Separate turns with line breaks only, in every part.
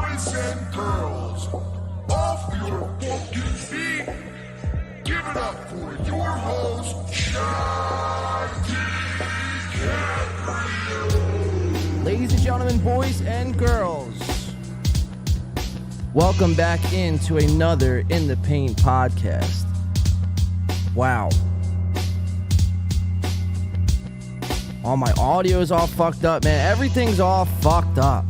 boys and girls, off your fucking feet. Give it up for your host, Shaggy Cat.
Ladies and gentlemen, boys and girls, welcome back into another In the Paint podcast. Wow. All my audio is all fucked up, man. Everything's all fucked up.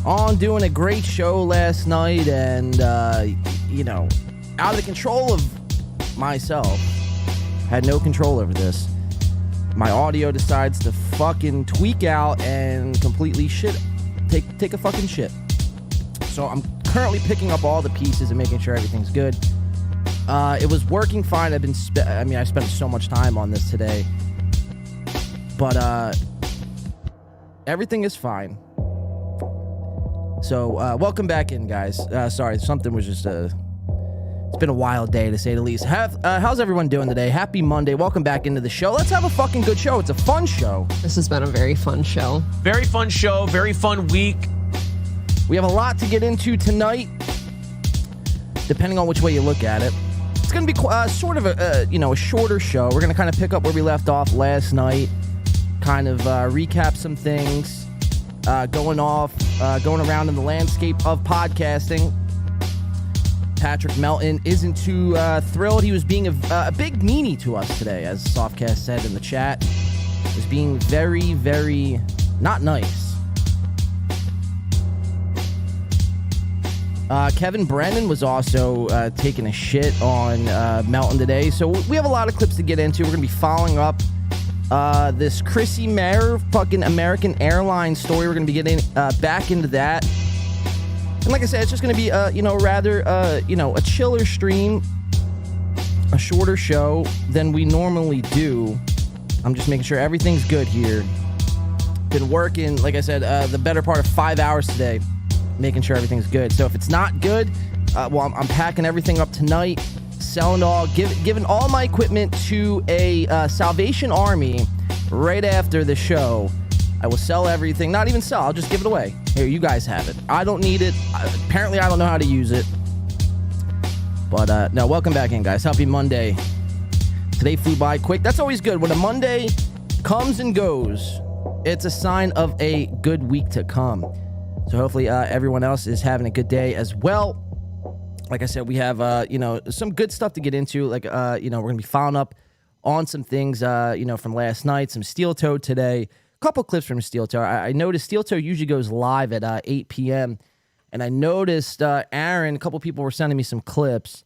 On doing a great show last night and, out of the control of myself. Had no control over this. My audio decides to fucking tweak out and completely shit. Take a fucking shit. So I'm currently picking up all the pieces and making sure everything's good. It was working fine. I spent so much time on this today. But everything is fine. So welcome back in, guys. Sorry, something was just it's been a wild day, to say the least. How's everyone doing today? Happy Monday. Welcome back into the show. Let's have a fucking good show. It's a fun show.
This has been a very fun show.
Very fun show. Very fun week.
We have a lot to get into tonight, depending on which way you look at it. It's going to be sort of a shorter show. We're going to kind of pick up where we left off last night, kind of recap some things, going around in the landscape of podcasting. Patrick Melton isn't too thrilled. He was being a big meanie to us today, as Softcast said in the chat. He was being very, very not nice. Kevin Brennan was also taking a shit on Melton today. So we have a lot of clips to get into. We're going to be following up this Chrissy Mayer fucking American Airlines story. We're going to be getting back into that. And like I said, it's just going to be, a chiller stream, a shorter show than we normally do. I'm just making sure everything's good here. Been working, like I said, the better part of 5 hours today, making sure everything's good. So if it's not good, I'm packing everything up tonight, selling giving all my equipment to a Salvation Army right after the show. I will sell everything. Not even sell. I'll just give it away. Here, you guys have it. I don't need it. Apparently, I don't know how to use it. But, no, welcome back in, guys. Happy Monday. Today flew by quick. That's always good. When a Monday comes and goes, it's a sign of a good week to come. So hopefully everyone else is having a good day as well. Like I said, we have, some good stuff to get into. Like, we're going to be following up on some things, from last night. Some Steel Toe today. Couple clips from Steel Toe. I noticed Steel Toe usually goes live at 8 p.m. And I noticed Aaron, a couple people were sending me some clips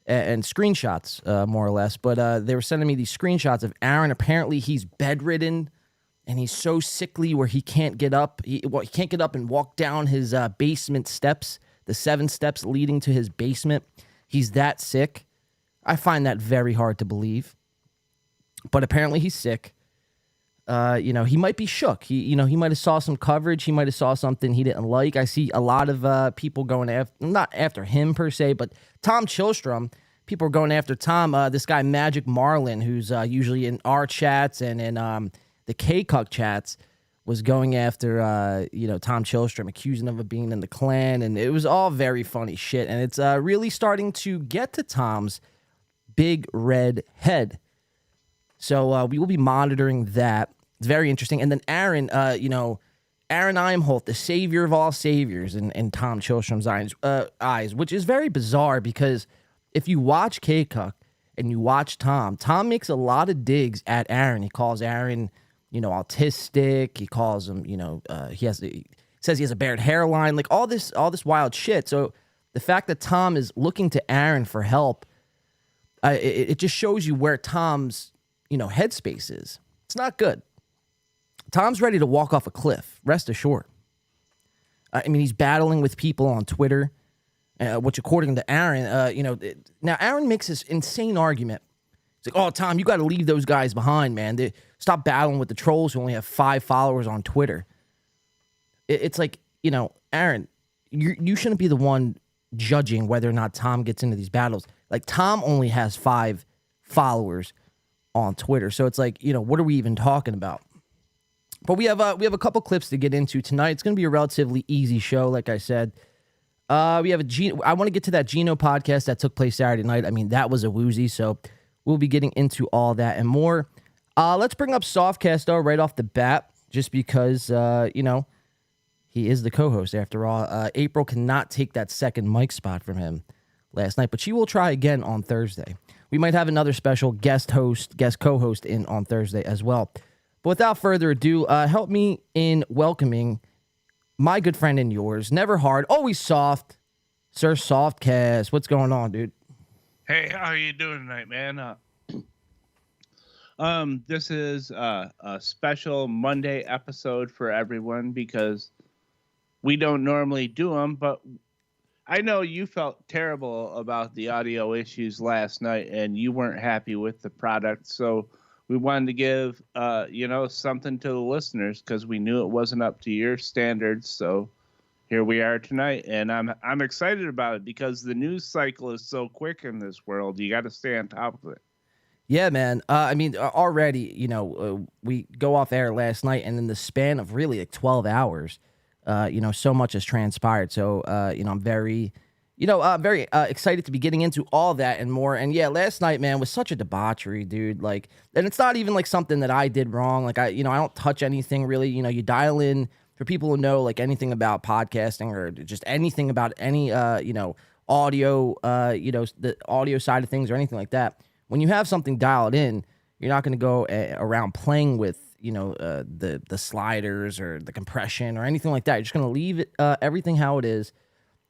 and screenshots, more or less. But they were sending me these screenshots of Aaron. Apparently, he's bedridden and he's so sickly where he can't get up. He can't get up and walk down his basement steps, the 7 steps leading to his basement. He's that sick. I find that very hard to believe. But apparently, he's sick. He might be shook. He might have saw some coverage. He might have saw something he didn't like. I see a lot of people going after, not after him per se, but Tom Chilstrom. People are going after Tom. This guy Magic Marlin, who's usually in our chats and in the K-Cuck chats, was going after Tom Chilstrom, accusing him of being in the Klan, and it was all very funny shit. And it's really starting to get to Tom's big red head. So we will be monitoring that. It's very interesting. And then Aaron, Aaron Imholt, the savior of all saviors in Tom Chilstrom's eyes, which is very bizarre because if you watch K-Cuck and you watch Tom makes a lot of digs at Aaron. He calls Aaron, autistic. He calls him, he says he has a bared hairline, like all this wild shit. So the fact that Tom is looking to Aaron for help, it just shows you where Tom's headspace is. It's not good. Tom's ready to walk off a cliff, rest assured. He's battling with people on Twitter, which according to Aaron, now Aaron makes this insane argument. It's like, oh, Tom, you got to leave those guys behind, man. Stop battling with the trolls who only have 5 followers on Twitter. It's like, Aaron, you shouldn't be the one judging whether or not Tom gets into these battles. Like, Tom only has 5 followers on Twitter. So it's like, what are we even talking about? But we have a couple clips to get into tonight. It's going to be a relatively easy show, like I said. We have I want to get to that Geno podcast that took place Saturday night. I mean, that was a woozy, so we'll be getting into all that and more. Let's bring up Softcast, though, right off the bat, just because, he is the co-host after all. April cannot take that second mic spot from him last night, but she will try again on Thursday. We might have another special guest co-host in on Thursday as well. But without further ado, help me in welcoming my good friend and yours, never hard, always soft, Sir Softcast. What's going on, dude?
Hey, how are you doing tonight, man? This is a special Monday episode for everyone because we don't normally do them, but I know you felt terrible about the audio issues last night and you weren't happy with the product, so we wanted to give, something to the listeners because we knew it wasn't up to your standards. So here we are tonight, and I'm excited about it because the news cycle is so quick in this world. You got to stay on top of it.
Yeah, man. Already, we go off air last night, and in the span of really like 12 hours, so much has transpired. So, I'm very excited to be getting into all that and more. And yeah, last night, man, was such a debauchery, dude. Like, and it's not even like something that I did wrong. Like, I don't touch anything really. You dial in for people who know like anything about podcasting or just anything about any, audio, the audio side of things or anything like that. When you have something dialed in, you're not going to go around playing with, the sliders or the compression or anything like that. You're just going to leave it, everything how it is.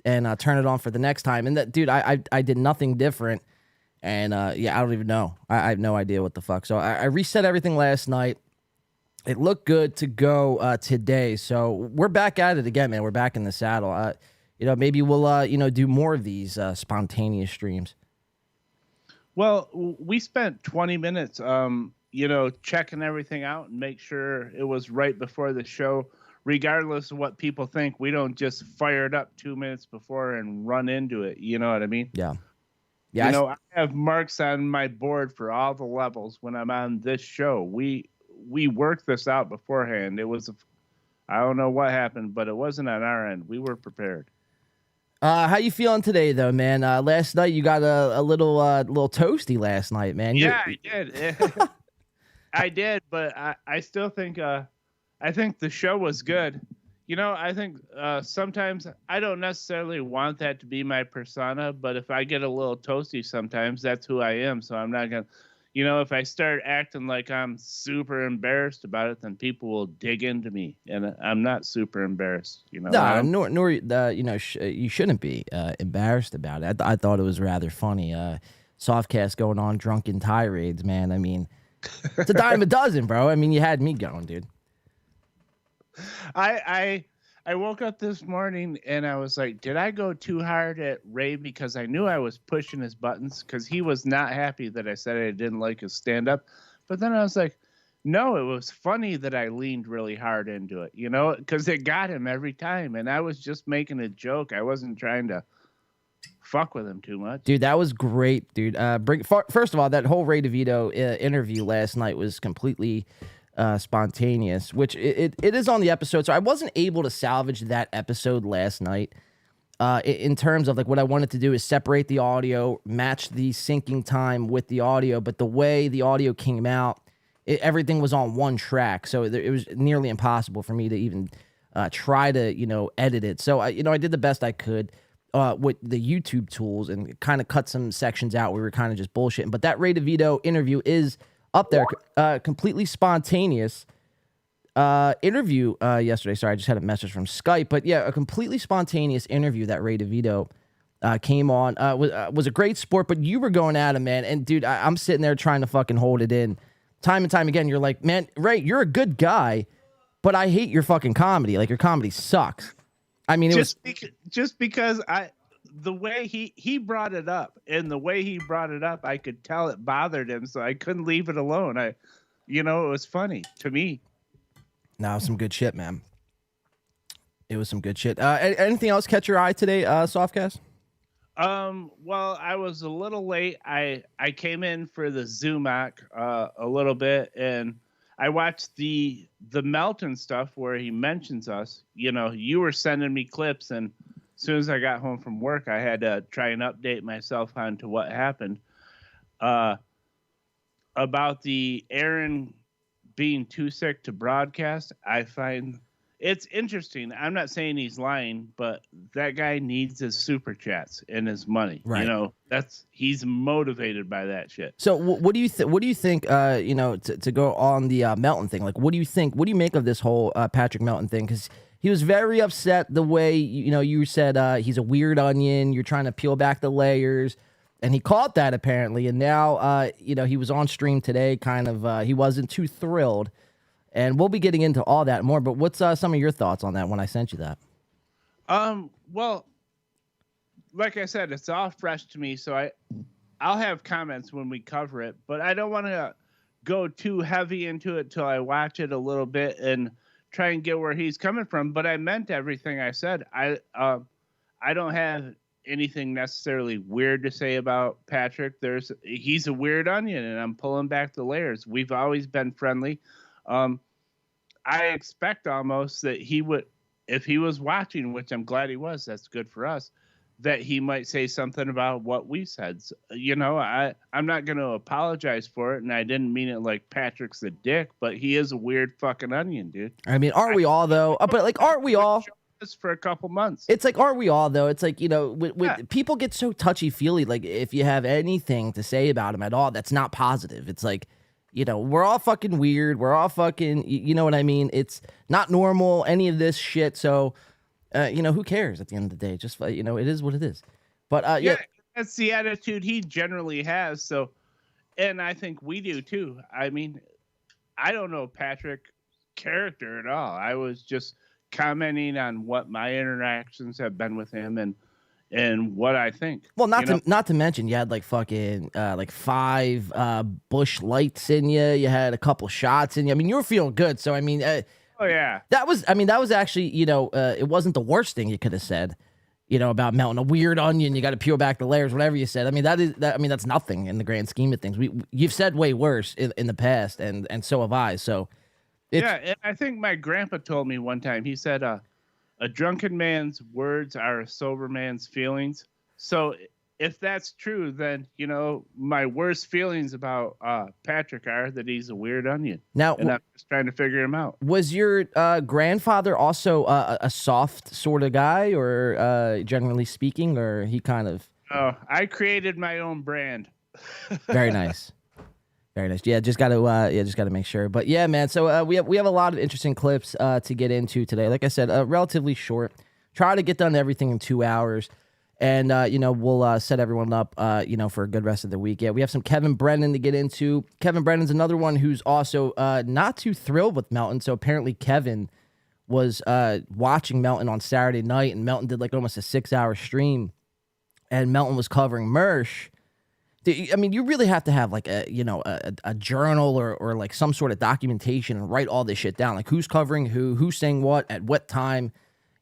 And turn it on for the next time. And that, dude, I did nothing different. And I don't even know. I have no idea what the fuck. So I reset everything last night. It looked good to go today. So we're back at it again, man. We're back in the saddle. Maybe we'll do more of these spontaneous streams.
Well, we spent 20 minutes, checking everything out and make sure it was right before the show. Regardless of what people think, we don't just fire it up 2 minutes before and run into it. You know what I mean?
Yeah.
I have marks on my board for all the levels when I'm on this show. We worked this out beforehand. It was, I don't know what happened, but it wasn't on our end. We were prepared.
How you feeling today, though, man? Last night you got a little toasty last night, man.
I did. I did, but I still think I think the show was good. I think sometimes I don't necessarily want that to be my persona, but if I get a little toasty sometimes, that's who I am. So I'm not going to, if I start acting like I'm super embarrassed about it, then people will dig into me. And I'm not super embarrassed,
No, nor you shouldn't be embarrassed about it. I thought it was rather funny. Softcast going on drunken tirades, man. I mean, it's a dime a dozen, bro. I mean, you had me going, dude.
I woke up this morning and I was like, did I go too hard at Ray? Because I knew I was pushing his buttons because he was not happy that I said I didn't like his stand-up. But then I was like, no, it was funny that I leaned really hard into it, because it got him every time. And I was just making a joke. I wasn't trying to fuck with him too much.
Dude, that was great, dude. First of all, that whole Ray DeVito interview last night was completely spontaneous, which it is on the episode. So I wasn't able to salvage that episode last night. In terms of like what I wanted to do is separate the audio, match the syncing time with the audio, but the way the audio came out, everything was on one track, so it was nearly impossible for me to even try to edit it. So I did the best I could with the YouTube tools and kind of cut some sections out. We were kind of just bullshitting, but that Ray DeVito interview is up there, completely spontaneous interview yesterday. Sorry, I just had a message from Skype, but yeah, a completely spontaneous interview that Ray DeVito came on. Was a great sport, but you were going at him, man. And dude, I'm sitting there trying to fucking hold it in. Time and time again, you're like, man, Ray, you're a good guy, but I hate your fucking comedy. Like, your comedy sucks. I mean,
just because the way he brought it up, and the way he brought it up, I could tell it bothered him, so I couldn't leave it alone. It was funny to me.
No, some good shit, man. It was some good shit. Anything else catch your eye today, Softcast?
Well, I was a little late. I came in for the Zumac a little bit, and I watched the Melton stuff where he mentions us. You were sending me clips, and as soon as I got home from work, I had to try and update myself onto what happened. About the Aaron being too sick to broadcast, I find it's interesting. I'm not saying he's lying, but that guy needs his super chats and his money.
Right.
He's motivated by that shit.
So what do you think? What do you think? To go on the Melton thing, like, what do you think? What do you make of this whole Patrick Melton thing? Because he was very upset the way you said he's a weird onion. You're trying to peel back the layers. And he caught that apparently, and now he was on stream today. Kind of, he wasn't too thrilled, and we'll be getting into all that more. But what's some of your thoughts on that when I sent you that?
Well, like I said, it's all fresh to me, so I'll have comments when we cover it. But I don't want to go too heavy into it till I watch it a little bit and try and get where he's coming from. But I meant everything I said. I don't have anything necessarily weird to say about Patrick. He's a weird onion, and I'm pulling back the layers. We've always been friendly. I expect almost that he would, if he was watching, which I'm glad he was, that's good for us, that he might say something about what we said. So, I'm not going to apologize for it, and I didn't mean it like Patrick's a dick, but he is a weird fucking onion, dude.
I mean, aren't we all though? But like, aren't we all?
For a couple months.
It's like, aren't we all though? It's like, people get so touchy-feely. Like, if you have anything to say about him at all that's not positive, it's like, we're all fucking weird. We're all fucking, you know what I mean? It's not normal, any of this shit. So, who cares at the end of the day? Just, it is what it is. But yeah,
that's the attitude he generally has. So, and I think we do too. I mean, I don't know Patrick character at all. I was just commenting on what my interactions have been with him and what I think.
Well, not to mention you had like fucking like 5 bush lights in you. You had a couple shots in you. I mean, you were feeling good. So I mean,
oh yeah,
that was actually it wasn't the worst thing you could have said. About Melton, a weird onion. You got to peel back the layers. Whatever you said. I mean, that's nothing in the grand scheme of things. You've said way worse in the past, and so have I. So.
Yeah, and I think my grandpa told me one time, he said, a drunken man's words are a sober man's feelings. So if that's true, then, my worst feelings about Patrick are that he's a weird onion.
Now,
and I'm just trying to figure him out.
Was your grandfather also a soft sort of guy, or generally speaking, or he kind of?
Oh, I created my own brand.
Very nice. Very nice. Yeah, just got to make sure. But yeah, man. So we have a lot of interesting clips to get into today. Like I said, relatively short. Try to get done everything in 2 hours, and we'll set everyone up for a good rest of the week. Yeah, we have some Kevin Brennan to get into. Kevin Brennan's another one who's also not too thrilled with Melton. So apparently Kevin was watching Melton on Saturday night, and Melton did like almost a 6-hour stream, and Melton was covering Mersh. I mean, you really have to have like a journal or like some sort of documentation and write all this shit down. Like who's covering who's saying what at what time.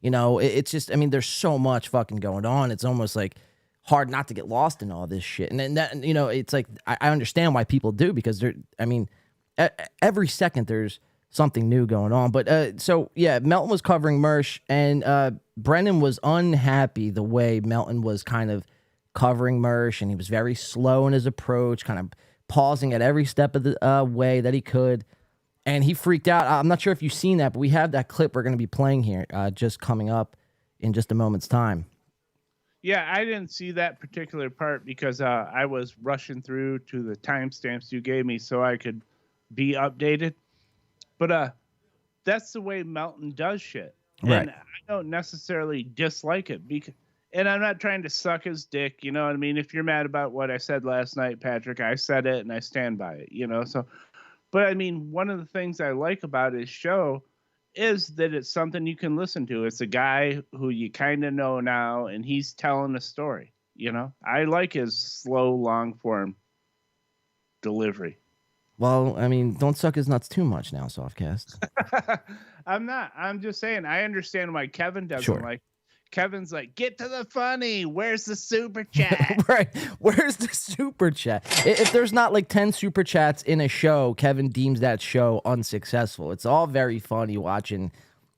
It's just, I mean, there's so much fucking going on. It's almost like hard not to get lost in all this shit. And then that, it's like, I understand why people do, because every second there's something new going on. But so yeah, Melton was covering Mersh, and Brennan was unhappy the way Melton was kind of covering Mersh, and he was very slow in his approach, kind of pausing at every step of the way that he could, and he freaked out. I'm not sure if you've seen that, but we have that clip we're going to be playing here just coming up in just a moment's time.
Yeah, I didn't see that particular part because I was rushing through to the timestamps you gave me so I could be updated. But that's the way Melton does shit.
Right.
And I don't necessarily dislike it, and I'm not trying to suck his dick, you know what I mean? If you're mad about what I said last night, Patrick, I said it and I stand by it, so. But I mean, one of the things I like about his show is that it's something you can listen to. It's a guy who you kind of know now, and he's telling a story, I like his slow, long form delivery.
Well, I mean, don't suck his nuts too much now, Softcast.
I'm not. I'm just saying, I understand why Kevin doesn't like. Kevin's like, get to the funny. Where's the super chat?
Right. Where's the super chat? If there's not like 10 super chats in a show, Kevin deems that show unsuccessful. It's all very funny watching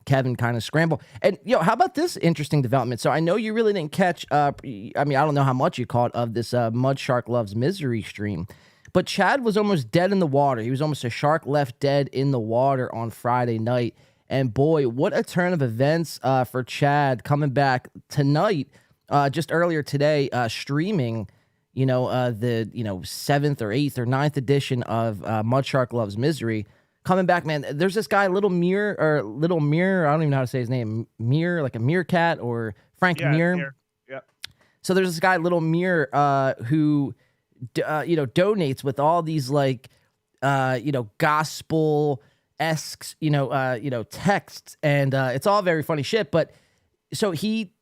Kevin kind of scramble. And, how about this interesting development? So I know you really didn't catch, I don't know how much you caught of this Mudshark Loves Misery stream, but Chad was almost dead in the water. He was almost a shark left dead in the water on Friday night. And boy, what a turn of events for Chad coming back tonight, just earlier today, streaming, the 7th or 8th or 9th edition of Mudshark Loves Misery. Coming back, man. There's this guy, Lil Mirror, I don't even know how to say his name. Mirror, like a meerkat, or Frank Mirror.
Yeah.
So there's this guy, Lil Mirror, who, donates with all these gospel esque, texts, and it's all very funny shit. But so he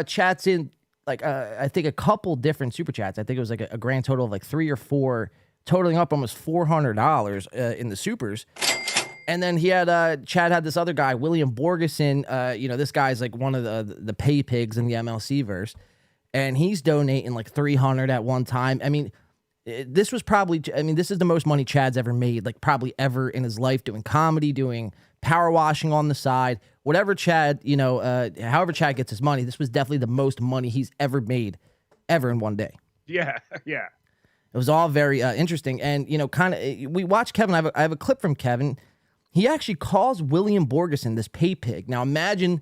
chats in I think a couple different super chats. I think it was like a grand total of like 3 or 4, totaling up almost $400 in the supers. And then he had Chad had this other guy, William Borgeson. This guy's like one of the pay pigs in the MLC verse, and he's donating like $300 at one time. I mean, this was probably, this is the most money Chad's ever made, like probably ever in his life, doing comedy, doing power washing on the side, whatever Chad, however Chad gets his money. This was definitely the most money he's ever made, ever in one day.
Yeah.
It was all very interesting. And, we watched Kevin. I have a clip from Kevin. He actually calls William Borgeson this pay pig. Now imagine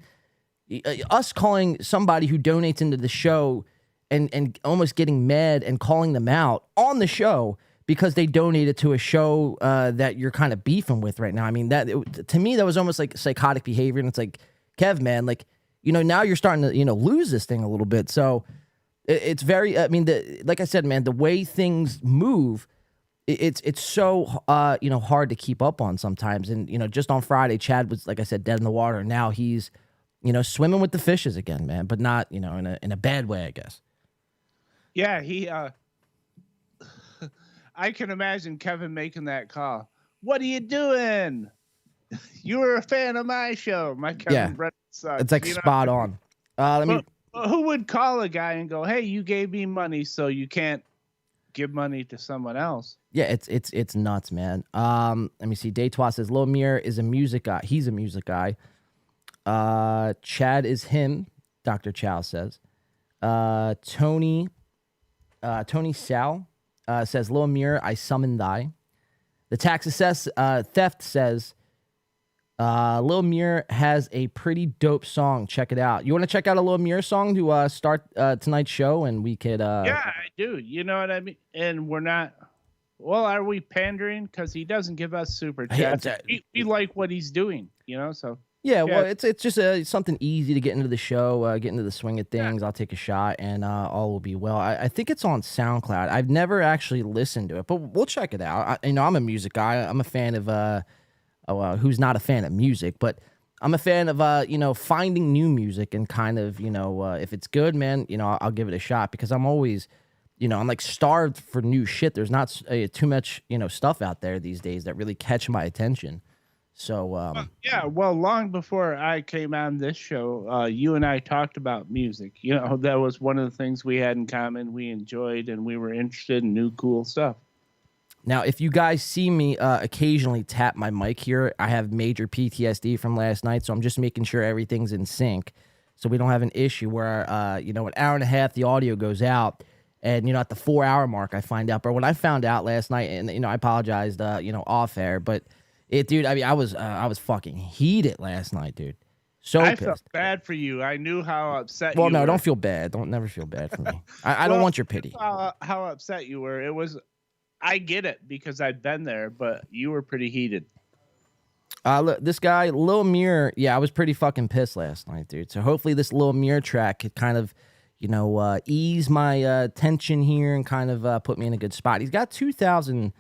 us calling somebody who donates into the show and almost getting mad and calling them out on the show because they donated to a show that you're kind of beefing with right now. I mean, to me, that was almost like psychotic behavior. And it's like, Kev, man, now you're starting to, lose this thing a little bit. So it's very, like I said, man, the way things move, it's so, hard to keep up on sometimes. And, just on Friday, Chad was, like I said, dead in the water. Now he's, swimming with the fishes again, man, but not, in a bad way, I guess.
Yeah, he, I can imagine Kevin making that call. What are you doing? You were a fan of my show. My Kevin Brennan sucks.
It's like spot on.
Who would call a guy and go, hey, you gave me money, so you can't give money to someone else?
Yeah, it's nuts, man. Let me see. Daytwa says, Lil Mirror is a music guy. He's a music guy. Chad is him, Dr. Chow says. Tony Sal says, Lil Mirror, I summon thy. The Tax Assess Theft says, Lil Mirror has a pretty dope song. Check it out. You want to check out a Lil Mirror song to start tonight's show, and we could...
Yeah, I do. You know what I mean? And we're not... Well, are we pandering? Because he doesn't give us super chats. We like what he's doing, so...
Yeah, well, it's just something easy to get into the show, get into the swing of things. Yeah. I'll take a shot, and all will be well. I think it's on SoundCloud. I've never actually listened to it, but we'll check it out. I'm a music guy. I'm a fan of who's not a fan of music, but I'm a fan of finding new music and kind of if it's good, man, I'll give it a shot because I'm always I'm like starved for new shit. There's not too much stuff out there these days that really catch my attention. So
long before I came on this show, you and I talked about music. That was one of the things we had in common. We enjoyed and we were interested in new cool stuff.
Now, if you guys see me occasionally tap my mic here, I have major PTSD from last night, so I'm just making sure everything's in sync, so we don't have an issue where an hour and a half the audio goes out, and at the 4-hour mark I find out. But when I found out last night, and I apologized, off air, but. Dude, I was fucking heated last night, dude. So
I
pissed.
felt bad for you. I knew how upset
you were.
Well,
no, don't feel bad. Don't never feel bad for me. I don't want your pity.
How upset you were. I get it because I've been there, but you were pretty heated.
Look, this guy, Lil Mirror, I was pretty fucking pissed last night, dude. So hopefully this Lil Mirror track could kind of, ease my tension here and kind of put me in a good spot. He's got 2,000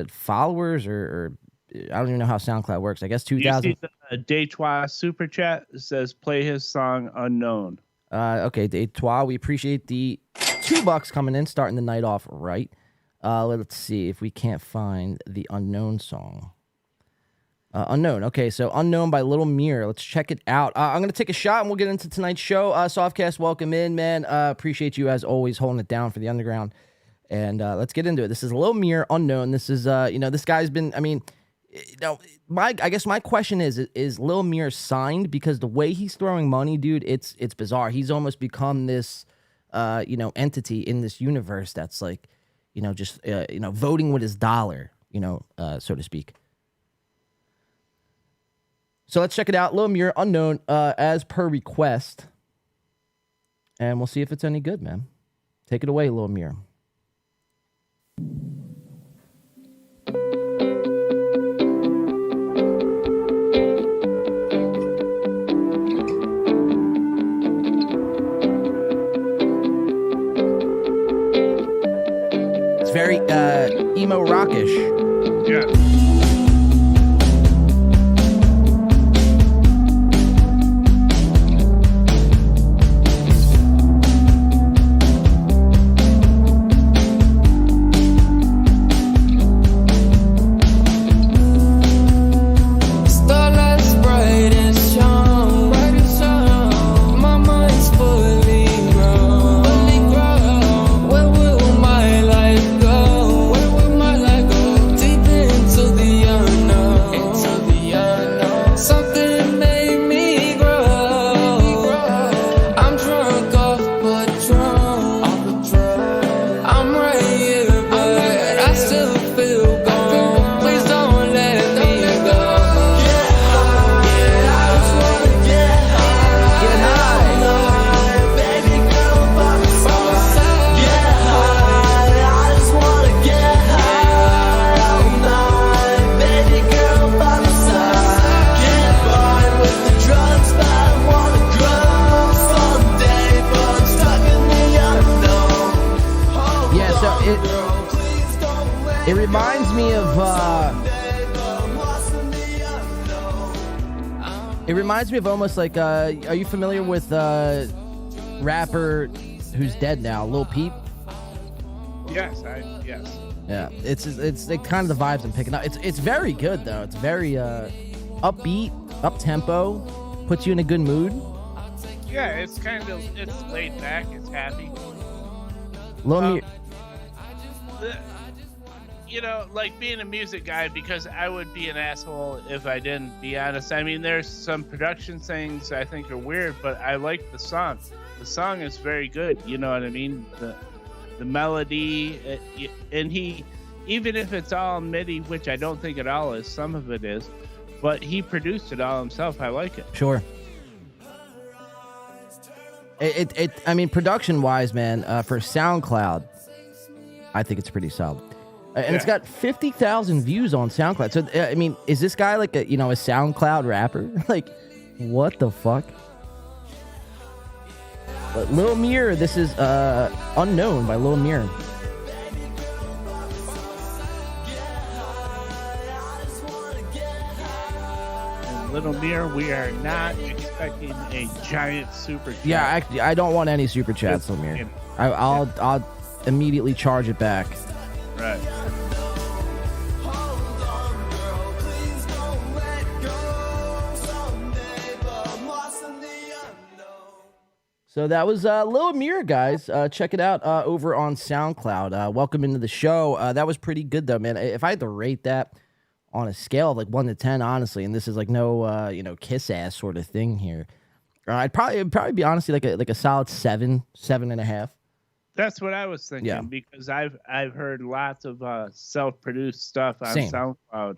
followers or I don't even know how SoundCloud works. I guess 2,000.
You see the Daytwa super chat says play his song Unknown.
Okay, Daytwa, we appreciate the $2 coming in, starting the night off right. Let's see if we can't find the Unknown song. Unknown. Okay, so Unknown by Lil Mirror. Let's check it out. I'm going to take a shot and we'll get into tonight's show. Softcast, welcome in, man. Appreciate you, as always, holding it down for the underground. And let's get into it. This is Lil Mirror, Unknown. This is, this guy's been, I guess my question is Lil Mirror signed? Because the way he's throwing money, dude, it's bizarre. He's almost become this, entity in this universe that's like, just, voting with his dollar, so to speak. So let's check it out. Lil Mirror, Unknown, as per request. And we'll see if it's any good, man. Take it away, Lil Mirror. It's very emo rockish.
Yeah.
It reminds me of almost like are you familiar with rapper who's dead now, Lil Peep?
Yes.
Yeah, it's like kind of the vibes I'm picking up. It's very good though. It's very upbeat, up tempo, puts you in a good mood.
Yeah, it's laid back. It's happy. Like being a music guy, because I would be an asshole if I didn't, be honest. I mean, there's some production things I think are weird, but I like the song. The song is very good. You know what I mean? The melody, and he, even if it's all MIDI, which I don't think it all is, some of it is, but he produced it all himself. I like it.
Sure. I mean, production-wise, man, for SoundCloud, I think it's pretty solid. And it's got 50,000 views on SoundCloud. So, I mean, is this guy like a SoundCloud rapper? Like, what the fuck? But Lil Mirror, this is Unknown by Lil Mirror.
And Lil Mirror, we are not expecting a giant super chat.
Yeah, actually, I don't want any super chats, Lil Mirror. I'll immediately charge it back.
Right.
So that was Lil Mirror, guys. Check it out over on SoundCloud. Welcome into the show. That was pretty good, though, man. If I had to rate that on a scale of like 1 to 10, honestly, and this is like no, kiss ass sort of thing here, it'd probably be honestly like a solid 7.5.
That's what I was thinking, because I've heard lots of self-produced stuff on SoundCloud,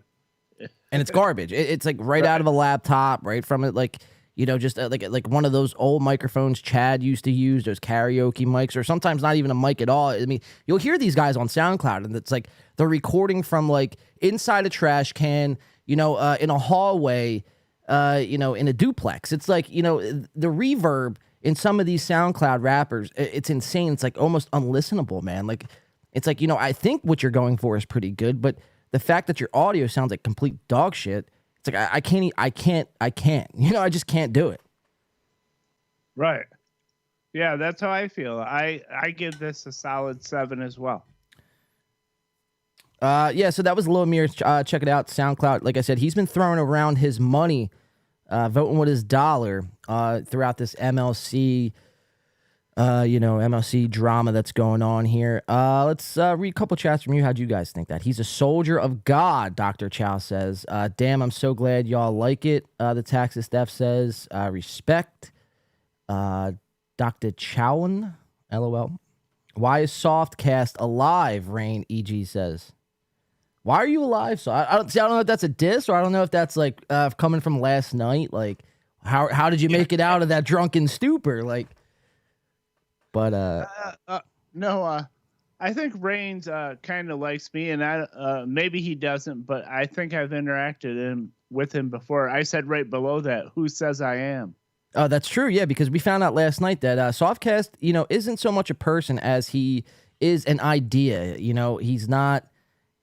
and it's garbage. It's like right out of a laptop, right from it, like just like one of those old microphones Chad used to use, those karaoke mics, or sometimes not even a mic at all. I mean, you'll hear these guys on SoundCloud, and it's like they're recording from like inside a trash can, in a hallway, in a duplex. It's like the reverb in some of these SoundCloud rappers, it's insane. It's like almost unlistenable, man. Like, it's like, I think what you're going for is pretty good, but the fact that your audio sounds like complete dog shit, it's like, I can't, I just can't do it.
Right. Yeah, that's how I feel. I give this a solid 7 as well.
Yeah, so that was Lil Mirror. Check it out, SoundCloud. Like I said, he's been throwing around his money, voting with his dollar throughout this MLC, MLC drama that's going on here. Let's read a couple chats from you. How'd you guys think that? He's a soldier of God, Dr. Chow says. Damn, I'm so glad y'all like it. The Texas Steph says, respect. Dr. Chowan, LOL. Why is Softcast alive? Rain EG says. Why are you alive? So I don't know if that's a diss, or I don't know if that's like coming from last night. Like, how did you make it out of that drunken stupor? Like, but
no, I think Rain's kind of likes me, and maybe he doesn't, but I think I've interacted with him before. I said right below that, who says I am?
Oh, that's true. Yeah, because we found out last night that Softcast, isn't so much a person as he is an idea. He's not.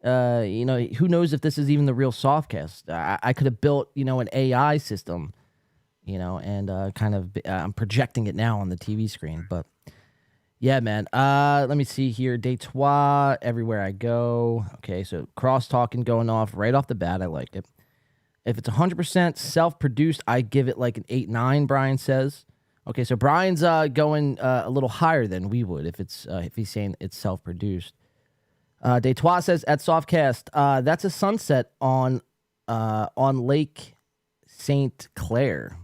Who knows if this is even the real Softcast? I could have built, an AI system, and I'm projecting it now on the TV screen. But yeah, man. Let me see here. Detroit, everywhere I go. Okay, so cross talking going off right off the bat. I like it. If it's 100% self-produced, I give it like an 8-9, Brian says. Okay, so Brian's going a little higher than we would if he's saying it's self-produced. Detroit says at Softcast, that's a sunset on Lake St. Clair.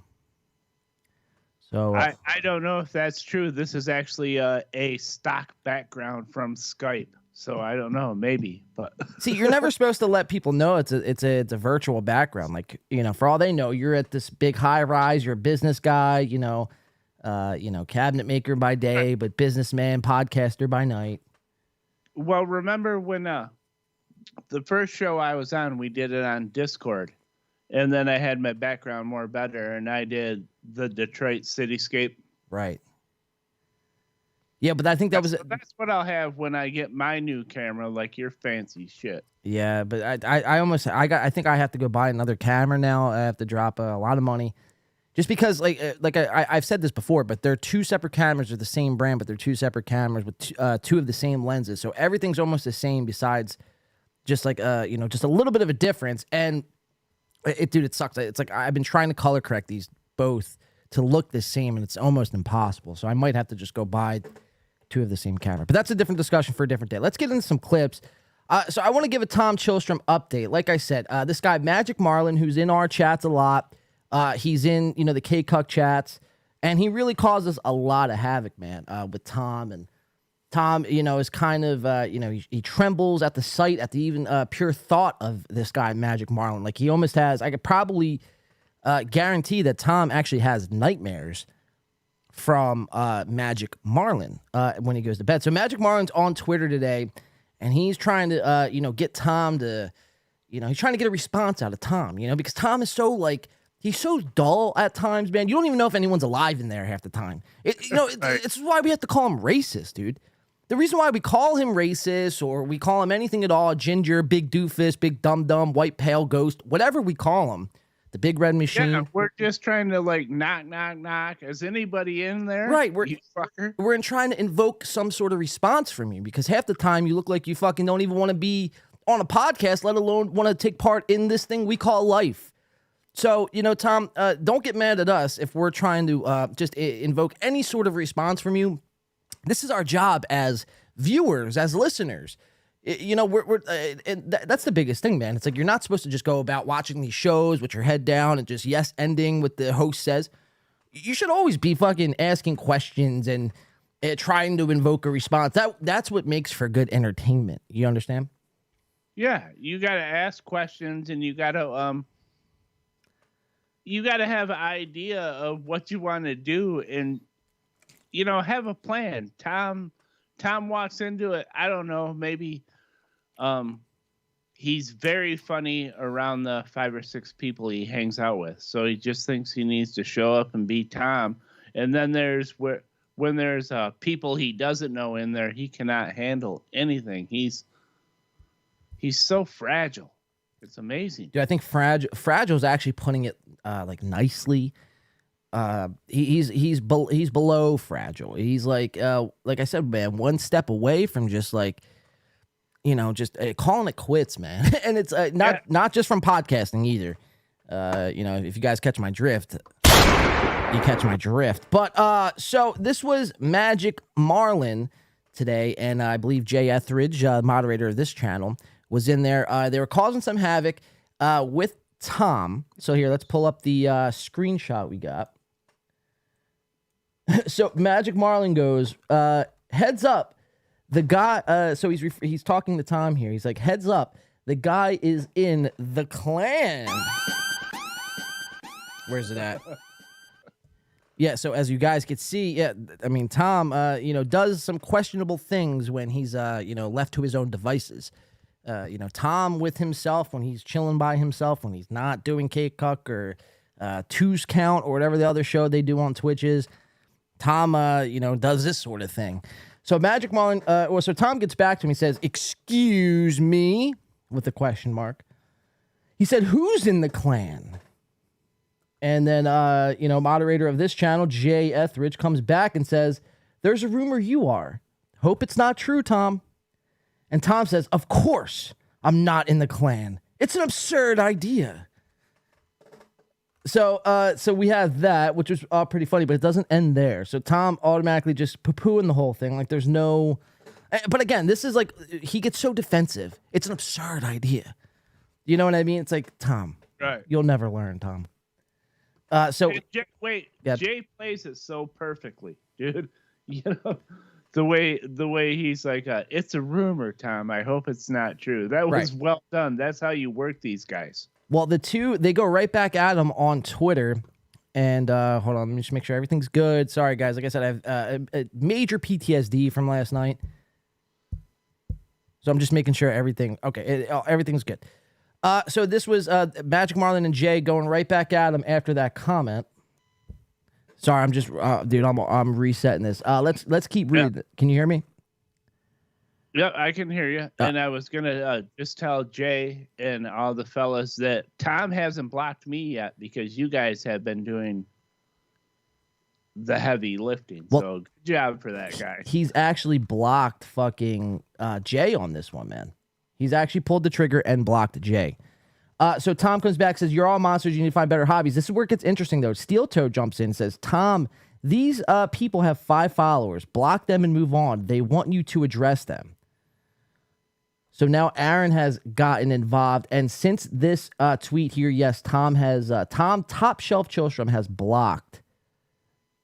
So
I don't know if that's true. This is actually a stock background from Skype. So I don't know, maybe, but
see, you're never supposed to let people know it's a virtual background. Like, for all they know, you're at this big high rise. You're a business guy, cabinet maker by day, but businessman, podcaster by night.
Well, remember when the first show I was on, we did it on Discord, and then I had my background more better, and I did the Detroit cityscape.
Right. Yeah, but I think that's
what I'll have when I get my new camera, like your fancy shit.
Yeah, but I think I have to go buy another camera now. I have to drop a lot of money, just because I've said this before, but they're two separate cameras. They're the same brand, but they're two separate cameras with two of the same lenses. So everything's almost the same, besides just just a little bit of a difference. And it sucks. It's like I've been trying to color correct these both to look the same, and it's almost impossible. So I might have to just go buy two of the same camera. But that's a different discussion for a different day. Let's get into some clips. So I want to give a Tom Chilstrom update. Like I said, this guy, Magic Marlin, who's in our chats a lot, he's in, the K-Cuck chats, and he really causes a lot of havoc, man, with Tom. And Tom, is kind of, he trembles at the sight, at the even pure thought of this guy, Magic Marlin. Like, he almost has, I could probably guarantee that Tom actually has nightmares from Magic Marlin when he goes to bed. So Magic Marlin's on Twitter today, and he's trying to, get Tom to, he's trying to get a response out of Tom, because Tom is so, he's so dull at times, man. You don't even know if anyone's alive in there half the time. It's why we have to call him racist, dude. The reason why we call him racist, or we call him anything at all, ginger, big doofus, big dum-dum, white pale ghost, whatever we call him, the big red machine.
Yeah, we're just trying to knock, knock, knock. Is anybody in there?
Right.
You fucker.
We're trying to invoke some sort of response from you, because half the time you look like you fucking don't even want to be on a podcast, let alone want to take part in this thing we call life. So, Tom, don't get mad at us if we're trying to just invoke any sort of response from you. This is our job as viewers, as listeners. That's the biggest thing, man. It's like, you're not supposed to just go about watching these shows with your head down and just ending what the host says. You should always be fucking asking questions and trying to invoke a response. That's what makes for good entertainment. You understand?
Yeah, you got to ask questions, and you got to have an idea of what you want to do, and have a plan. Tom walks into it. I don't know, maybe he's very funny around the 5 or 6 people he hangs out with. So he just thinks he needs to show up and be Tom. And then when there's people he doesn't know in there, he cannot handle anything. He's so fragile. It's amazing.
Dude, I think Fragile's actually putting it nicely. He's below Fragile. He's like I said, man, one step away from just just calling it quits, man. And it's not just from podcasting either. If you guys catch my drift, you catch my drift. But so this was Magic Marlin today, and I believe Jay Etheridge, moderator of this channel, was in there. They were causing some havoc with Tom. So here, let's pull up the screenshot we got. So Magic Marlin goes, heads up, the guy. So he's talking to Tom here. He's like, heads up, the guy is in the clan. Where's it at? Yeah, so as you guys could see, I mean, Tom, does some questionable things when he's, left to his own devices. Tom with himself, when he's chilling by himself, when he's not doing Cake Cuck or Two's Count or whatever the other show they do on Twitch is, Tom, does this sort of thing. So Magic Marlin, so Tom gets back to him. He says, "Excuse me," with a question mark. He said, "Who's in the clan?" And then, moderator of this channel, Jay Etheridge, comes back and says, "There's a rumor you are. Hope it's not true, Tom." And Tom says, "Of course I'm not in the clan. It's an absurd idea." So we have that, which was pretty funny, but it doesn't end there. So Tom automatically just poo-pooing the whole thing. Like there's no... But again, this is like, he gets so defensive. It's an absurd idea. You know what I mean? It's like, Tom,
Right.
You'll never learn, Tom.
Jay plays it so perfectly, dude. The way he's like, it's a rumor, Tom. I hope it's not true. That was well done. That's how you work these guys.
Well, the two, they go right back at him on Twitter. And hold on, let me just make sure everything's good. Sorry, guys. Like I said, I have a major PTSD from last night. So I'm just making sure everything, everything's good. So this was Magic Marlin and Jay going right back at him after that comment. Sorry, I'm just, dude, I'm resetting this. Let's keep reading. Yeah. Can you hear me?
Yep, I can hear you. And I was gonna just tell Jay and all the fellas that Tom hasn't blocked me yet because you guys have been doing the heavy lifting. Well, so good job for that guy.
He's actually blocked fucking Jay on this one, man. He's actually pulled the trigger and blocked Jay. So Tom comes back, says, "You're all monsters. You need to find better hobbies." This is where it gets interesting, though. Steel Toe jumps in and says, "Tom, these people have 5 followers. Block them and move on. They want you to address them." So now Aaron has gotten involved. And since this tweet here, yes, Tom Top Shelf Chilstrom has blocked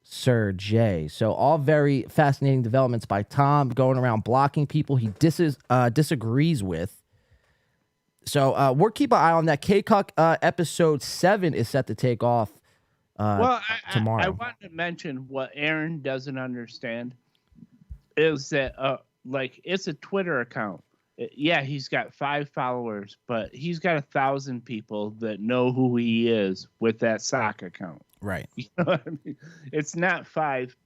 Sir Jay. So all very fascinating developments by Tom going around blocking people he disagrees with. So we'll keep an eye on that. K-Cuck episode 7 is set to take off tomorrow.
I wanted to mention what Aaron doesn't understand is that it's a Twitter account. Yeah, he's got 5 followers, but he's got 1,000 people that know who he is with that sock account.
Right.
You know what I mean? It's not 5.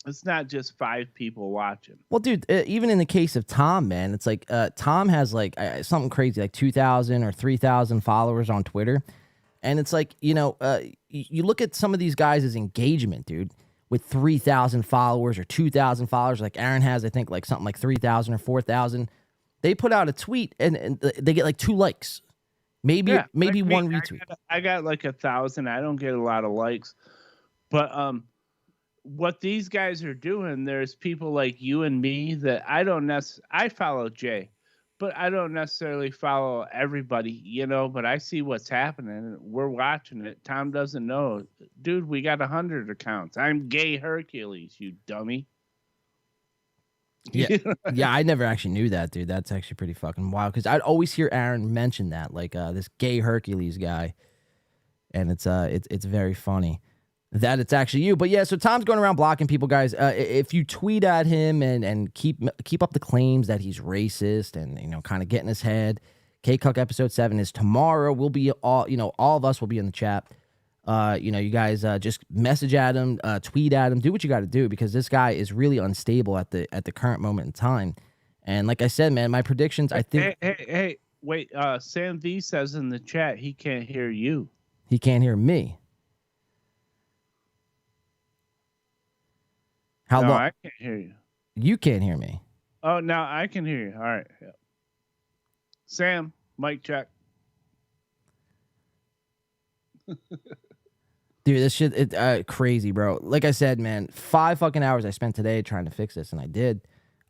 It's not just 5 people watching.
Well, dude, even in the case of Tom, man, it's like Tom has like something crazy, like 2,000 or 3,000 followers on Twitter. And it's like, you look at some of these guys' engagement, dude, with 3,000 followers or 2,000 followers, like Aaron has, I think, like something like 3,000 or 4,000. They put out a tweet and they get like 2 likes, maybe one retweet.
I got like 1,000. I don't get a lot of likes, but what these guys are doing, there's people like you and me that I follow Jay, but I don't necessarily follow everybody, but I see what's happening. We're watching it. Tom doesn't know. Dude, we got 100 accounts. I'm Gay Hercules, you dummy.
Yeah, yeah, I never actually knew that, dude. That's actually pretty fucking wild because I'd always hear Aaron mention that, like this Gay Hercules guy, and it's very funny that it's actually you. But yeah, so Tom's going around blocking people, guys. If you tweet at him and keep up the claims that he's racist and kind of get in his head, K-Cuck episode 7 is tomorrow. We'll be all of us will be in the chat. You guys just message at him, tweet at him, do what you got to do because this guy is really unstable at the current moment in time. And like I said, man, my predictions, I think.
Hey, wait. Sam V says in the chat he can't hear you.
He can't hear me. How long?
I can't hear you.
You can't hear me.
Oh, now I can hear you. All right. Yeah. Sam, mic check.
Dude, this shit, crazy, bro. Like I said, man, 5 fucking hours I spent today trying to fix this, and I did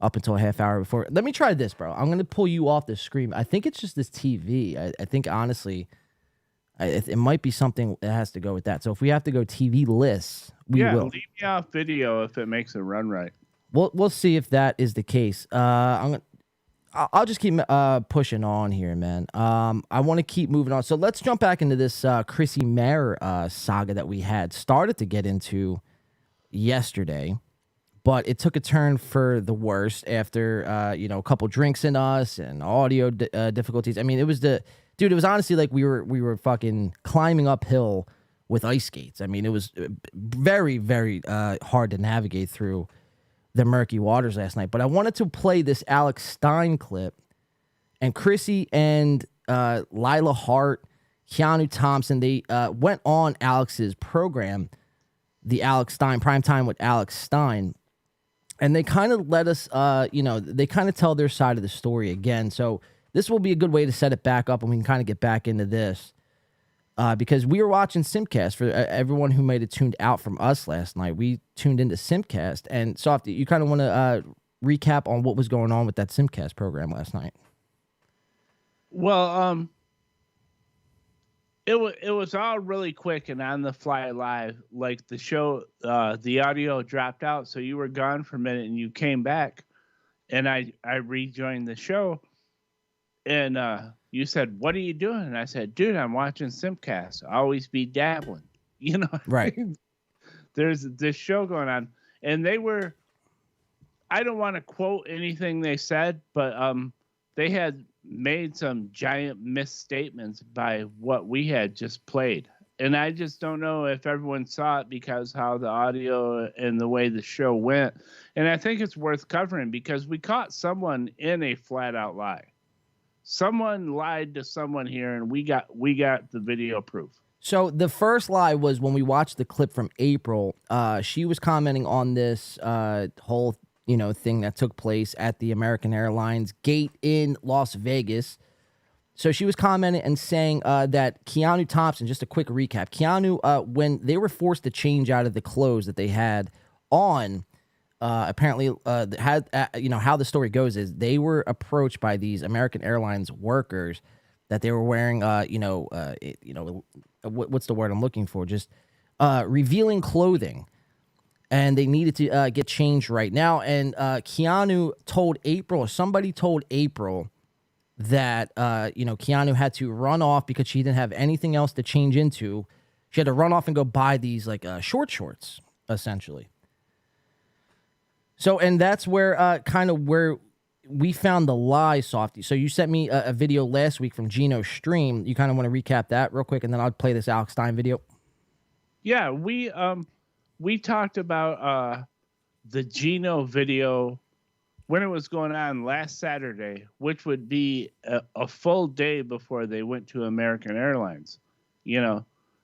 up until a half hour before. Let me try this, bro. I'm going to pull you off the screen. I think it's just this TV. I think, honestly, it might be something that has to go with that. So if we have to go TV lists, we will.
Leave me off video if it makes it run right.
We'll see if that is the case. I'll just keep pushing on here, man. I want to keep moving on. So let's jump back into this Chrissy Mayer saga that we had started to get into yesterday, but it took a turn for the worst after a couple drinks in us and audio difficulties. I mean, it was honestly like we were fucking climbing uphill with ice skates. I mean, it was very, very hard to navigate through the murky waters last night. But I wanted to play this Alex Stein clip, and Chrissy and Lila Hart, Keanu Thompson, they went on Alex's program, the Alex Stein Primetime with Alex Stein, and they kind of let us they kind of tell their side of the story again. So this will be a good way to set it back up, and we can kind of get back into this. Because we were watching Simcast. For everyone who might have tuned out from us last night, we tuned into Simcast. And Softy, you kind of want to recap on what was going on with that Simcast program last night?
Well, it was all really quick and on the fly live. Like the show, the audio dropped out, so you were gone for a minute, and you came back, and I rejoined the show, and you said, "What are you doing?" And I said, "Dude, I'm watching Simcast. Always be dabbling."
Right.
There's this show going on, and they were. I don't want to quote anything they said, but they had made some giant misstatements by what we had just played, and I just don't know if everyone saw it because how the audio and the way the show went. And I think it's worth covering because we caught someone in a flat out lie. Someone lied to someone here, and we got the video proof.
So the first lie was when we watched the clip from April. She was commenting on this whole thing that took place at the American Airlines gate in Las Vegas. So she was commenting and saying that Keanu Thompson. Just a quick recap: Keanu, when they were forced to change out of the clothes that they had on. Apparently, how the story goes is they were approached by these American Airlines workers that they were wearing, what's the word I'm looking for? Just revealing clothing, and they needed to get changed right now. And Keanu told April, or somebody told April that Keanu had to run off because she didn't have anything else to change into. She had to run off and go buy these shorts, essentially. So, and that's where kind of where we found the lie, Softy. So you sent me a video last week from Gino's stream. You kind of want to recap that real quick, and then I'll play this Alex Stein video.
Yeah, we talked about the Gino video when it was going on last Saturday, which would be a full day before they went to American Airlines. It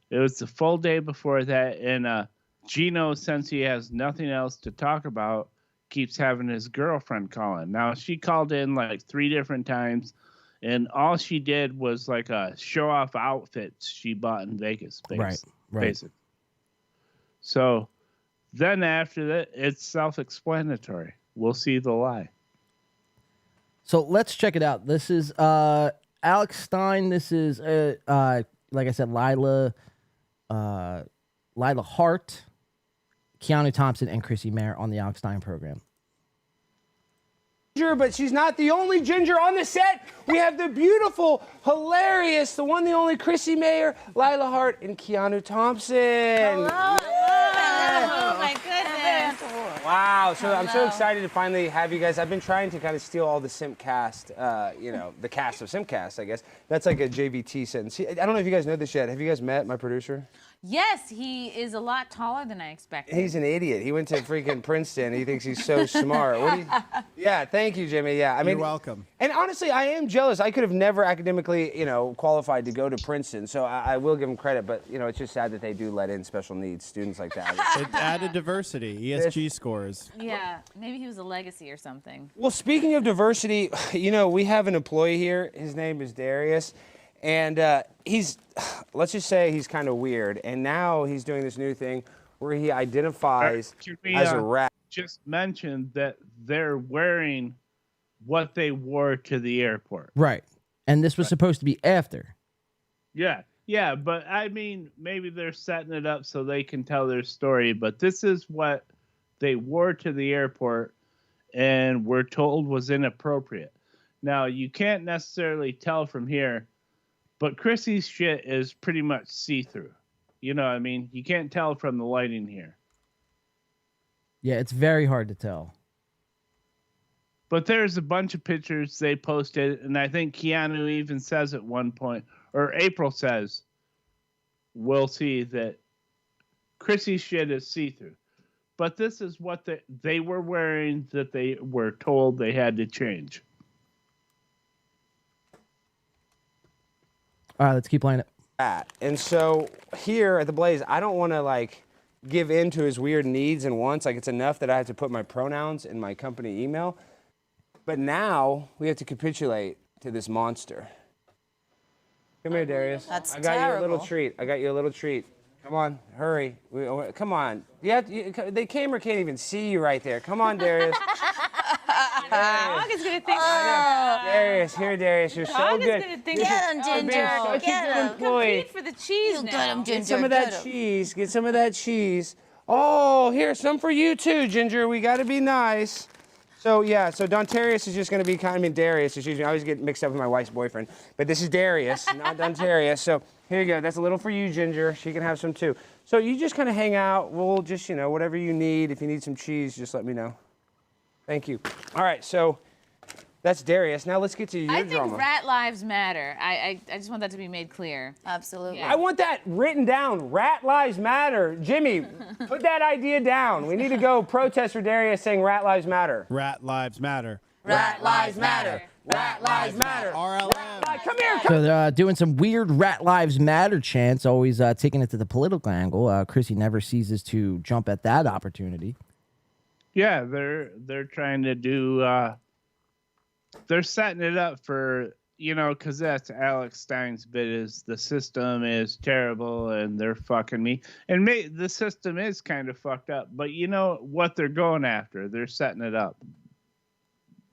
was the full day before that, and Gino, since he has nothing else to talk about, keeps having his girlfriend calling. Now, she called in like 3 different times, and all she did was like show off outfits she bought in Vegas.
Right.
Basic. So then after that, it's self-explanatory. We'll see the lie.
So let's check it out. This is Alex Stein. This is, like I said, Lila Hart, Keanu Thompson, and Chrissy Mayer on the Alex Stein program.
But she's not the only ginger on the set. We have the beautiful, hilarious, the one, the only Chrissy Mayer, Lila Hart, and Keanu Thompson.
Hello. Oh my goodness.
Wow, so I'm so excited to finally have you guys. I've been trying to kind of steal all the Simcast, the cast of Simcast, I guess. That's like a JVT sentence. I don't know if you guys know this yet. Have you guys met my producer?
Yes, he is a lot taller than I expected.
He's an idiot. He went to freaking Princeton. He thinks he's so smart. Yeah, thank you, Jimmy. Yeah, I mean,
You're welcome.
And honestly, I am jealous. I could have never academically, qualified to go to Princeton. So I will give them credit, but it's just sad that they do let in special needs students like that.
It added diversity, ESG scores.
Yeah, maybe he was a legacy or something.
Well, speaking of diversity, we have an employee here. His name is Darius, and let's just say he's kind of weird. And now he's doing this new thing where he identifies as a rat.
Just mentioned that they're wearing what they wore to the airport.
Right. And this was supposed to be after.
Yeah, but I mean, maybe they're setting it up so they can tell their story, but this is what they wore to the airport and we're told was inappropriate. Now, you can't necessarily tell from here, but Chrissy's shit is pretty much see-through. You know what I mean? You can't tell from the lighting here.
Yeah, it's very hard to tell.
But there's a bunch of pictures they posted, and I think Keanu even says at one point, or April says, we'll see that Chrissy's shit is see-through. But this is what they were wearing that they were told they had to change.
All right, let's keep playing it.
And so here at the Blaze, I don't want to give in to his weird needs and wants. It's enough that I have to put my pronouns in my company email. But now we have to capitulate to this monster. Come here, Darius.
That's
I got
terrible.
you a little treat. Come on, hurry. Come on. The camera can't even see you right there. Come on, Darius.
Dog is gonna think.
Darius, you're so
Dog is
good.
gonna think.
Get him, Ginger.
Such a
Get
good
him.
employee.
Compete for the cheese now.
Get him, Ginger.
Get some of that cheese. Get some of that cheese. Oh, here's some for you too, Ginger. We got to be nice. So Dontarius is just going to be Darius. Excuse me. I always get mixed up with my wife's boyfriend. But this is Darius, not Dontarius. So here you go. That's a little for you, Ginger. She can have some too. So you just kind of hang out. We'll just, whatever you need. If you need some cheese, just let me know. Thank you. All right, so that's Darius. Now let's get to your
I
drama.
think rat lives matter. I just want that to be made clear.
Absolutely.
Yeah.
I want that written down. Rat lives matter. Jimmy, put that idea down. We need to go protest for Darius saying rat lives matter.
Rat lives matter.
Rat lives matter.
Rat lives matter.
RLM.
Come here.
So they're doing some weird Rat Lives Matter chants, always taking it to the political angle. Chrissy never ceases to jump at that opportunity.
Yeah, they're trying to do. They're setting it up for because that's Alex Stein's bit is the system is terrible and they're fucking me, and the system is kind of fucked up. But you know what they're going after? They're setting it up.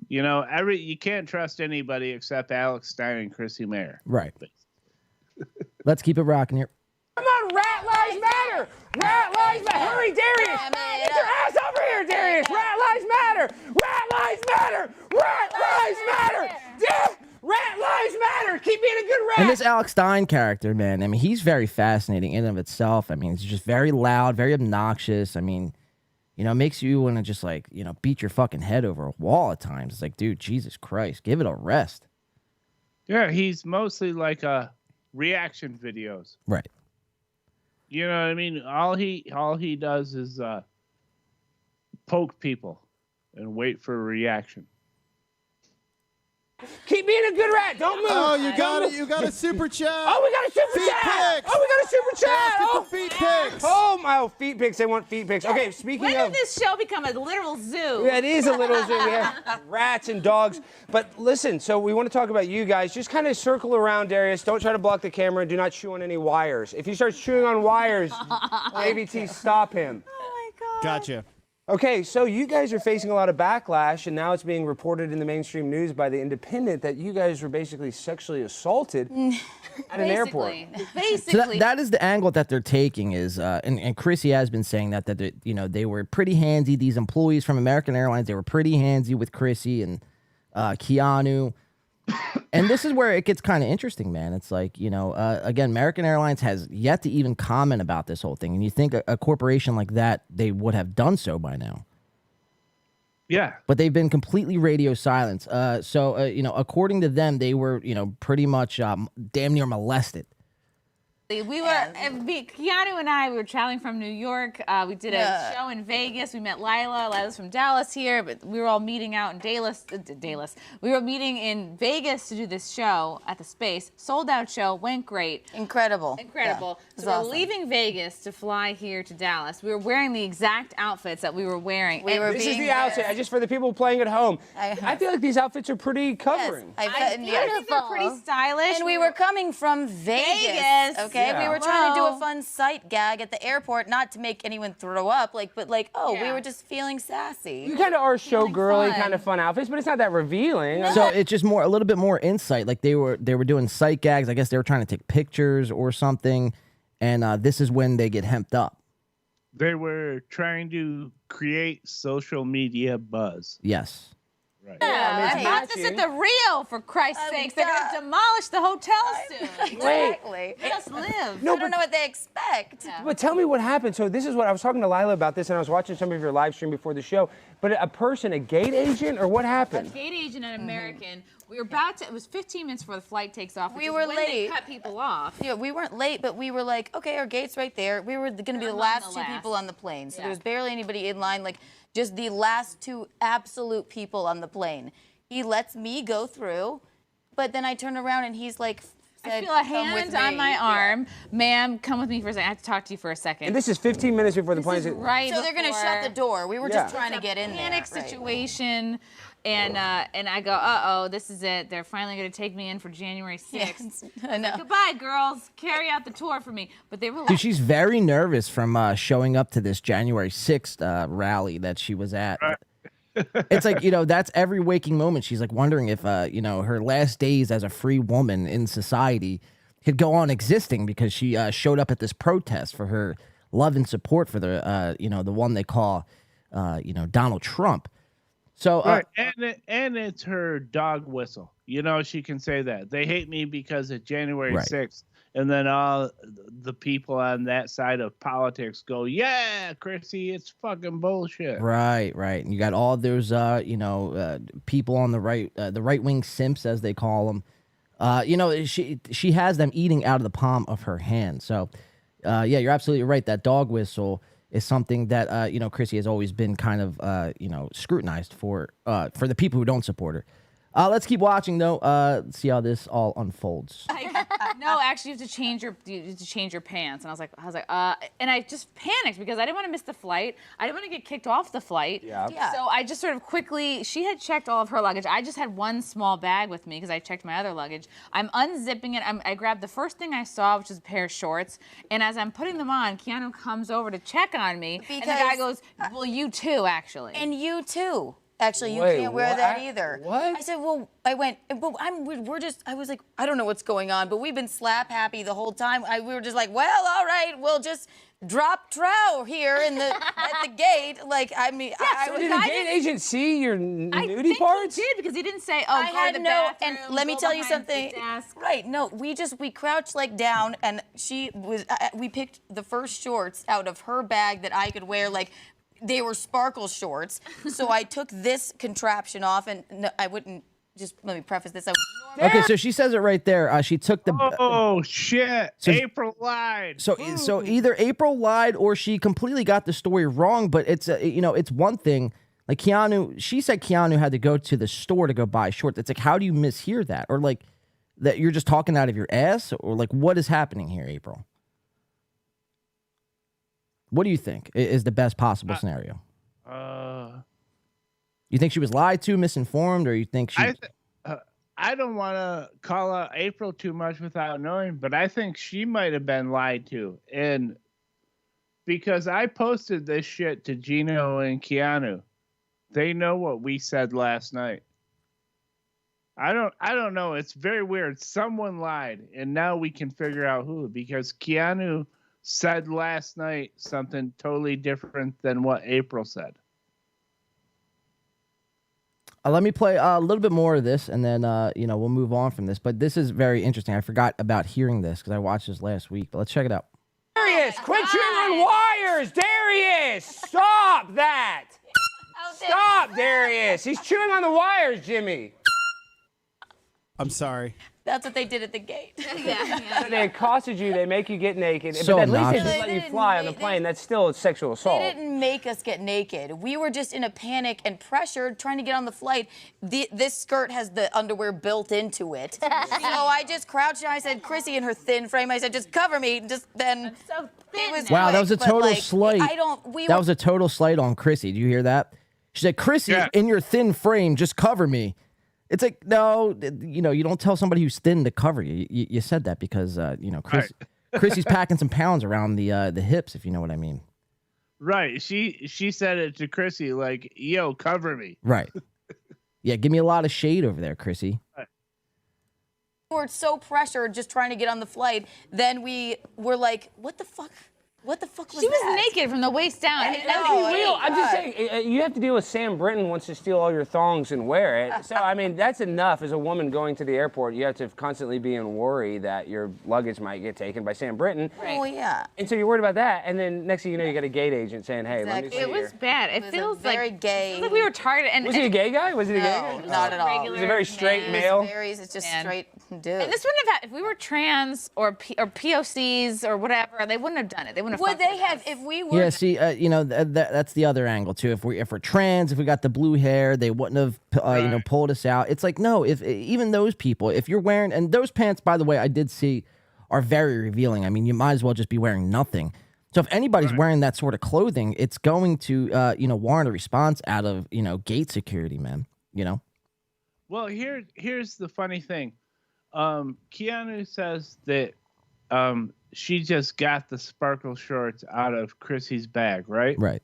You can't trust anybody except Alex Stein and Chrissy Mayer.
Right. Let's keep it rocking here.
Come on, rat lives matter. Rat lives matter. Hurry, Darius. Get your ass over here, Darius. Rat lives matter. Rat lives matter. Rat lives matter. Yeah. Rat lives matter. Keep being a good rat.
And this Alex Stein character, man, I mean, he's very fascinating in and of itself. I mean, he's just very loud, very obnoxious. I mean, makes you want to just beat your fucking head over a wall at times. It's like, dude, Jesus Christ, give it a rest.
Yeah, he's mostly like reaction videos.
Right.
You know what I mean? All he does is poke people and wait for a reaction.
Keep being a good rat. Don't move.
Oh, you got it. You got a super chat.
Oh, we got a super
Feet
chat.
pics.
Oh, we got a super chat.
Let's get
Oh,
the feet pics.
oh my feet pics. They want feet pics. Okay, speaking
When
of.
did this show become a literal zoo?
Yeah, it is a little zoo. We have rats and dogs. But listen, so we want to talk about you guys. Just kind of circle around, Darius. Don't try to block the camera. Do not chew on any wires. If he starts chewing on wires, ABT, stop him.
Oh my God.
Gotcha.
Okay, so you guys are facing a lot of backlash, and now it's being reported in the mainstream news by The Independent that you guys were basically sexually assaulted at an airport.
Basically.
So that is the angle that they're taking is, and Chrissy has been saying that they were pretty handsy. These employees from American Airlines, they were pretty handsy with Chrissy and Keanu. And this is where it gets kind of interesting, man. It's like, again, American Airlines has yet to even comment about this whole thing. And you think a corporation like that, they would have done so by now.
Yeah.
But they've been completely radio silent. So according to them, they were, pretty much damn near molested.
We were, Keanu and I, we were traveling from New York. We did a show in Vegas. We met Lila. Lila's from Dallas here, but we were all meeting out in Dallas. We were meeting in Vegas to do this show at the Space. Sold out show, went great.
Incredible.
Yeah, so we're leaving Vegas to fly here to Dallas. We were wearing the exact outfits that we were wearing.
This is the outfit, just for the people playing at home. I feel like these outfits are pretty covering.
I think they're pretty stylish.
And we were coming from Vegas. Okay, we were trying to do a fun sight gag at the airport, not to make anyone throw up, we were just feeling sassy.
You kind of are showgirly, kind of fun outfits, but it's not that revealing.
No. So it's just a little bit more insight. Like they were doing sight gags. I guess they were trying to take pictures or something, and this is when they get hemped up.
They were trying to create social media buzz.
Yes.
Right.
I bought this at the Rio, for Christ's sakes. They're going to demolish the hotel soon.
Exactly.
Just live.
No, I don't know what they expect.
But tell me what happened. So this is what I was talking to Lila about this, and I was watching some of your live stream before the show. But a gate agent, or what happened?
A gate agent at American. We were about to. It was 15 minutes before the flight takes off.
We were
when
late.
They cut people off.
Yeah, we weren't late, but we were like, okay, our gate's right there. We were going to be the last two people on the plane, so there was barely anybody in line. Just the last two absolute people on the plane. He lets me go through, but then I turn around and he's like,
I feel a hand on my arm. Ma'am, come with me for a second. I have to talk to you for a second.
And this is 15 minutes before the plane.
Right.
So they're going to shut the door. We were just trying to get in there.
Panic situation. And I go, uh-oh, this is it. They're finally going to take me in for January 6th.
I know.
Goodbye, girls. Carry out the tour for me. But they were like...
Dude, she's very nervous from showing up to this January 6th rally that she was at. Right. It's like, that's every waking moment. She's like wondering if, her last days as a free woman in society could go on existing because she showed up at this protest for her love and support for the, the one they call, Donald Trump. So,
right. And it's her dog whistle. She can say that. They hate me because of January 6th. And then all the people on that side of politics go, yeah, Chrissy, it's fucking bullshit.
Right. And you got all those, people on the right-wing simps, as they call them. She has them eating out of the palm of her hand. So, you're absolutely right. That dog whistle is something that, Chrissy has always been kind of, scrutinized for the people who don't support her. Let's keep watching, though. Let's see how this all unfolds.
No, actually, you have to change your pants. And I was like, and I just panicked because I didn't want to miss the flight. I didn't want to get kicked off the flight. Yeah. So I just sort of quickly, she had checked all of her luggage. I just had one small bag with me because I checked my other luggage. I'm unzipping it. I grabbed the first thing I saw, which was a pair of shorts. And as I'm putting them on, Keanu comes over to check on me. And the guy goes, well, you too, actually.
And you too. Actually, you can't wear that either.
What?
I said, well, I went, but I was like, I don't know what's going on, but we've been slap happy the whole time. We were just like, well, all right, we'll just drop trow here at the gate.
So did the gate agent see your nudie parts?
He did, because he didn't say, oh, go to the bathroom,
and let me tell you something. Right, no, we crouched down, and we picked the first shorts out of her bag that I could wear, they were sparkle shorts, so I took this contraption off, and no, I wouldn't. Just let me preface this.
Okay, so she says it right there. She took the.
Oh shit! So, April lied.
So either April lied or she completely got the story wrong. But it's it's one thing. Like Keanu, she said Keanu had to go to the store to go buy shorts. It's like, how do you mishear that? Or that you're just talking out of your ass? Or what is happening here, April? What do you think is the best possible scenario? You think she was lied to, misinformed, or you think she...
I don't want to call out April too much without knowing, but I think she might have been lied to. And because I posted this shit to Gino and Keanu, they know what we said last night. I don't know. It's very weird. Someone lied, and now we can figure out who, because Keanu said last night something totally different than what April said.
Let me play a little bit more of this, and then we'll move on from this. But this is very interesting. I forgot about hearing this because I watched this last week. But let's check it out.
Darius, quit chewing on wires! Darius, stop that! Stop, Darius! He's chewing on the wires, Jimmy.
I'm sorry.
That's what they did at the gate.
So they accosted you, they make you get naked,
So
but at least they
obnoxious.
just
They
let you
didn't
fly on the
make-
plane. That's still sexual assault.
They didn't make us get naked. We were just in a panic and pressured trying to get on the flight. This skirt has the underwear built into it. So I just crouched and I said, Chrissy in her thin frame, I said, just cover me. Just then.
So thin.
It was
Wow, that
quick,
was a
but,
total
like,
slight. That was a total slight on Chrissy. Do you hear that? She said, Chrissy,
Yeah.
in your thin frame, just cover me. It's like, no, you don't tell somebody who's thin to cover you. You said that because, Chrissy's packing some pounds around the hips, if you know what I mean.
Right. She said it to Chrissy like, yo, cover me.
Right. Yeah, give me a lot of shade over there, Chrissy.
We were so pressured just trying to get on the flight. Then we were like, what the fuck? What the fuck was
She was
that?
naked from the waist down.
I
And
know.
Be real. I'm just saying, you have to deal with Sam Brinton wants to steal all your thongs and wear it. So, I mean, that's enough. As a woman going to the airport, you have to constantly be in worry that your luggage might get taken by Sam Brinton.
Oh, yeah.
And so you're worried about that. And then next thing you know, you got a gate agent saying, hey, let me see
Exactly.
It
your...
was bad. It
was a
feels
very
like
gay-
It feels like we were targeted. And
Was he a gay guy? Was he a gay guy?
No, not at all.
regular
He's a very straight
man.
male.
It's just
Man.
straight dude.
And this wouldn't have happened if we were trans or POCs or whatever. They wouldn't have done it. They wouldn't have.
Would
fucked
they
with
have
us.
if we were?
Yeah, see, that's the other angle too. If we're trans, if we got the blue hair, they wouldn't have pulled us out. It's like no, if even those people, if you're wearing and those pants, by the way, I did see, are very revealing. I mean, you might as well just be wearing nothing. So if anybody's wearing that sort of clothing, it's going to warrant a response out of gate security, man.
Well, here's the funny thing. Keanu says that she just got the sparkle shorts out of Chrissy's bag, right?
Right.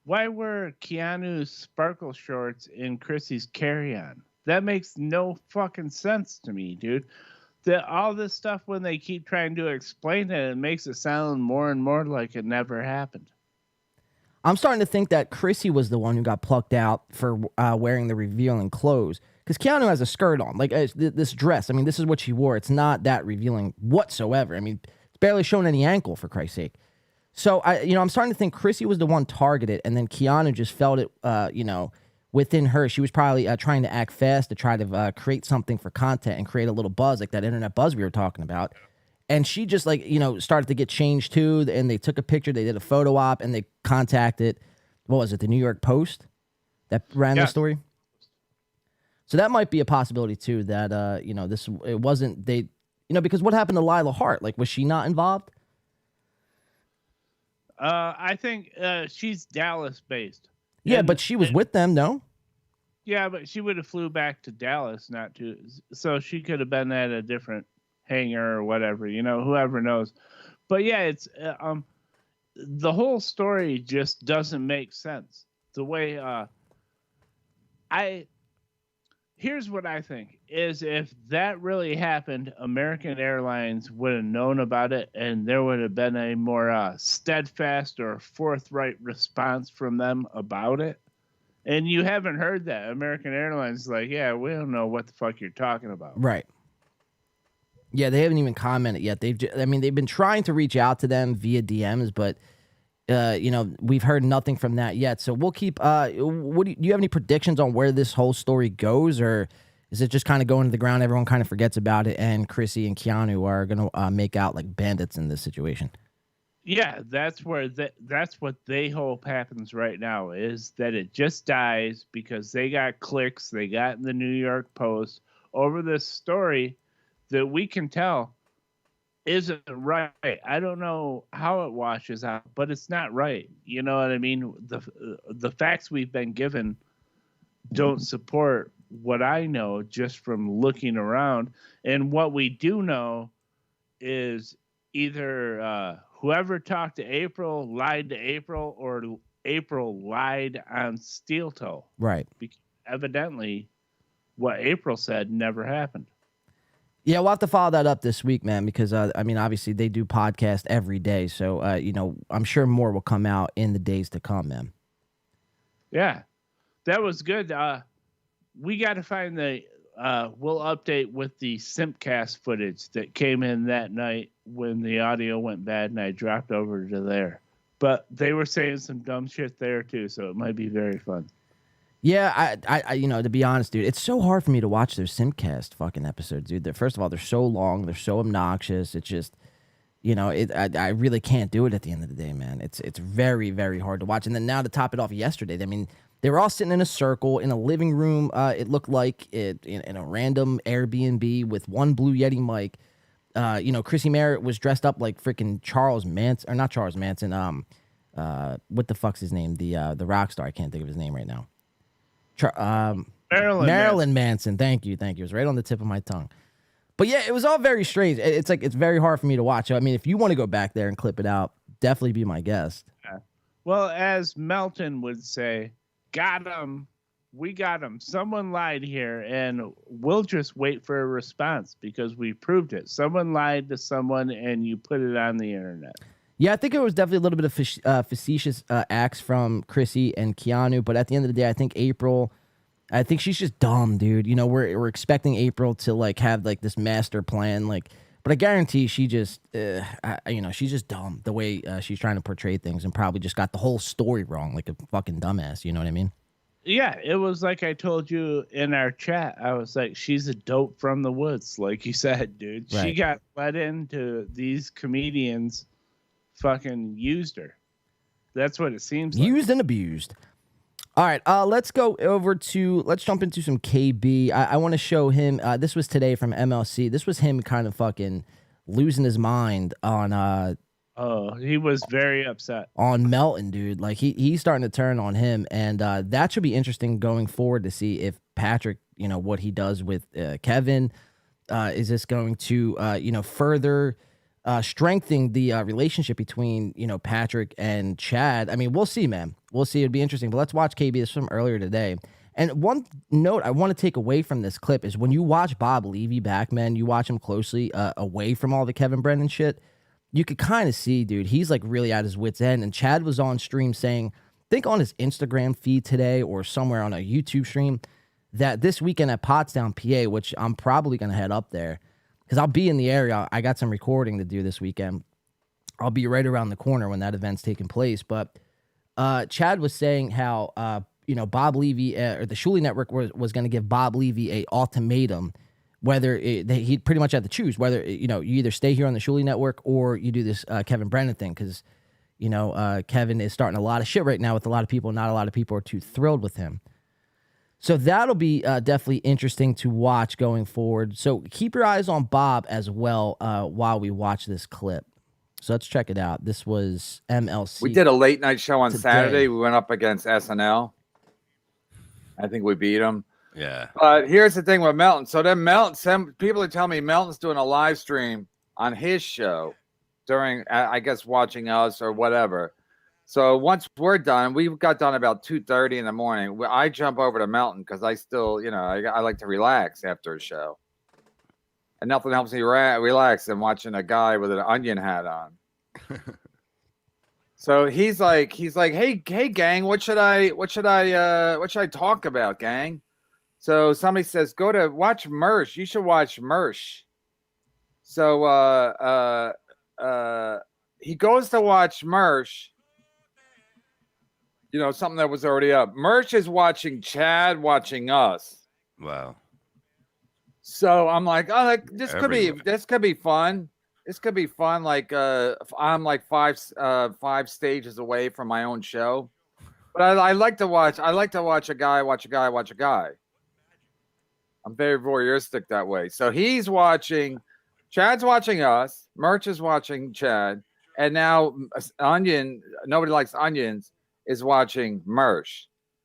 Why were Keanu's sparkle shorts in Chrissy's carry-on? That makes no fucking sense to me, dude. All this stuff, when they keep trying to explain it, it makes it sound more and more like it never happened.
I'm starting to think that Chrissy was the one who got plucked out for wearing the revealing clothes. Because Keanu has a skirt on, like this dress. I mean, this is what she wore. It's not that revealing whatsoever. I mean, it's barely showing any ankle, for Christ's sake. So I'm starting to think Chrissy was the one targeted, and then Keanu just felt it, within her. She was probably trying to act fast to try to create something for content and create a little buzz, like that internet buzz we were talking about. And she just started to get changed too, and they took a picture, they did a photo op, and they contacted, what was it, the New York Post that ran the story? So that might be a possibility too, that it wasn't they, because what happened to Lila Hart? Like, was she not involved?
I think she's Dallas based.
Yeah, but she was with them, no?
Yeah, but she would have flew back to Dallas, so she could have been at a different hangar or whatever, whoever knows. But yeah, it's the whole story just doesn't make sense. The way here's what I think is, if that really happened, American Airlines would have known about it, and there would have been a more steadfast or forthright response from them about it. And you haven't heard that. American Airlines is like, yeah, we don't know what the fuck you're talking about.
Right. Yeah, they haven't even commented yet. They've been trying to reach out to them via DMs, but we've heard nothing from that yet. So we'll keep. Do you have any predictions on where this whole story goes, or is it just kind of going to the ground? Everyone kind of forgets about it, and Chrissy and Keanu are going to make out like bandits in this situation.
Yeah, that's what they hope happens right now, is that it just dies because they got clicks, they got in the New York Post over this story that we can tell isn't right. I don't know how it washes out, but it's not right. You know what I mean? The facts we've been given don't support what I know just from looking around. And what we do know is either whoever talked to April lied to April, or April lied on Steel Toe.
Right.
Because evidently what April said never happened.
Yeah, we'll have to follow that up this week, man, because, obviously they do podcast every day. So, I'm sure more will come out in the days to come, man.
Yeah, that was good. We got to find we'll update with the Simpcast footage that came in that night when the audio went bad and I dropped over to there. But they were saying some dumb shit there, too, so it might be very fun.
Yeah, I, to be honest, dude, it's so hard for me to watch their Simcast fucking episodes, dude. First of all, they're so long, they're so obnoxious. It's just, I really can't do it at the end of the day, man. It's very, very hard to watch. And then now to top it off, yesterday, I mean, they were all sitting in a circle in a living room. It looked like in a random Airbnb with one Blue Yeti mic. Chrissy Mayer was dressed up like freaking Charles Manson, or not Charles Manson. What the fuck's his name? The rock star. I can't think of his name right now. Marilyn Manson. Thank you. It was right on the tip of my tongue. But yeah, it was all very strange. It's very hard for me to watch. I mean, if you want to go back there and clip it out, definitely be my guest.
Yeah. Well, as Melton would say, got him. We got him. Someone lied here, and we'll just wait for a response because we proved it. Someone lied to someone, and you put it on the internet.
Yeah, I think it was definitely a little bit of facetious acts from Chrissy and Keanu, but at the end of the day, I think April, she's just dumb, dude. We're expecting April to like have like this master plan, but I guarantee she just, she's just dumb the way she's trying to portray things, and probably just got the whole story wrong, like a fucking dumbass. You know what I mean?
Yeah, it was like I told you in our chat. I was like, she's a dope from the woods, like you said, dude. Right. She got let into these comedians. Fucking used her. That's what it seems like.
Used and abused. All right, let's jump into some KB. I want to show him, this was today from MLC. This was him kind of fucking losing his mind on
he was very upset
on Melton, dude. Like he's starting to turn on him, and that should be interesting going forward to see if Patrick, what he does with Kevin, is this going to further strengthening the relationship between Patrick and Chad. I mean, we'll see, man. We'll see. It'd be interesting. But let's watch KB. This is from earlier today. And one note I want to take away from this clip is when you watch Bob Levy back, man, you watch him closely away from all the Kevin Brennan shit, you could kind of see, dude, he's like really at his wit's end. And Chad was on stream saying, I think on his Instagram feed today or somewhere on a YouTube stream, that this weekend at Pottstown, PA, which I'm probably going to head up there, because I'll be in the area. I got some recording to do this weekend. I'll be right around the corner when that event's taking place. But Chad was saying how, Bob Levy or the Shuley Network was going to give Bob Levy a ultimatum, whether he pretty much had to choose whether, you either stay here on the Shuley Network or you do this Kevin Brennan thing. Because, Kevin is starting a lot of shit right now with a lot of people. Not a lot of people are too thrilled with him. So that'll be definitely interesting to watch going forward. So keep your eyes on Bob as well while we watch this clip. So let's check it out. This was MLC.
We did a late night show on Saturday. We went up against SNL. I think we beat them.
Yeah.
But here's the thing with Melton. So then some people are telling me Melton's doing a live stream on his show during, I guess, watching us or whatever. So once we're done, we got done about 2:30 in the morning. I jump over to Melton because I still, I like to relax after a show. And nothing helps me relax than watching a guy with an onion hat on. So he's like, hey, gang, what should I talk about, gang? So somebody says, go to watch Mersh. You should watch Mersh. So he goes to watch Mersh. Something that was already up. Merch is watching Chad watching us.
Wow.
So I'm like, oh, this could be fun. This could be fun. Like I'm like five stages away from my own show. But I like to watch a guy watch a guy watch a guy. I'm very voyeuristic that way. So Chad's watching us, Merch is watching Chad, and now Onion, nobody likes onions, is watching Mersh.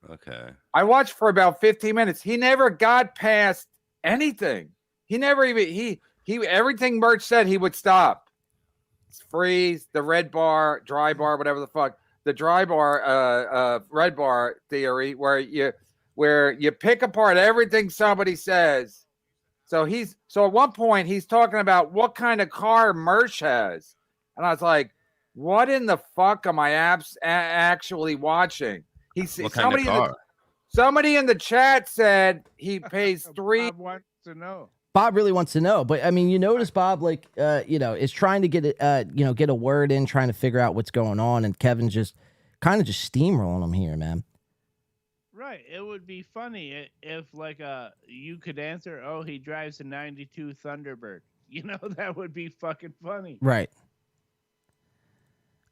Okay.
I watched for about 15 minutes. He never got past anything. He never even he everything Merch said he would stop. Freeze, the red bar, dry bar, whatever the fuck. The dry bar, red bar theory, where you pick apart everything somebody says. So at one point he's talking about what kind of car Merch has, and I was like, what in the fuck am I actually watching?
What kind of car?
Somebody in the chat said he pays $3.
Bob wants to know.
Bob really wants to know, but I mean, you notice Bob, like, is trying to get it, get a word in, trying to figure out what's going on, and Kevin's just kind of steamrolling him here, man.
Right. It would be funny if like you could answer, oh, he drives a 92 Thunderbird. You know, that would be fucking funny.
Right.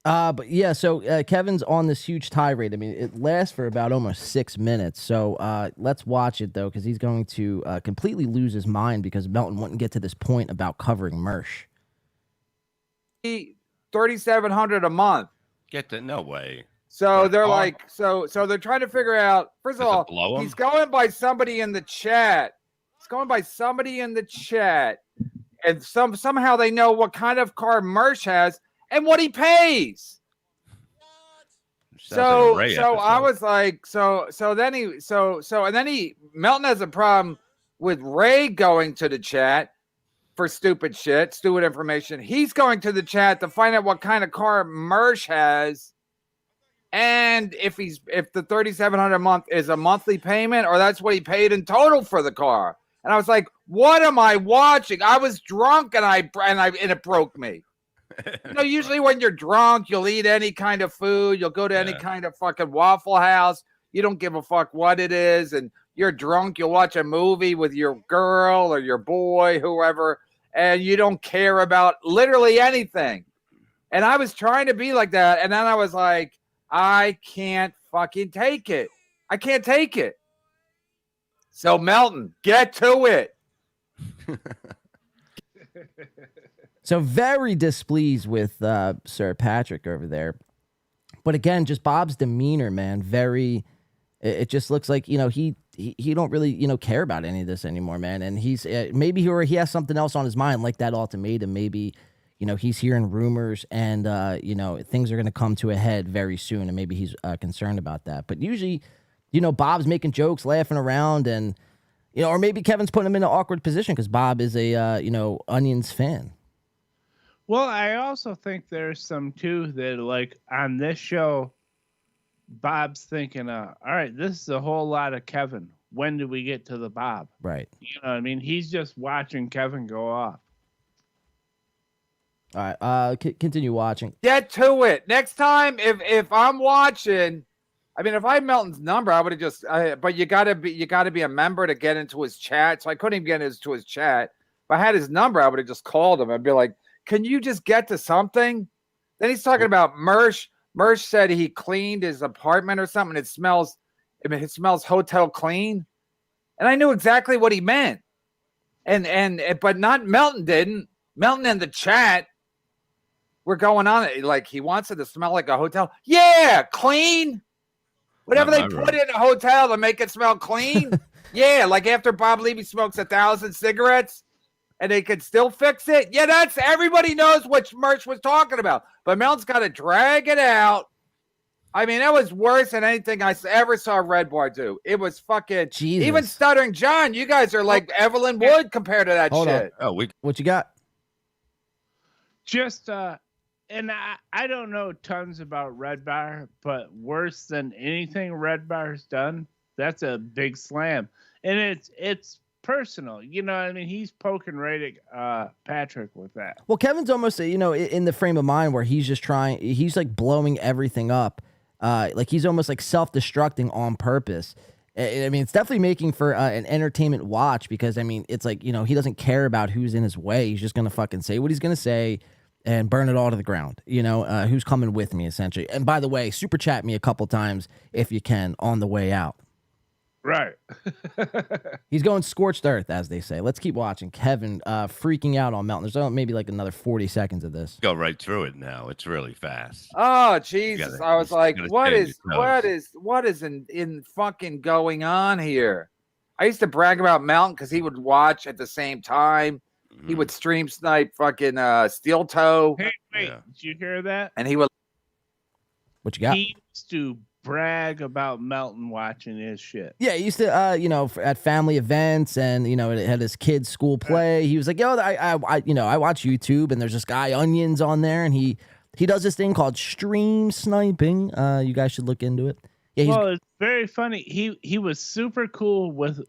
But yeah, so Kevin's on this huge tirade. I mean, it lasts for about almost 6 minutes. So let's watch it, though, because he's going to completely lose his mind because Melton wouldn't get to this point about covering Mersh.
$3,700 a month.
Get that? No way.
So they're like, so they're trying to figure out. First of all,
blow him?
he's going by somebody in the chat. He's going by somebody in the chat, and somehow they know what kind of car Mersh has and what he pays. So I was like, and then Melton has a problem with Ray going to the chat for stupid shit, stupid information. He's going to the chat to find out what kind of car Mersh has. And if the $3,700 a month is a monthly payment, or that's what he paid in total for the car. And I was like, "What am I watching?" I was drunk, and it broke me. You know, usually when you're drunk, you'll eat any kind of food, you'll go to any kind of fucking Waffle House. You don't give a fuck what it is, and you're drunk. You'll watch a movie with your girl or your boy, whoever, and you don't care about literally anything. And I was trying to be like that, and then I was like, I can't fucking take it. I can't take it. So Melton, get to it.
So very displeased with Sir Patrick over there. But again, just Bob's demeanor, man, very, it just looks like, you know, he don't really, you know, care about any of this anymore, man. And he's, maybe he has something else on his mind, like that ultimatum. Maybe, you know, he's hearing rumors and, you know, things are going to come to a head very soon. And maybe he's concerned about that. But usually, you know, Bob's making jokes, laughing around, and, you know, or maybe Kevin's putting him in an awkward position because Bob is a, you know, Onions fan.
Well, I also think there's some too that, like, on this show, Bob's thinking, all right, this is a whole lot of Kevin. When do we get to the Bob?
Right.
You know what I mean? He's just watching Kevin go off.
All right, continue watching.
Get to it. Next time, if I'm watching, I mean, if I had Melton's number, I would have just. But you gotta be a member to get into his chat. So I couldn't even get into his chat. If I had his number, I would have just called him. I'd be like, "Can you just get to something?" Then he's talking about Mersh. Mersh said he cleaned his apartment or something. It smells hotel clean, and I knew exactly what he meant. But not Melton didn't. Melton in the chat. We're going on it like he wants it to smell like a hotel. Yeah, clean. Whatever they put in a hotel to make it smell clean. Yeah, like after Bob Levy smokes 1,000 cigarettes and they could still fix it. Yeah, that's everybody knows what Merch was talking about. But Melton's got to drag it out. I mean, that was worse than anything I ever saw Red Bar do. It was fucking
Jesus.
Even Stuttering John, you guys are like Evelyn Wood compared to that
Hold
shit.
on. What you got?
Just and I don't know tons about Red Bar, but worse than anything Red Bar's done, that's a big slam. And it's personal. You know what I mean? He's poking right at Patrick with that.
Well, Kevin's almost, you know, in the frame of mind where he's just he's like blowing everything up. Like he's almost like self-destructing on purpose. I mean, it's definitely making for an entertainment watch because, I mean, it's like, you know, he doesn't care about who's in his way. He's just going to fucking say what he's going to say and burn it all to the ground. You know, who's coming with me, essentially. And by the way, super chat me a couple times if you can on the way out.
Right.
He's going scorched earth, as they say. Let's keep watching. Kevin freaking out on Melton. There's maybe like another 40 seconds of this.
Go right through it now. It's really fast.
Oh Jesus! I was like, what is in fucking going on here? I used to brag about Melton because he would watch at the same time. Mm-hmm. He would stream snipe fucking Steel Toe.
Hey, wait, did you hear that?
And he would.
What you got?
He used to brag about Melton watching his shit.
Yeah, he used to, you know, at family events, and you know, it had his kids' school play. He was like, "Yo, I watch YouTube, and there's this guy Onions on there, and he does this thing called stream sniping. You guys should look into it." Yeah,
well, it's very funny. He was super cool with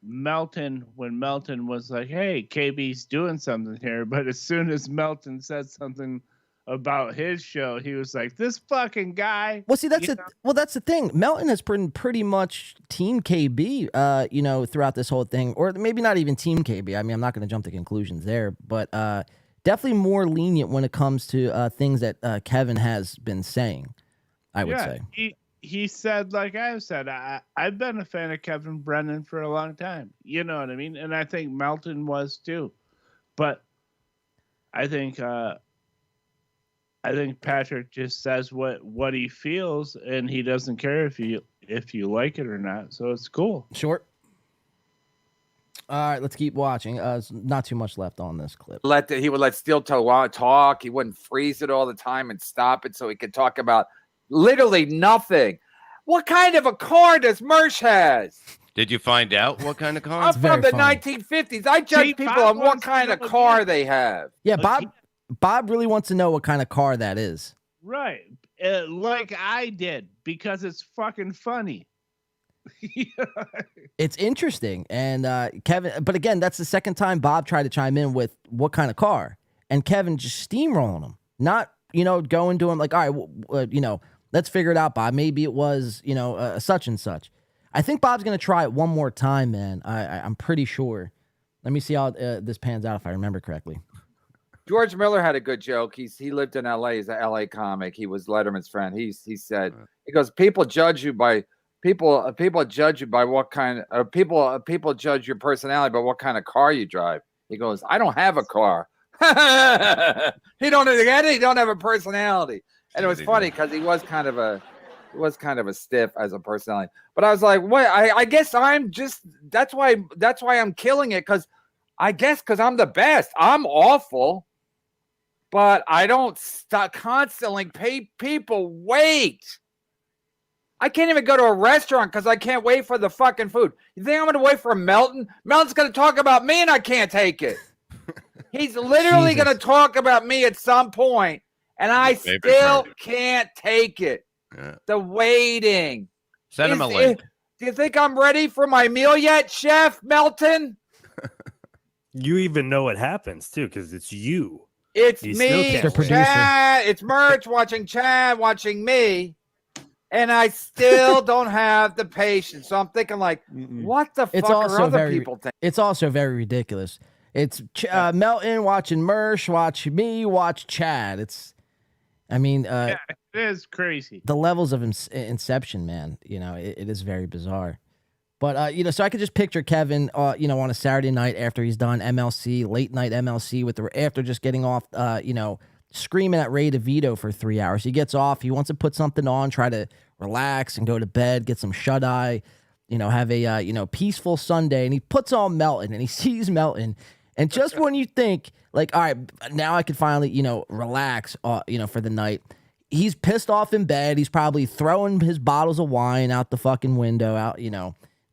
Melton when Melton was like, "Hey, KB's doing something here," but as soon as Melton said something about his show. He was like, "This fucking guy."
Well, see, that's the thing. Melton has been pretty much Team KB, throughout this whole thing, or maybe not even Team KB. I mean, I'm not going to jump to conclusions there, but definitely more lenient when it comes to things that Kevin has been saying. I would say
he said, like I've said, I've been a fan of Kevin Brennan for a long time. You know what I mean? And I think Melton was too, but I think Patrick just says what he feels, and he doesn't care if you like it or not. So it's cool.
Short. All right, let's keep watching. There's not too much left on this clip.
He would let Steel Toe talk. He wouldn't freeze it all the time and stop it so he could talk about literally nothing. What kind of a car does Mersh has?
Did you find out what kind of car?
I'm from the 1950s. I judge people on what kind of car they have.
Yeah, Bob really wants to know what kind of car that is.
Right. Like I did, because it's fucking funny.
It's interesting. And Kevin, but again, that's the second time Bob tried to chime in with what kind of car. And Kevin just steamrolling him. Not, going to him like, all right, let's figure it out, Bob. Maybe it was, such and such. I think Bob's going to try it one more time, man. I'm pretty sure. Let me see how this pans out if I remember correctly.
George Miller had a good joke. He lived in L.A. He's an L.A. comic. He was Letterman's friend. He said, he goes, people judge you by what kind of people judge your personality by what kind of car you drive. He goes, I don't have a car. He don't have a personality. And it was funny because he was kind of a stiff as a personality. But I was like, what? I guess I'm just that's why I'm killing it, because I'm the best. I'm awful. But I don't constantly pay people wait. I can't even go to a restaurant because I can't wait for the fucking food. You think I'm going to wait for Melton? Melton's going to talk about me and I can't take it. He's literally going to talk about me at some point, and I still can't take it.
Yeah.
The waiting.
Send him a link.
Do you think I'm ready for my meal yet, Chef Melton?
You even know what happens, too, because it's you.
It's
You
me,
still can't
Chad. It's Merch watching Chad, watching me. And I still don't have the patience. So I'm thinking, like, what the fuck are other people thinking?
It's also very ridiculous. It's Melton watching Mersh, watch me, watch Chad.
It is crazy.
The levels of inception, man. It is very bizarre. But, so I could just picture Kevin, on a Saturday night after he's done MLC, late night MLC, after just getting off, screaming at Ray DeVito for 3 hours. He gets off. He wants to put something on, try to relax and go to bed, get some shut-eye, have a, peaceful Sunday. And he puts on Melton, and he sees Melton. And just when you think, like, all right, now I can finally, relax, for the night, he's pissed off in bed. He's probably throwing his bottles of wine out the fucking window, out,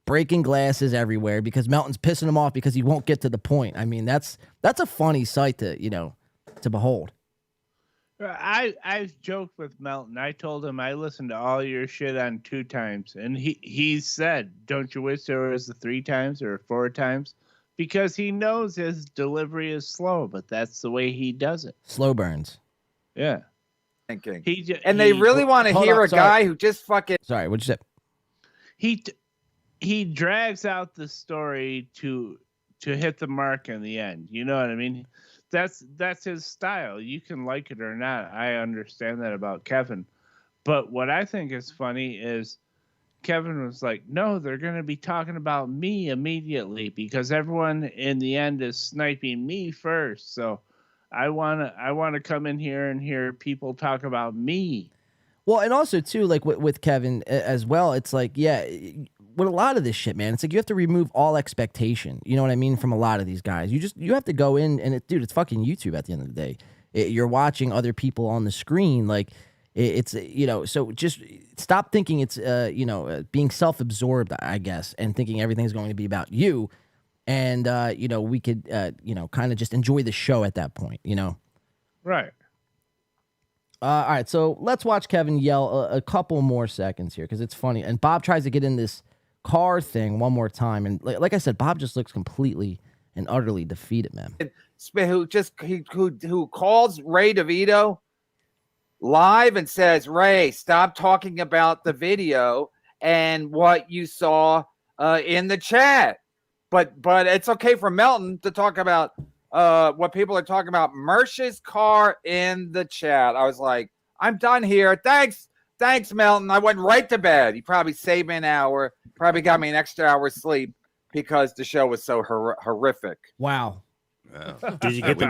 breaking glasses everywhere because Melton's pissing him off because he won't get to the point. I mean, that's a funny sight to behold.
I've joked with Melton. I told him I listened to all your shit on 2 times, and he said, "Don't you wish there was 3 times or 4 times?" Because he knows his delivery is slow, but that's the way he does it.
Slow burns.
Yeah.
Thinking. They really want to hear a guy who just fucking.
Sorry, what'd you say?
He drags out the story to hit the mark in the end. You know what I mean? That's his style. You can like it or not. I understand that about Kevin. But what I think is funny is Kevin was like, no, they're going to be talking about me immediately because everyone in the end is sniping me first. So I want to come in here and hear people talk about me.
Well, and also too, like with Kevin as well, it's like, yeah, with a lot of this shit, man, it's like you have to remove all expectation. You know what I mean? From a lot of these guys, you have to go in and it's fucking YouTube at the end of the day. You're watching other people on the screen, like it's so just stop thinking it's being self-absorbed, I guess, and thinking everything's going to be about you, and we could kind of just enjoy the show at that point,
Right.
All right, so let's watch Kevin yell a couple more seconds here because it's funny, and Bob tries to get in this car thing one more time, and like I said, Bob just looks completely and utterly defeated, man.
Who calls Ray DeVito live and says, Ray, stop talking about the video and what you saw in the chat. But it's okay for Melton to talk about what people are talking about. Mersh's car in the chat. I was like, I'm done here. Thanks, Melton. I went right to bed. He probably saved me an hour. Probably got me an extra hour's sleep because the show was so horrific.
Wow.
Did you get the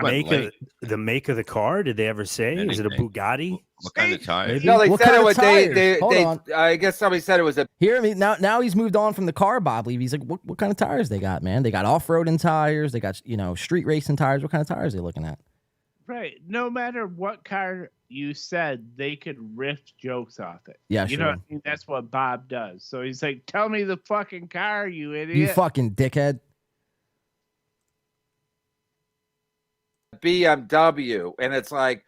make of the car? Did they ever say? Is it a Bugatti?
What kind of tires?
No, they
What
said
kind
it
of
was.
tires? Hold on.
I guess somebody said it was a.
Hear me now. He's moved on from the car, Bob. He's like, what kind of tires they got, man? They got off-roading tires. They got street racing tires. What kind of tires are they looking at?
Right. No matter what car you said, they could riff jokes off it.
Yeah,
you
sure.
know what I mean? That's what Bob does. So he's like, "Tell me the fucking car, you idiot."
You fucking dickhead.
BMW, and it's like,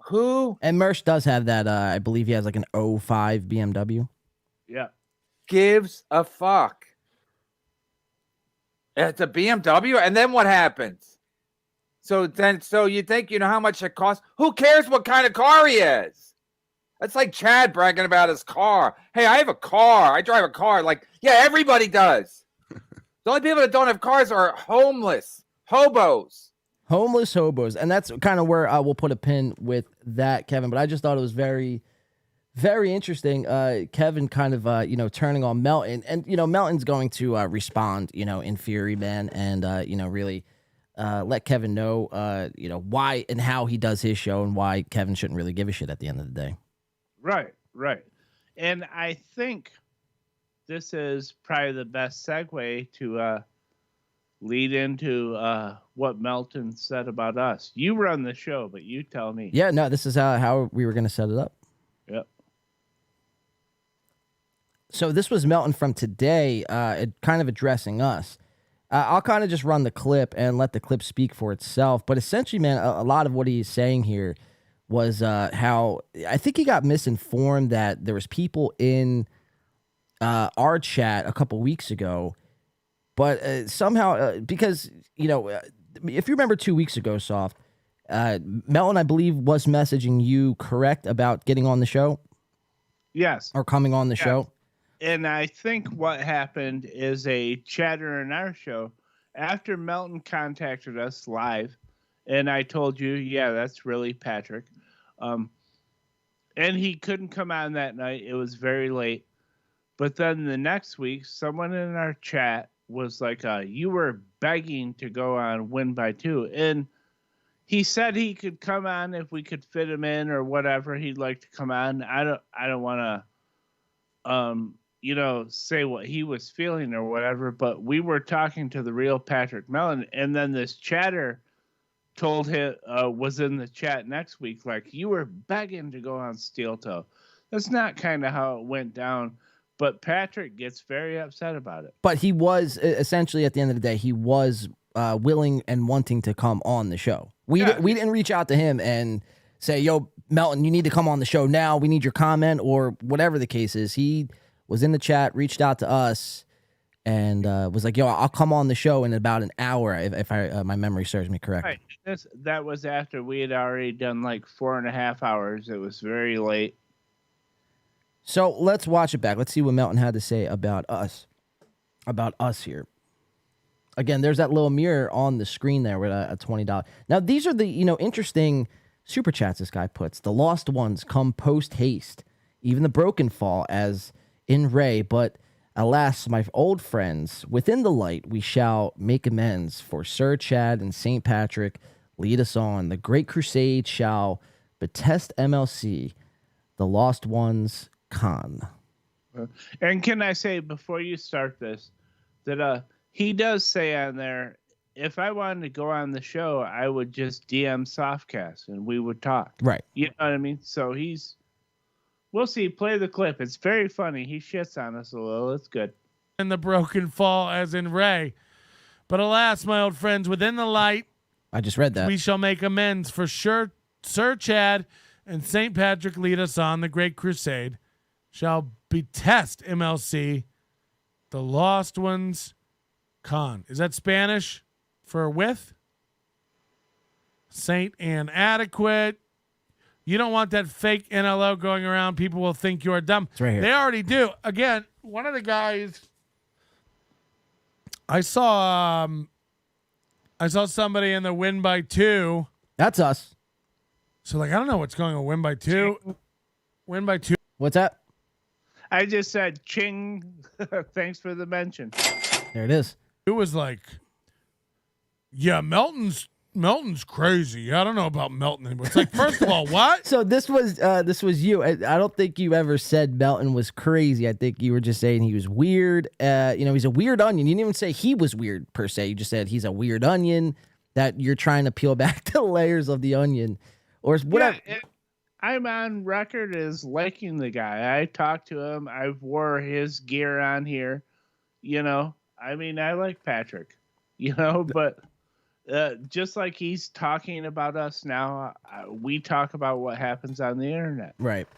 who?
And Mersh does have that. I believe he has like an 05 BMW.
Yeah.
Gives a fuck? It's a BMW, and then what happens? So you think you know how much it costs? Who cares what kind of car he is? That's like Chad bragging about his car. Hey, I have a car. I drive a car. Like, yeah, everybody does. The only people that don't have cars are homeless hobos.
Homeless hobos. And that's kind of where I will put a pin with that, Kevin. But I just thought it was very, very interesting. Kevin kind of, turning on Melton. And, Melton's going to respond, in Fury, man. And, really let Kevin know, why and how he does his show and why Kevin shouldn't really give a shit at the end of the day.
Right. And I think this is probably the best segue to lead into what Melton said about us. You run the show, but you tell me.
Yeah, no, this is how we were going to set it up.
Yep.
So this was Melton from today, kind of addressing us. I'll kind of just run the clip and let the clip speak for itself. But essentially, man, a lot of what he's saying here was how I think he got misinformed that there was people in our chat a couple weeks ago. But somehow, because, if you remember 2 weeks ago, Soft, Melton, I believe, was messaging you, correct, about getting on the show?
Yes.
Or coming on the show?
And I think what happened is a chatter in our show after Melton contacted us live, and I told you, yeah, that's really Patrick. And he couldn't come on that night. It was very late. But then the next week, someone in our chat was like, you were begging to go on Win by Two. And he said he could come on if we could fit him in or whatever. He'd like to come on. I don't want to, say what he was feeling or whatever, but we were talking to the real Patrick Melton. And then this chatter told him, was in the chat next week, like, you were begging to go on Steel Toe. That's not kind of how it went down. But Patrick gets very upset about it.
But he was, essentially, at the end of the day, he was willing and wanting to come on the show. We didn't reach out to him and say, yo, Melton, you need to come on the show now. We need your comment or whatever the case is. He was in the chat, reached out to us, and was like, yo, I'll come on the show in about an hour if my memory serves me correct.
Right. That was after we had already done like 4.5 hours. It was very late.
So let's watch it back. Let's see what Melton had to say about us here. Again, there's that Lil Mirror on the screen there with a $20. Now, these are the, interesting super chats this guy puts. The lost ones come post haste. Even the broken fall as in Ray. But alas, my old friends, within the light, we shall make amends for Sir Chad and St. Patrick. Lead us on. The great crusade shall betest MLC. The lost ones Con.
And can I say before you start this that he does say on there, if I wanted to go on the show, I would just DM Softcast and we would talk.
Right.
You know what I mean? So we'll see. Play the clip. It's very funny. He shits on us a little. It's good.
And the broken fall as in Ray. But alas, my old friends, within the light,
I just read that.
We shall make amends for sure. Sir Chad and St. Patrick lead us on. The great crusade shall betest MLC. The lost ones Con. Is that Spanish for with? Saint and adequate. You don't want that fake NLO going around. People will think you are dumb.
It's right here.
They already do. Again, one of the guys I saw somebody in the win by 2.
That's us.
So like I don't know what's going on. Win by 2. Win by 2.
What's that?
I just said ching. Thanks for the mention.
There it is.
It was like, yeah, Melton's crazy. I don't know about Melton anymore. It's like, first of all, what?
So this was you. I don't think you ever said Melton was crazy. I think you were just saying he was weird. He's a weird onion. You didn't even say he was weird per se. You just said he's a weird onion that you're trying to peel back the layers of the onion, or whatever.
Yeah, I'm on record as liking the guy. I talked to him. I wore his gear on here. I mean, I like Patrick. But. Just like he's talking about us now, we talk about what happens on the internet.
Right.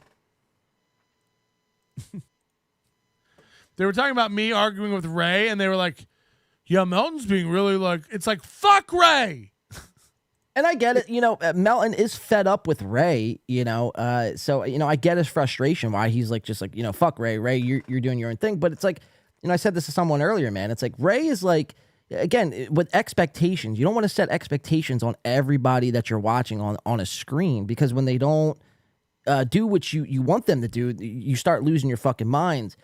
They were talking about me arguing with Ray, and they were like, yeah, Melton's being really like, it's like, fuck Ray.
And I get it. Melton is fed up with Ray, so, I get his frustration why he's like, just like, fuck Ray. Ray, you're doing your own thing. But it's like, I said this to someone earlier, man. It's like Ray is like, again, with expectations, you don't want to set expectations on everybody that you're watching on a screen, because when they don't do what you want them to do, you start losing your fucking minds.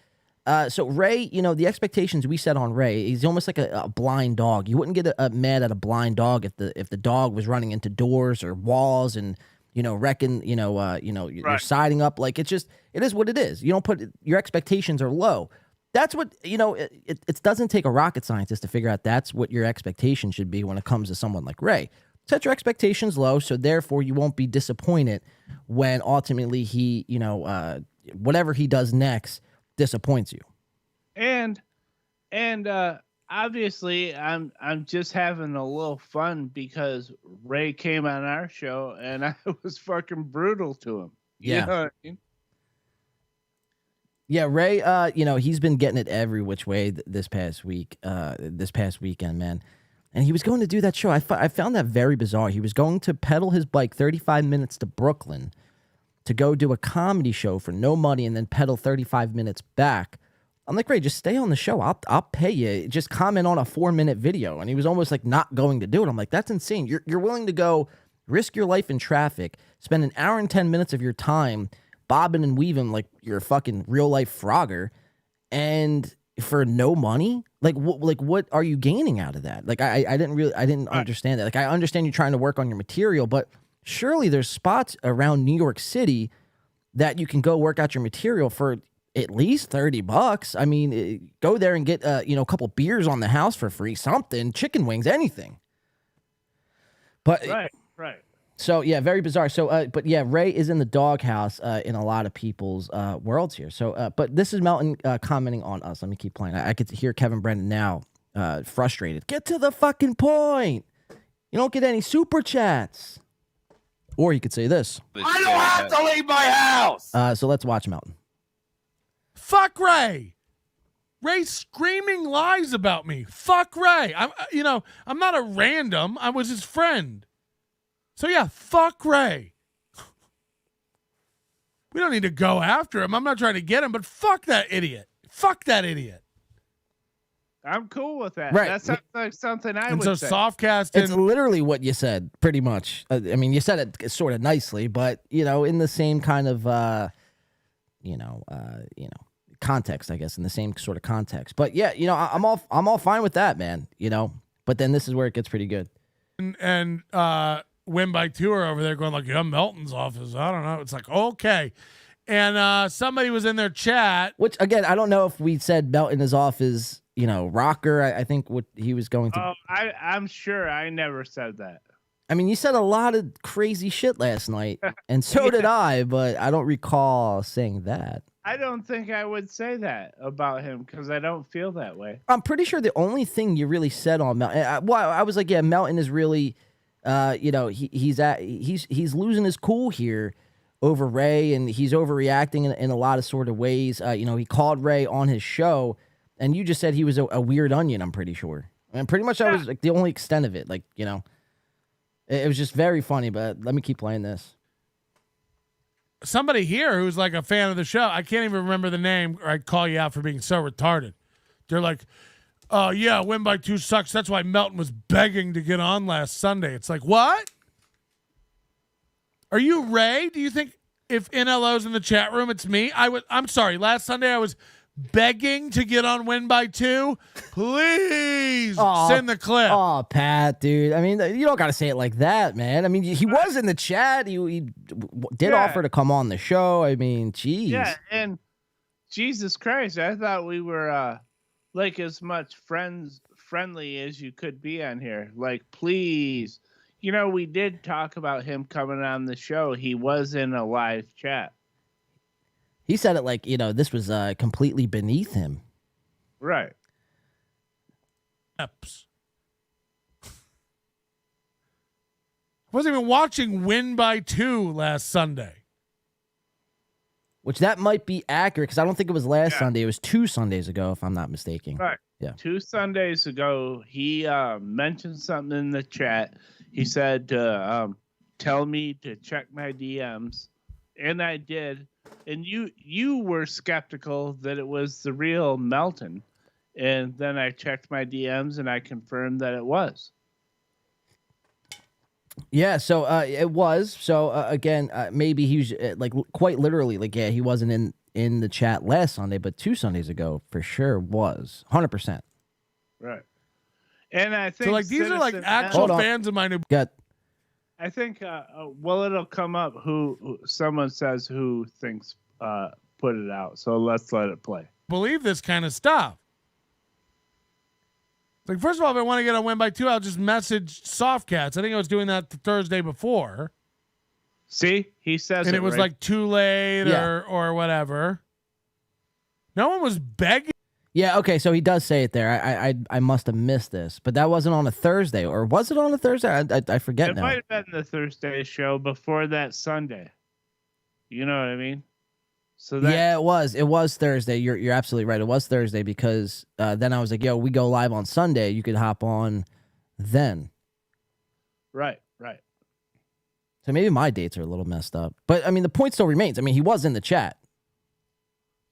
So Ray, the expectations we set on Ray, he's almost like a blind dog. You wouldn't get mad at a blind dog if the dog was running into doors or walls and wrecking, you're siding up. Like it is what it is. You don't put your expectations are low. That's what, it doesn't take a rocket scientist to figure out that's what your expectation should be when it comes to someone like Ray. Set your expectations low, so therefore you won't be disappointed when ultimately he, whatever he does next disappoints you.
And obviously I'm just having a little fun because Ray came on our show and I was fucking brutal to him.
Yeah.
You know what I mean?
Yeah, Ray, he's been getting it every which way this past weekend, man. And he was going to do that show. I found that very bizarre. He was going to pedal his bike 35 minutes to Brooklyn to go do a comedy show for no money and then pedal 35 minutes back. I'm like, Ray, just stay on the show. I'll pay you. Just comment on a 4-minute video. And he was almost like not going to do it. I'm like, that's insane. You're willing to go risk your life in traffic, spend an hour and 10 minutes of your time bobbing and weaving like you're a fucking real life Frogger, and for no money? Like what are you gaining out of that? Like I didn't understand that. Like I understand you're trying to work on your material, but surely there's spots around New York City that you can go work out your material for at least $30. I mean, go there and get a couple beers on the house for free, something, chicken wings, anything. But
right.
So yeah, very bizarre. So, but yeah, Ray is in the doghouse in a lot of people's worlds here. So, but this is Melton commenting on us. Let me keep playing. I could hear Kevin Brennan now, frustrated. Get to the fucking point. You don't get any super chats. Or you could say this.
I don't have to leave my house.
So let's watch Melton.
Fuck Ray. Ray's screaming lies about me. Fuck Ray. I'm not a random. I was his friend. So yeah, fuck Ray. We don't need to go after him. I'm not trying to get him, but fuck that idiot. Fuck that idiot.
I'm cool with that.
Right.
That sounds like something I
And
would
so
say.
softcast.
It's literally what you said, pretty much. I mean, you said it sort of nicely, but in the same kind of, context, I guess, in the same sort of context. But yeah, I'm all fine with that, man. But then this is where it gets pretty good.
And Win by 2 are over there going like, yeah, Melton's office. I don't know. It's like, okay. And somebody was in their chat.
Which, again, I don't know if we said Melton is off his, rocker. I think what he was going to.
Oh, I'm sure I never said that.
I mean, you said a lot of crazy shit last night, and so did I, but I don't recall saying that.
I don't think I would say that about him because I don't feel that way.
I'm pretty sure the only thing you really said on Melton, I was like, yeah, Melton is really, he's losing his cool here over Ray, and he's overreacting in a lot of sort of ways. He called Ray on his show, and you just said he was a weird onion. I'm pretty sure, and pretty much that was like the only extent of it. Like, it was just very funny. But let me keep playing this.
somebody here who's like a fan of the show. I can't even remember the name, or I'd call you out for being so retarded. They're like, oh, yeah, win by 2 sucks. That's why Melton was begging to get on last Sunday. It's like, what? Are you Ray? Do you think if NLO's in the chat room, it's me? I'm sorry. Last Sunday, I was begging to get on win by 2. Please send the clip.
Oh, Pat, dude. I mean, you don't got to say it like that, man. I mean, he was in the chat. He did offer to come on the show. I mean, geez.
Yeah, and Jesus Christ, I thought we were like as much friendly as you could be on here. Like, please. You know, we did talk about him coming on the show. He was in a live chat.
He said it like, this was completely beneath him.
Right.
Eps. Wasn't even watching win by 2 last Sunday.
Which that might be accurate because I don't think it was last Sunday. It was 2 Sundays ago, if I'm not mistaken.
Right.
Yeah.
2 Sundays ago, he mentioned something in the chat. He said, tell me to check my DMs. And I did. And you were skeptical that it was the real Melton. And then I checked my DMs and I confirmed that it was.
Yeah, so it was. So again, maybe he was like quite literally like, yeah, he wasn't in the chat last Sunday, but 2 Sundays ago for sure was 100%.
Right. And I think
so like these are like actual fans of mine who
I think well, it'll come up who someone says who thinks put it out. So let's let it play.
believe this kind of stuff. Like, first of all, if I want to get a win by 2, I'll just message Softcats. I think I was doing that the Thursday before.
See, he says
and it was
right.
like too late or whatever. No one was begging.
Yeah, okay, so he does say it there. I must have missed this, but that wasn't on a Thursday, or was it on a Thursday? I forget
It
now.
might have been the Thursday show before that Sunday. You know what I mean? So that,
yeah, it was. It was Thursday. You're absolutely right. It was Thursday because then I was like, yo, we go live on Sunday. You could hop on then.
Right.
So maybe my dates are a little messed up. But, I mean, the point still remains. I mean, he was in the chat.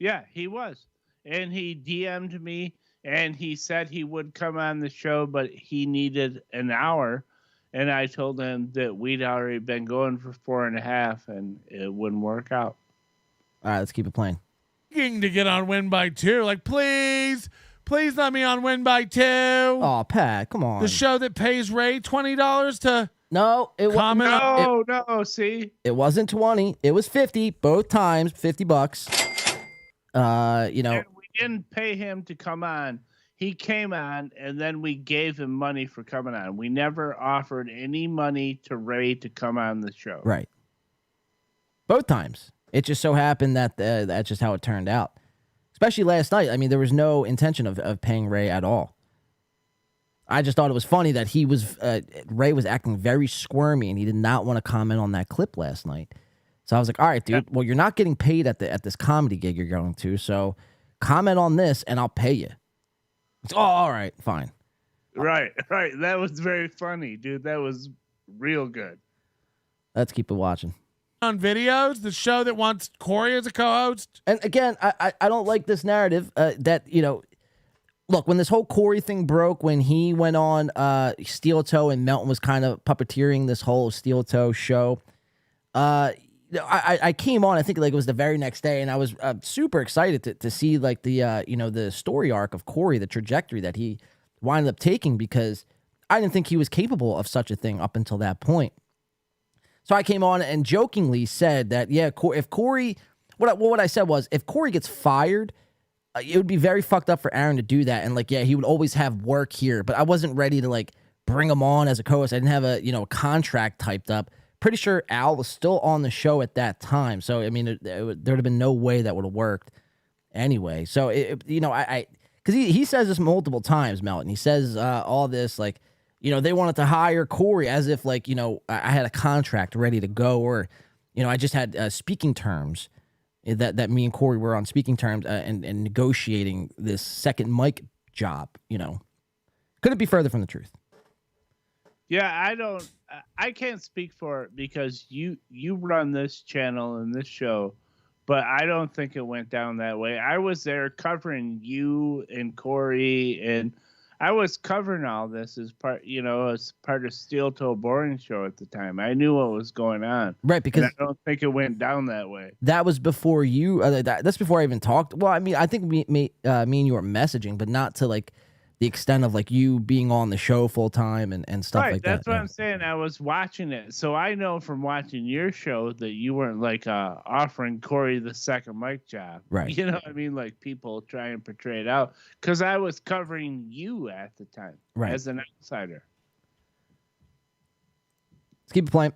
Yeah, he was. And he DM'd me, and he said he would come on the show, but he needed an hour. And I told him that we'd already been going for 4.5, and it wouldn't work out.
All right, let's keep it playing.
To get on win by 2. Like, please let me on win by 2.
Oh, Pat, come on.
The show that pays Ray $20 to
No, it
comment.
No, see?
It wasn't 20. It was 50 both times, $50. You know,
And we didn't pay him to come on. He came on, and then we gave him money for coming on. We never offered any money to Ray to come on the show.
right. Both times. It just so happened that that's just how it turned out. Especially last night. I mean, there was no intention of paying Ray at all. I just thought it was funny that he was Ray was acting very squirmy, and he did not want to comment on that clip last night. So I was like, all right, dude, well, you're not getting paid at this comedy gig you're going to, so comment on this, and I'll pay you. It's, all right, fine.
Right. That was very funny, dude. That was real good.
Let's keep it watching.
On videos, the show that wants Corey as a co-host.
And again, I don't like this narrative that, you know, look, when this whole Corey thing broke, when he went on Steel Toe and Melton was kind of puppeteering this whole Steel Toe show, I came on, I think like it was the very next day, and I was super excited to see like the, you know, the story arc of Corey, the trajectory that he wound up taking, because I didn't think he was capable of such a thing up until that point. So I came on and jokingly said that, yeah, if Corey, what I said was, if Corey gets fired, it would be very fucked up for Aaron to do that. And like, yeah, he would always have work here, but I wasn't ready to like bring him on as a co-host. I didn't have a, you know, contract typed up. Pretty sure Al was still on the show at that time. So, I mean, there would have been no way that would have worked anyway. So, you know, because he says this multiple times, Melton. He says all this, like, you know, they wanted to hire Corey as if, like, you know, I had a contract ready to go, or, you know, I just had speaking terms that me and Corey were on speaking terms and negotiating this second mic job, you know. Couldn't be further from the truth.
Yeah, I can't speak for it because you run this channel and this show, but I don't think it went down that way. I was there covering you and Corey, and I was covering all this as part of Steel Toe Boring Show at the time. I knew what was going on.
Right, because
I don't think it went down that way.
that was before you. That's before I even talked. Well, I mean, I think me and you were messaging, but not to like the extent of like you being on the show full time and stuff like that.
That's what I'm saying. I was watching it, so I know from watching your show that you weren't like offering Corey the second mic job.
Right.
You know what I mean? Like people try and portray it out because I was covering you at the time as an outsider.
Let's keep it playing.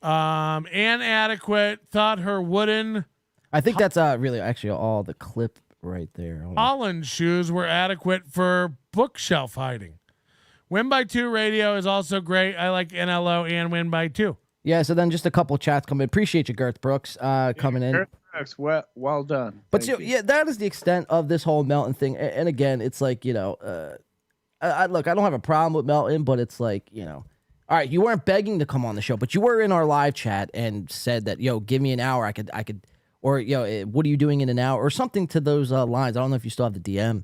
Inadequate thought her wooden.
I think that's really actually all the clip right there. Hold on.
Holland shoes were adequate for bookshelf hiding. Win by 2 radio is also great. I like NLO and Win by 2.
Yeah, so then just a couple chats coming. Appreciate you, Girth Brooks, coming in.
Girth Brooks, well done.
But so, yeah, that is the extent of this whole Melton thing. And again, it's like, look, I don't have a problem with Melton, but it's like, all right, you weren't begging to come on the show, but you were in our live chat and said that, give me an hour. I could, or, what are you doing in an hour? Or something to those lines. I don't know if you still have the DM.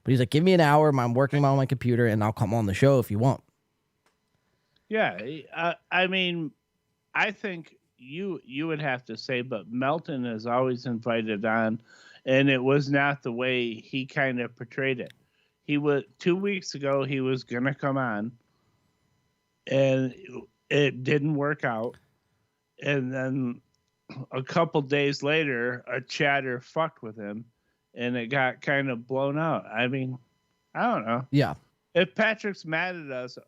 But he's like, give me an hour. I'm working on my computer, and I'll come on the show if you want.
Yeah, I mean, I think you would have to say, but Melton is always invited on, and it was not the way he kind of portrayed it. 2 weeks ago, he was going to come on, and it didn't work out. And then a couple days later, a chatter fucked with him, and it got kind of blown out. I mean, I don't know.
Yeah.
If Patrick's mad at us,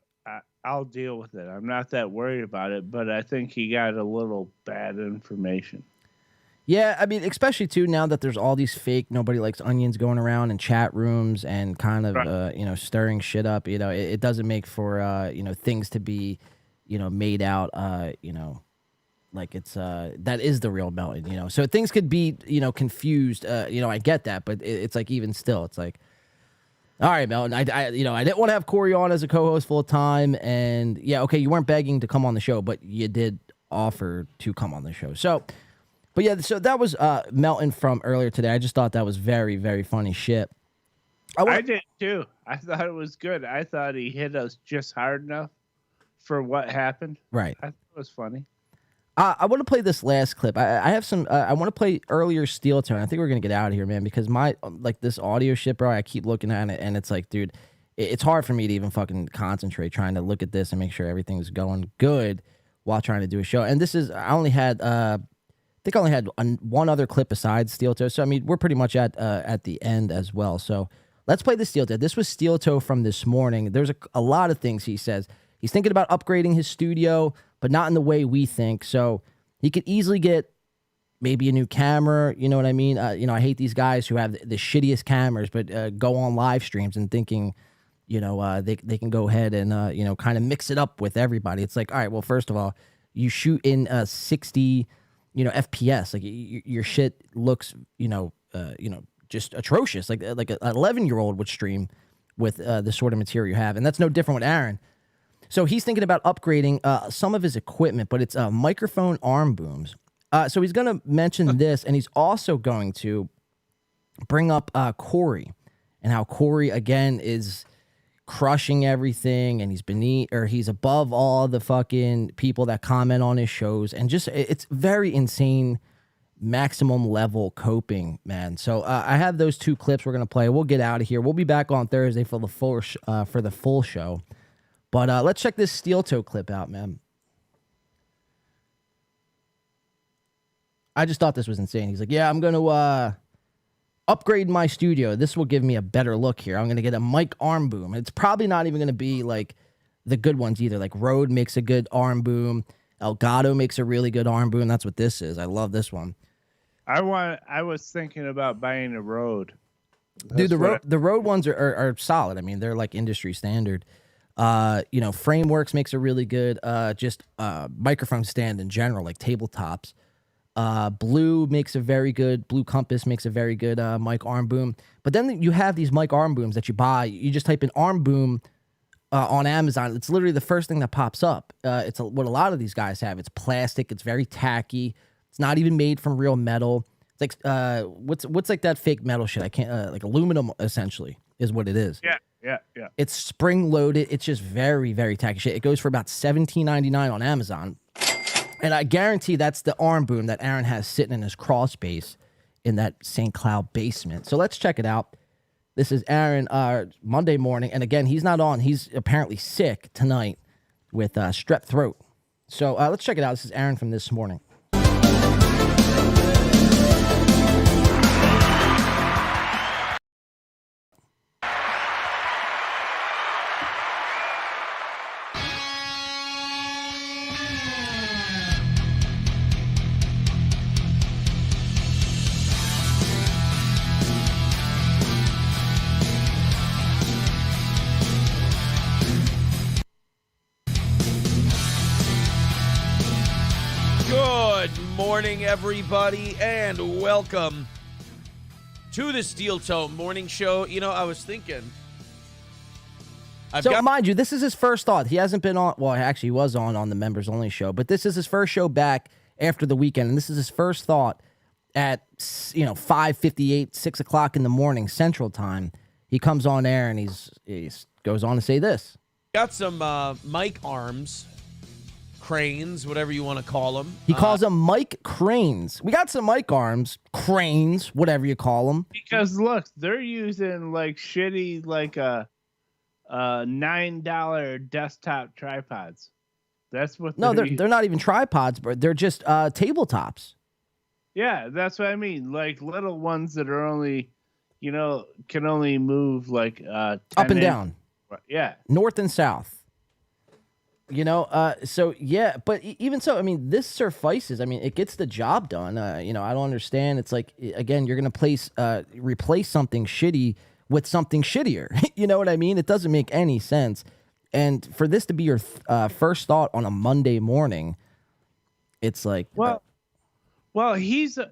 I'll deal with it. I'm not that worried about it, but I think he got a little bad information.
Yeah, I mean, especially too now that there's all these fake nobody likes onions going around in chat rooms and kind of stirring shit up. It doesn't make for things to be made out like it's that is the real Melton. So things could be confused. I get that, but it's like even still, it's like, all right, Melton. I didn't want to have Corey on as a co-host full time, and yeah, okay, you weren't begging to come on the show, but you did offer to come on the show. So. But yeah, so that was Melton from earlier today. I just thought that was very, very funny shit.
I did too. I thought it was good. I thought he hit us just hard enough for what happened.
Right.
I thought it was funny.
I want to play this last clip. I have some. I want to play earlier Steel Tone. I think we're gonna get out of here, man, because my this audio shit, bro. I keep looking at it, and it's like, dude, it's hard for me to even fucking concentrate trying to look at this and make sure everything's going good while trying to do a show. And this is, I only had one other clip besides Steel Toe. So, I mean, we're pretty much at the end as well. So let's play the Steel Toe. This was Steel Toe from this morning. There's a lot of things he says. He's thinking about upgrading his studio, but not in the way we think. So he could easily get maybe a new camera. You know what I mean? I hate these guys who have the shittiest cameras, but go on live streams and thinking, they can go ahead and, kind of mix it up with everybody. It's like, all right, well, first of all, you shoot in 60 FPS, like your shit looks, just atrocious. Like an 11-year-old would stream with the sort of material you have, and that's no different with Aaron. So he's thinking about upgrading some of his equipment, but it's microphone arm booms. So he's going to mention this, and he's also going to bring up Corey and how Corey again is crushing everything, and he's above all the fucking people that comment on his shows, and just it's very insane, maximum level coping, man. So I have those two clips we're gonna play. We'll get out of here. We'll be back on Thursday for the full show, but let's check this Steel Toe clip out, man. I just thought this was insane. He's like, yeah, I'm gonna upgrade my studio. This will give me a better look here. I'm going to get a mic arm boom. It's probably not even going to be like the good ones either. Like Rode makes a good arm boom. Elgato makes a really good arm boom. That's what this is. I love this one.
I was thinking about buying a Rode.
Dude, the Rode ones are solid. I mean, they're like industry standard. Frameworks makes a really good microphone stand in general, like tabletops. Blue Compass makes a very good mic arm boom. But then you have these mic arm booms that you buy. You just type in arm boom on Amazon. It's literally the first thing that pops up. It's what a lot of these guys have. It's plastic. It's very tacky. It's not even made from real metal. It's like what's like that fake metal shit? I can't like aluminum essentially is what it is.
Yeah.
It's spring loaded. It's just very, very tacky shit. It goes for about $17.99 on Amazon. And I guarantee that's the arm boom that Aaron has sitting in his crawl space in that St. Cloud basement. So let's check it out. This is Aaron Monday morning. And again, he's not on. He's apparently sick tonight with strep throat. So let's check it out. This is Aaron from this morning.
Good morning, everybody, and welcome to the Steel Toe Morning Show. You know, I was thinking.
Mind you, this is his first thought. He hasn't been on. Well, actually, he was on the members only show, but this is his first show back after the weekend, and this is his first thought at 5:58, 6 o'clock in the morning Central Time. He comes on air and he goes on to say this.
Got some mic arms. Cranes, whatever you want to call them.
He calls them mic cranes. We got some mic arms, cranes, whatever you call them.
Because look, they're using like shitty like $9 desktop tripods. That's what.
No, they're not even tripods, but they're just tabletops.
Yeah, that's what I mean. Like little ones that are only, can only move like 10
up and down.
Yeah,
north and south. So yeah, but even so, I mean, this suffices. I mean, it gets the job done. I don't understand. It's like, again, you're going to replace something shitty with something shittier. You know what I mean? It doesn't make any sense. And for this to be your first thought on a Monday morning, it's like,
well, he's a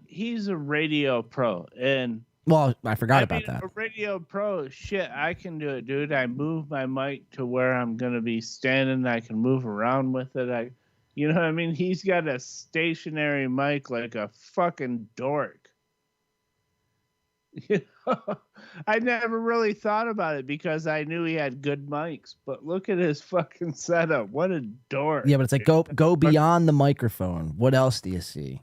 radio pro, and
I forgot about that.
A radio pro, shit, I can do it, dude. I move my mic to where I'm gonna be standing. I can move around with it. You know what I mean? He's got a stationary mic like a fucking dork. I never really thought about it because I knew he had good mics. But look at his fucking setup. What a dork.
Yeah, but it's like go beyond the microphone. What else do you see?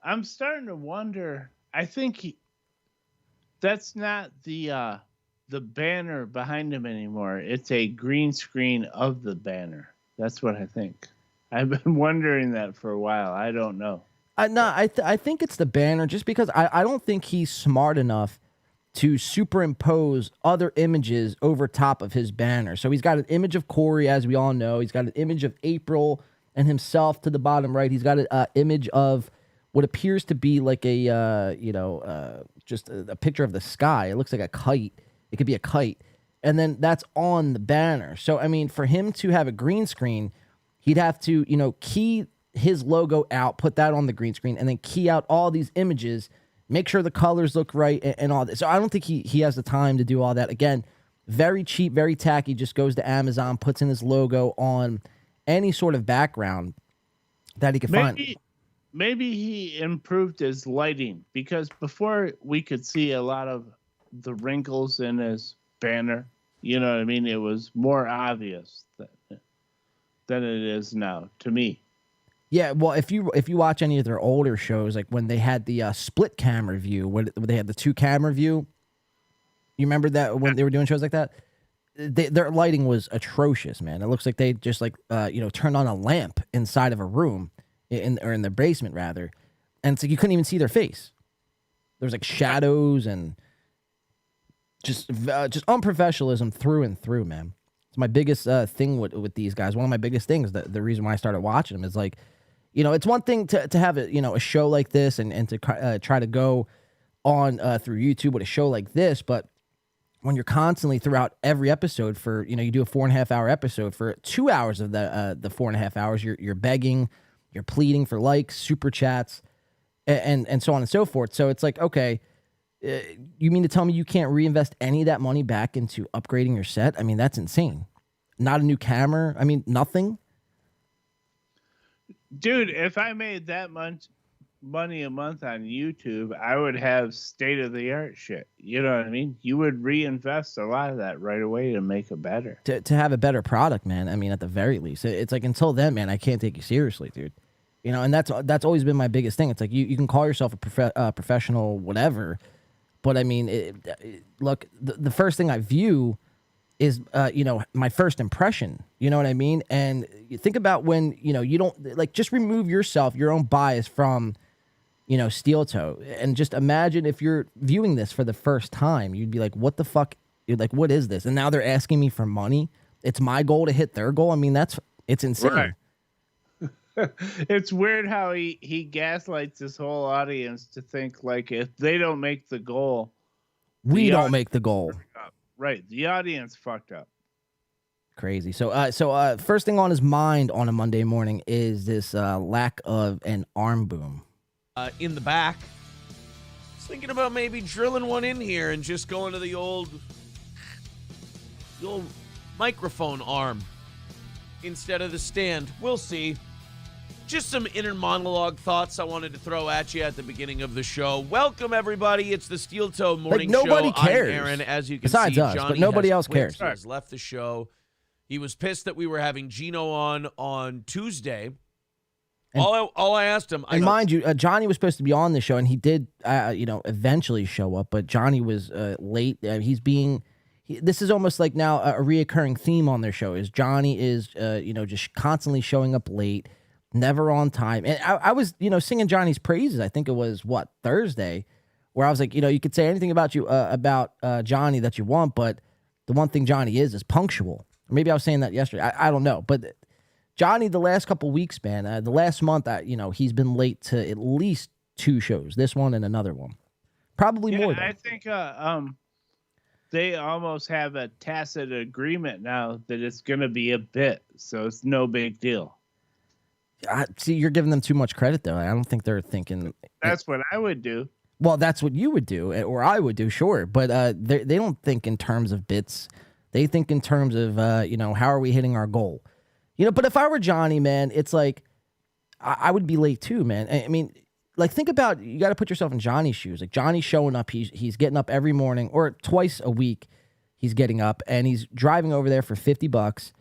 I'm starting to wonder. I think that's not the banner behind him anymore. It's a green screen of the banner. That's what I think. I've been wondering that for a while. I don't know.
I think it's the banner, just because I don't think he's smart enough to superimpose other images over top of his banner. So he's got an image of Corey, as we all know. He's got an image of April and himself to the bottom right. He's got an image of what appears to be like just a picture of the sky. It looks like a kite. It could be a kite. And then that's on the banner. So, I mean, for him to have a green screen, he'd have to, key his logo out, put that on the green screen, and then key out all these images, make sure the colors look right and all that. So I don't think he has the time to do all that. Again, very cheap, very tacky, just goes to Amazon, puts in his logo on any sort of background that he could find.
Maybe he improved his lighting, because before we could see a lot of the wrinkles in his banner. You know what I mean? It was more obvious than it is now to me.
Yeah, well, if you watch any of their older shows, like when they had the split camera view, when they had the 2-camera view, you remember that when they were doing shows like that? Their lighting was atrocious, man. It looks like they just turned on a lamp inside of a room. In the basement rather, and it's like you couldn't even see their face. There's like shadows and just unprofessionalism through and through, man. It's my biggest thing with these guys. One of my biggest things, the reason why I started watching them is like, it's one thing to have a show like this and to try to go on through YouTube with a show like this, but when you're constantly throughout every episode for you do a 4.5 hour episode for 2 hours of the 4.5 hours, you're begging. You're pleading for likes, super chats, and so on and so forth. So it's like, okay, You mean to tell me you can't reinvest any of that money back into upgrading your set? I mean, that's insane. Not a new camera. I mean, nothing.
Dude, if I made that much money a month on YouTube, I would have state of the art shit. You know what I mean? You would reinvest a lot of that right away to make it better.
To have a better product, man. I mean, at the very least, it's like until then, man, I can't take you seriously, dude. You know, and that's always been my biggest thing. It's like you can call yourself a professional, whatever, but I mean, look, the first thing I view is, you know, my first impression. You know what I mean? And you think about when, you know, you don't, like, just remove yourself, your own bias from, you know, Steel Toe, and just imagine if you're viewing this for the first time, you'd be like, what the fuck? You're like, what is this? And now they're asking me for money. It's my goal to hit their goal. I mean, it's insane.
Right. It's weird how he gaslights his whole audience to think like if they don't make the goal,
we don't make the goal.
Right. The audience fucked up.
Crazy. So first thing on his mind on a Monday morning is this lack of an arm boom.
In the back. I was thinking about maybe drilling one in here and just going to the old microphone arm instead of the stand. We'll see. Just some inner monologue thoughts I wanted to throw at you at the beginning of the show. Welcome, everybody. It's the Steel Toe Morning Show.
Nobody cares.
I'm Aaron. As you can
Besides
see,
us,
Johnny
but nobody
has
else
quit.
cares.
He has left the show. He was pissed that we were having Gino on Tuesday.
And,
all I asked him...
mind you, Johnny was supposed to be on the show, and he did, you know, eventually show up, but Johnny was late. This is almost like now a reoccurring theme on their show, is Johnny is, you know, just constantly showing up late, never on time. And I was, you know, singing Johnny's praises. I think it was, Thursday, where I was like, you know, you could say anything about Johnny that you want, but the one thing Johnny is punctual. Maybe I was saying that yesterday. I don't know. But Johnny, the last couple weeks, man, the last month, you know, he's been late to at least 2 shows, this one and another one. Probably more, though.
I think they almost have a tacit agreement now that it's going to be a bit, so it's no big deal.
See, you're giving them too much credit, though. I don't think they're thinking...
That's what I would do.
Well, that's what you would do, or I would do, sure. But they don't think in terms of bits. They think in terms of, you know, how are we hitting our goal? You know, but if I were Johnny, man, it's like, I would be late too, man. I mean, like, think about, you got to put yourself in Johnny's shoes. Like, Johnny's showing up, he's getting up every morning, or twice a week he's getting up, and he's driving over there for $50.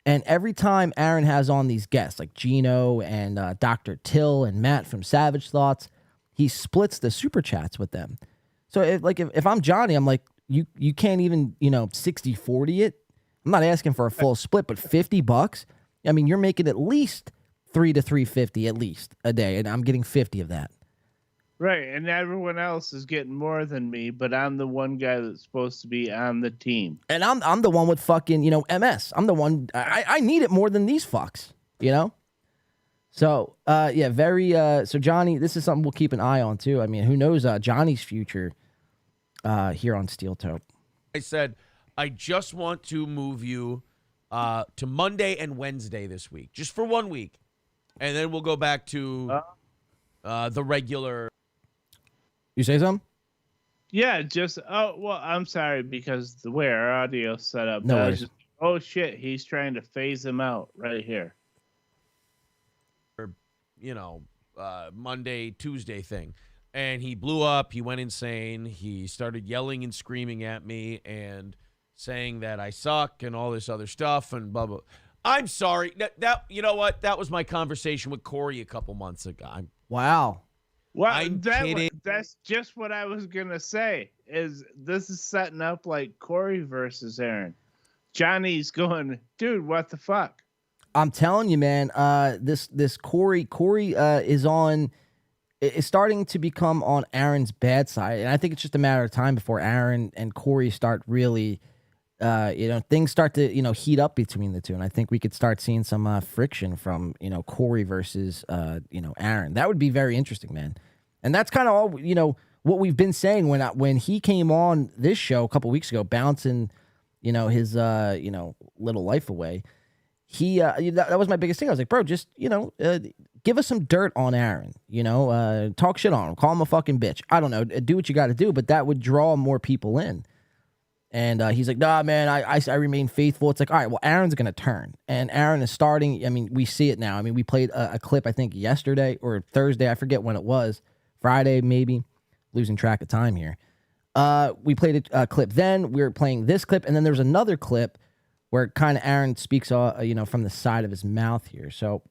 And every time Aaron has on these guests, like Gino and Dr. Till and Matt from Savage Thoughts, he splits the super chats with them. So if I'm Johnny, I'm like, you can't even, you know, 60-40 it. I'm not asking for a full split, but $50. I mean, you're making at least $300 to $350 at least a day, and I'm getting 50 of that.
Right, and everyone else is getting more than me, but I'm the one guy that's supposed to be on the team.
And I'm the one with fucking, you know, MS. I'm the one, I need it more than these fucks, you know? So, yeah, so Johnny, this is something we'll keep an eye on too. I mean, who knows Johnny's future here on Steel Toe.
I said, I just want to move you to Monday and Wednesday this week, just for 1 week. And then we'll go back to the regular.
You say something?
Yeah, I'm sorry, because the way our audio's set up.
No worries.
Oh, shit, he's trying to phase him out right here.
You know, Monday, Tuesday thing. And he blew up. He went insane. He started yelling and screaming at me and saying that I suck and all this other stuff and blah, blah. I'm sorry. That you know what? That was my conversation with Corey a couple months ago.
Wow.
Well, that's just what I was going to say, is this is setting up like Corey versus Aaron. Johnny's going, dude, what the fuck?
I'm telling you, man, this Corey is starting to become on Aaron's bad side. And I think it's just a matter of time before Aaron and Corey start really, you know, things start to, you know, heat up between the two. And I think we could start seeing some friction from, you know, Corey versus, you know, Aaron. That would be very interesting, man. And that's kind of all, you know, what we've been saying when he came on this show a couple weeks ago, bouncing, you know, his, you know, little life away. That was my biggest thing. I was like, bro, just, you know, give us some dirt on Aaron. You know, talk shit on him, call him a fucking bitch. I don't know, do what you got to do, but that would draw more people in. And he's like, nah, man, I remain faithful. It's like, all right, well, Aaron's going to turn. And Aaron is starting. I mean, we see it now. I mean, we played a clip, I think, yesterday or Thursday. I forget when it was. Friday, maybe. Losing track of time here. We played a clip then. We were playing this clip. And then there was another clip where kind of Aaron speaks, you know, from the side of his mouth here. So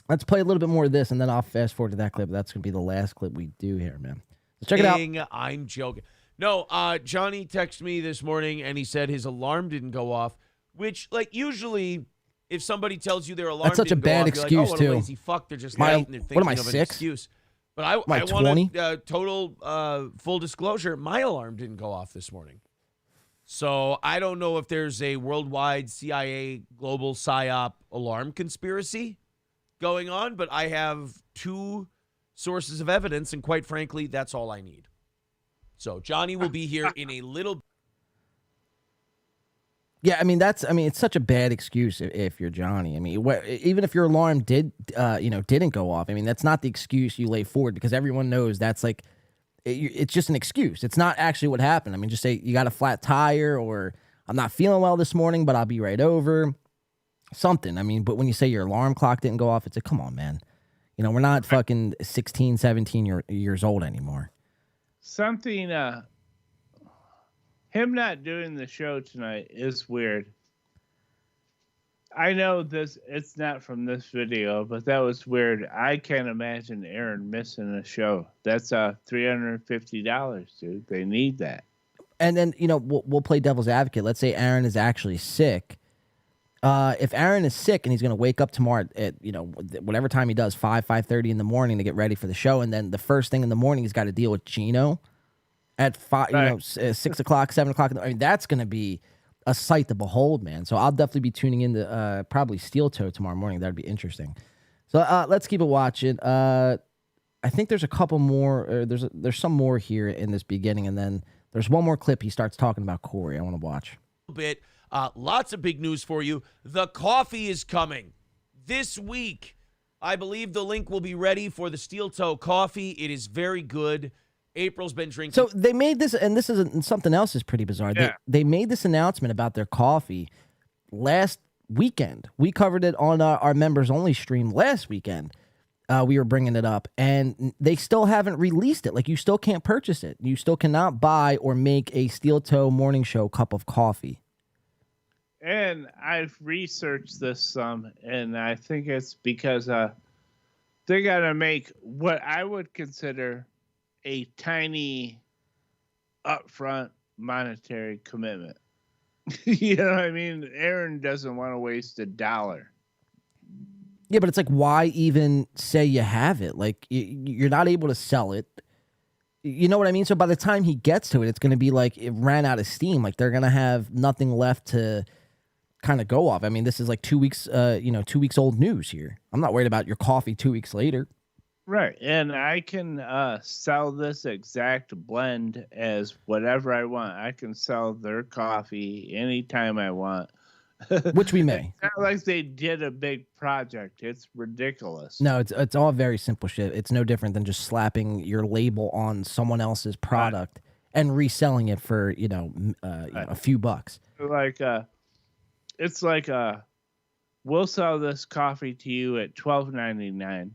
let's play a little bit more of this, and then I'll fast forward to that clip. That's going to be the last clip we do here, man. Let's check it out.
I'm joking. No, Johnny texted me this morning, and he said his alarm didn't go off, which, like, usually if somebody tells you their alarm
That's such a
didn't go
bad
off,
excuse,
you're like, oh, what
too.
a lazy fuck. They're just late, and they're thinking
what am I,
of an
6?
excuse. But I
Like 20?
wanted total full disclosure. My alarm didn't go off this morning. So I don't know if there's a worldwide CIA global PSYOP alarm conspiracy going on, but I have 2 sources of evidence, and quite frankly, that's all I need. So Johnny will be here in a little.
Yeah, I mean, it's such a bad excuse if you're Johnny. I mean, even if your alarm didn't go off, I mean, that's not the excuse you lay forward, because everyone knows that's like, it's just an excuse. It's not actually what happened. I mean, just say you got a flat tire, or I'm not feeling well this morning, but I'll be right over. Something. I mean, but when you say your alarm clock didn't go off, it's like, come on, man. You know, we're not fucking 16, 17 years old anymore.
Something, him not doing the show tonight is weird. I know it's not from this video, but that was weird. I can't imagine Aaron missing a show. That's $350, dude. They need that.
And then, you know, we'll play devil's advocate. Let's say Aaron is actually sick. If Aaron is sick and he's going to wake up tomorrow at, you know, whatever time he does, 5:30 in the morning to get ready for the show, and then the first thing in the morning he's got to deal with Gino at 5,
right.
you know, 6 o'clock, 7 o'clock. I mean, that's going to be a sight to behold, man. So I'll definitely be tuning into probably Steel Toe tomorrow morning. That'd be interesting. So let's keep it watching. I think there's a couple more. There's some more here in this beginning, and then there's one more clip. He starts talking about Corey. I want to watch.
Bit. Lots of big news for you. The coffee is coming this week. I believe the link will be ready for the Steel Toe coffee. It is very good. April's been drinking.
So they made this, and this is something else is pretty bizarre.
Yeah.
They made this announcement about their coffee last weekend. We covered it on our members only stream last weekend. We were bringing it up, and they still haven't released it. Like, you still can't purchase it. You still cannot buy or make a Steel Toe Morning Show cup of coffee.
And I've researched this some, and I think it's because they got to make what I would consider a tiny upfront monetary commitment. You know what I mean? Aaron doesn't want to waste $1.
Yeah, but it's like, why even say you have it? Like, you're not able to sell it. You know what I mean? So by the time he gets to it, it's going to be like it ran out of steam. Like, they're going to have nothing left to kind of go off. I mean, this is like 2 weeks, 2 weeks old news here. I'm not worried about your coffee 2 weeks later.
Right. And I can sell this exact blend as whatever I want. I can sell their coffee anytime I want.
Which we may.
It's not like they did a big project. It's ridiculous.
No, it's all very simple shit. It's no different than just slapping your label on someone else's product and reselling it for, a few bucks.
Like, it's like, we'll sell this coffee to you at $12.99,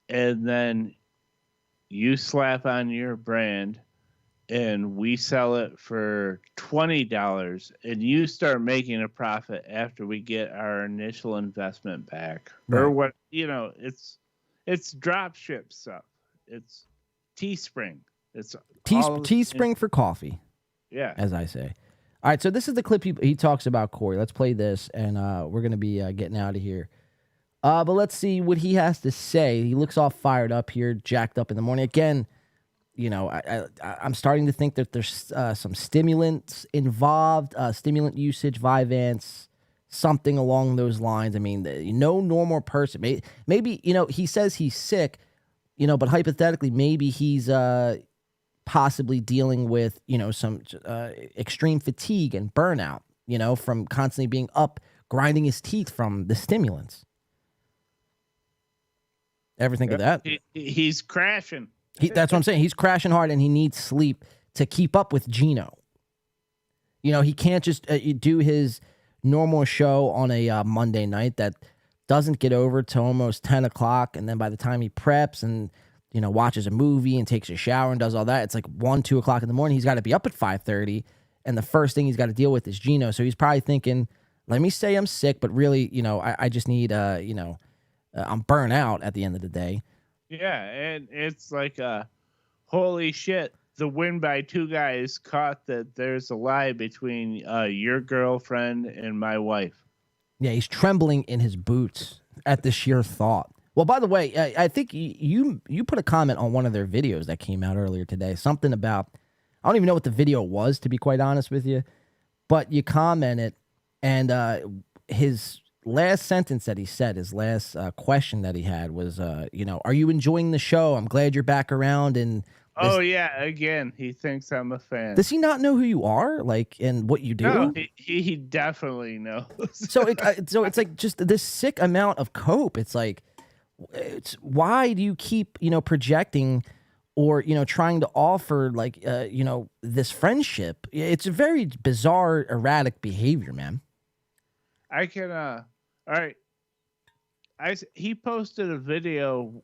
and then you slap on your brand, and we sell it for $20, and you start making a profit after we get our initial investment back.
Right.
Or what, it's drop ship stuff. It's Teespring. It's
Teespring for coffee.
Yeah.
As I say. All right, so this is the clip he talks about Corey. Let's play this, and we're going to be getting out of here. But let's see what he has to say. He looks all fired up here, jacked up in the morning. Again, I'm starting to think that there's some stimulants involved, stimulant usage, Vyvanse, something along those lines. I mean, no normal person. Maybe he says he's sick, but hypothetically, maybe he's possibly dealing with, some extreme fatigue and burnout, from constantly being up, grinding his teeth from the stimulants. Ever think of that?
He's crashing.
That's what I'm saying. He's crashing hard, and he needs sleep to keep up with Gino. You know, he can't just do his normal show on a Monday night that doesn't get over to almost 10 o'clock, and then by the time he preps and, you know, watches a movie and takes a shower and does all that, it's like 1, 2 o'clock in the morning. He's got to be up at 5:30, and the first thing he's got to deal with is Gino. So he's probably thinking, let me say I'm sick, but really, you know, I just need, I'm burnt out at the end of the day.
Yeah, and it's like, holy shit, the Win by 2 guys caught that there's a lie between your girlfriend and my wife.
Yeah, he's trembling in his boots at the sheer thought. Well, by the way, I think you put a comment on one of their videos that came out earlier today. Something about, I don't even know what the video was, to be quite honest with you, but you commented, and his last sentence that he said, his last question that he had was, are you enjoying the show? I'm glad you're back around. And
oh yeah, again, he thinks I'm a fan.
Does he not know who you are, like, and what you do?
No, he definitely knows.
So it's like just this sick amount of cope. It's like, why do you keep projecting or trying to offer like this friendship? It's a very bizarre, erratic behavior, man.
I can all right. He posted a video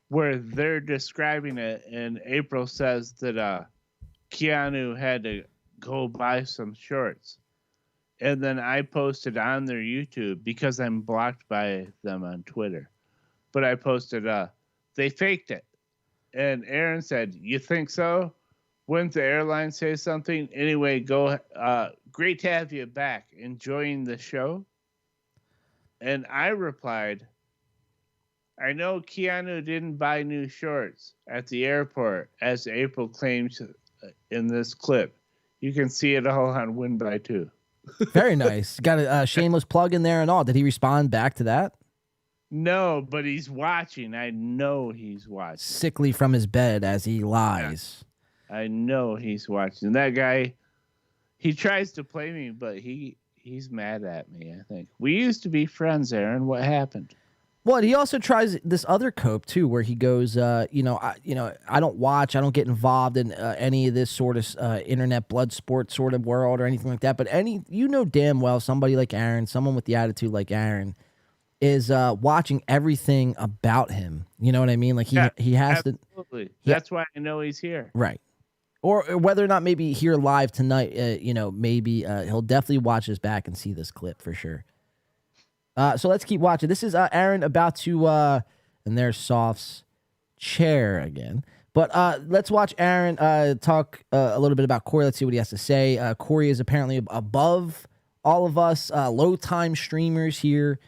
where they're describing it, and April says that Keanu had to go buy some shorts. And then I posted on their YouTube, because I'm blocked by them on Twitter. But I posted, they faked it. And Aaron said, you think so? Wouldn't the airline say something? Anyway, go. Great to have you back. Enjoying the show? And I replied, I know Keanu didn't buy new shorts at the airport, as April claims in this clip. You can see it all on Win by 2.
Very nice. Got a shameless plug in there and all. Did he respond back to that?
No, but he's watching. I know he's watching.
Sickly from his bed as he lies.
Yeah. I know he's watching. That guy, he tries to play me, but he's mad at me, I think. We used to be friends, Aaron. What happened?
Well, he also tries this other cope too, where he goes, I don't get involved in any of this sort of internet blood sport sort of world or anything like that. But damn well somebody like Aaron, someone with the attitude like Aaron, is watching everything about him. You know what I mean? Like he has
absolutely. To. That's why I know he's here.
Right. Or whether or not maybe here live tonight, maybe he'll definitely watch this back and see this clip for sure. So let's keep watching. This is Aaron about to, and there's Soft's chair again. But let's watch Aaron talk a little bit about Corey. Let's see what he has to say. Corey is apparently above all of us low-time streamers here.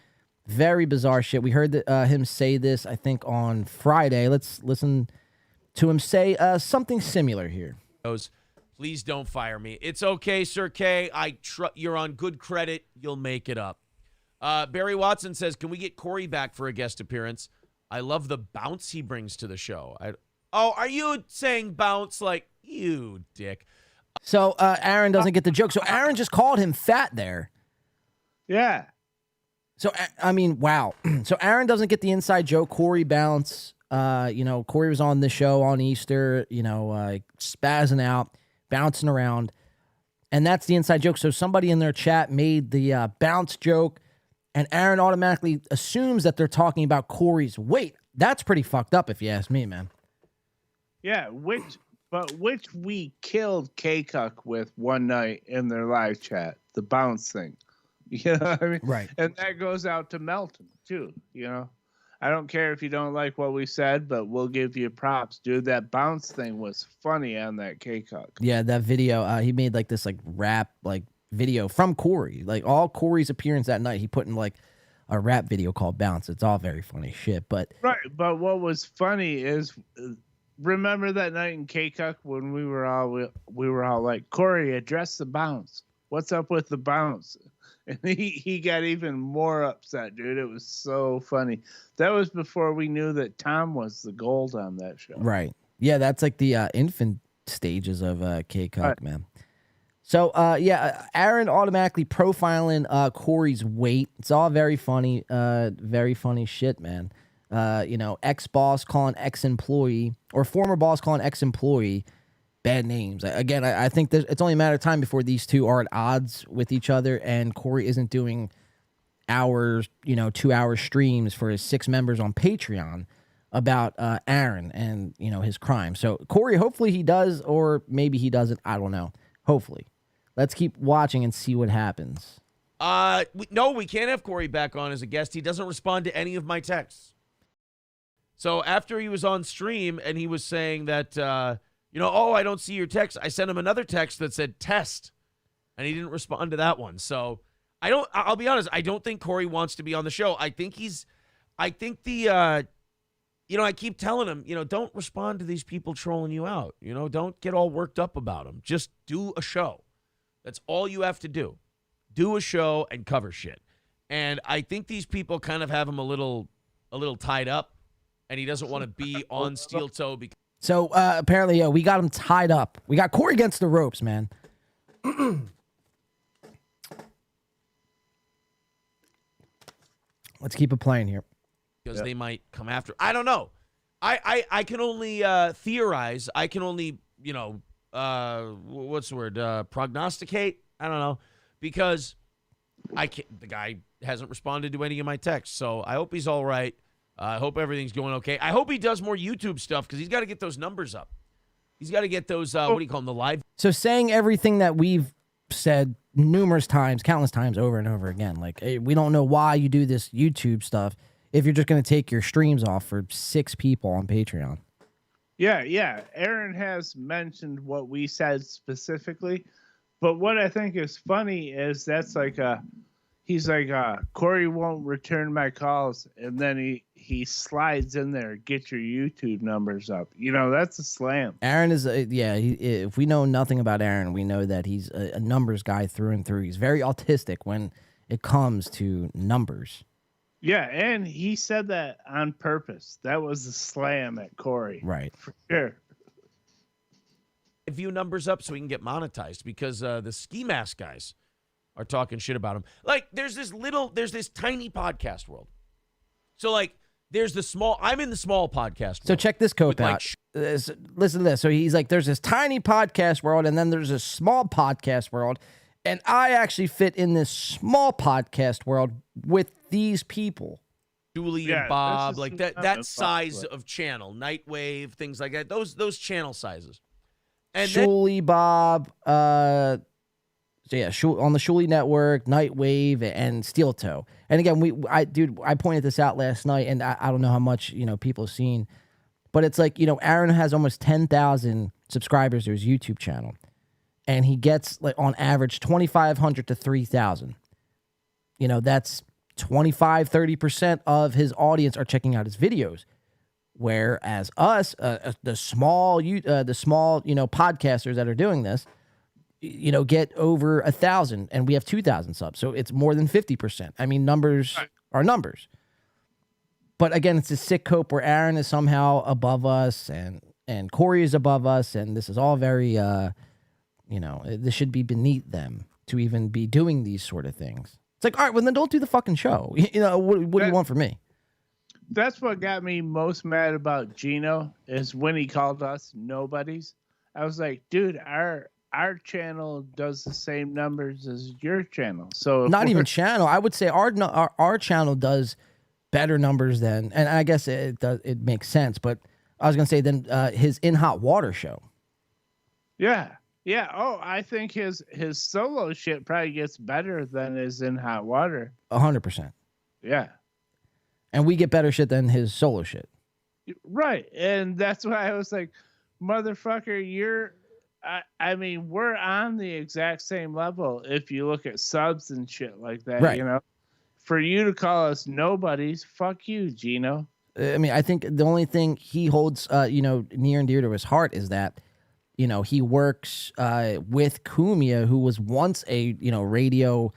Very bizarre shit. We heard him say this, I think, on Friday. Let's listen to him say something similar here.
Please don't fire me. It's okay, Sir K. You're on good credit. You'll make it up. Barry Watson says, can we get Corey back for a guest appearance? I love the bounce he brings to the show. Are you saying bounce like you dick?
So Aaron doesn't get the joke. So Aaron just called him fat there.
Yeah.
So, I mean, wow. So Aaron doesn't get the inside joke. Corey bounce. Corey was on the show on Easter, spazzing out, bouncing around. And that's the inside joke. So somebody in their chat made the bounce joke. And Aaron automatically assumes that they're talking about Corey's weight. That's pretty fucked up, if you ask me, man.
Yeah, which we killed K-Cuck with one night in their live chat, the bounce thing. You know what I mean?
Right.
And that goes out to Melton, too, I don't care if you don't like what we said, but we'll give you props. Dude, that bounce thing was funny on that K-Cuck.
Yeah, that video, he made like this rap video from Corey. Like all Corey's appearance that night, he put in like a rap video called Bounce. It's all very funny shit. But
right, but what was funny is, remember that night in K-Cuck when we were all like, Corey, address the bounce. What's up with the bounce? And he got even more upset, dude. It was so funny. That was before we knew that Tom was the gold on that show.
Right. Yeah, that's like the infant stages of K-Cuck, right. Man. So, Aaron automatically profiling Corey's weight. It's all very funny shit, man. Ex-boss calling ex-employee or former boss calling ex-employee bad names. Again, I think that it's only a matter of time before these two are at odds with each other, and Corey isn't doing hours, 2-hour streams for his 6 members on Patreon about Aaron and, his crime. So, Corey, hopefully he does, or maybe he doesn't. I don't know. Hopefully. Let's keep watching and see what happens.
No, we can't have Corey back on as a guest. He doesn't respond to any of my texts. So after he was on stream and he was saying that, I don't see your text, I sent him another text that said test, and he didn't respond to that one. So I'll be honest, I don't think Corey wants to be on the show. I keep telling him, don't respond to these people trolling you out. Don't get all worked up about them. Just do a show. That's all you have to do. Do a show and cover shit. And I think these people kind of have him a little tied up, and he doesn't want to be on steel toe.
So apparently, we got him tied up. We got Corey against the ropes, man. Let's keep it playing here.
Because they might come after. I don't know. I can only theorize. I can only, what's the word? Prognosticate? I don't know. Because the guy hasn't responded to any of my texts. So I hope he's all right. I hope everything's going okay. I hope he does more YouTube stuff because he's got to get those numbers up. He's got to get those, what do you call them, the live?
So saying everything that we've said numerous times, countless times over and over again, like, hey, we don't know why you do this YouTube stuff if you're just going to take your streams off for 6 people on Patreon.
Yeah. Aaron has mentioned what we said specifically, but what I think is funny is that's like he's like, Corey won't return my calls, and then he slides in there, get your YouTube numbers up. That's a slam.
Aaron is, if we know nothing about Aaron, we know that he's a numbers guy through and through. He's very autistic when it comes to numbers.
Yeah, and he said that on purpose. That was a slam at Corey.
Right.
For sure.
View numbers up so we can get monetized because the ski mask guys are talking shit about him. Like, there's this tiny podcast world. So, like, I'm in the small podcast world.
So check this cope out. Listen to this. So he's like, there's this tiny podcast world, and then there's a small podcast world, and I actually fit in this small podcast world with these people.
Julie and Bob, like that size of channel, Nightwave, things like that. Those channel sizes. And
Shuley, Bob, on the Shuley Network, Nightwave, and Steel Toe. And again, I pointed this out last night, and I don't know how much people have seen, but it's like Aaron has almost 10,000 subscribers to his YouTube channel, and he gets like on average 2,500 to 3,000. That's 25-30% of his audience are checking out his videos. Whereas us, the small podcasters that are doing this, get over 1,000, and we have 2,000 subs. So it's more than 50%. I mean, numbers are numbers. But again, it's a sick cope where Aaron is somehow above us, and Corey is above us, and this is all very, this should be beneath them to even be doing these sort of things. It's like, all right, well then don't do the fucking show. What do you want from me?
That's what got me most mad about Gino is when he called us nobodies. I was like, dude, our channel does the same numbers as your channel. So
not even channel. I would say our channel does better numbers than, and I guess it makes sense. But I was gonna say then his In Hot Water show.
Yeah. Oh, I think his solo shit probably gets better than his In Hot Water.
100%.
Yeah.
And we get better shit than his solo shit.
Right. And that's why I was like, motherfucker, we're on the exact same level if you look at subs and shit like that,
right.
For you to call us nobodies, fuck you, Gino.
I mean, I think the only thing he holds, near and dear to his heart is that, he works with Kumia, who was once a, radio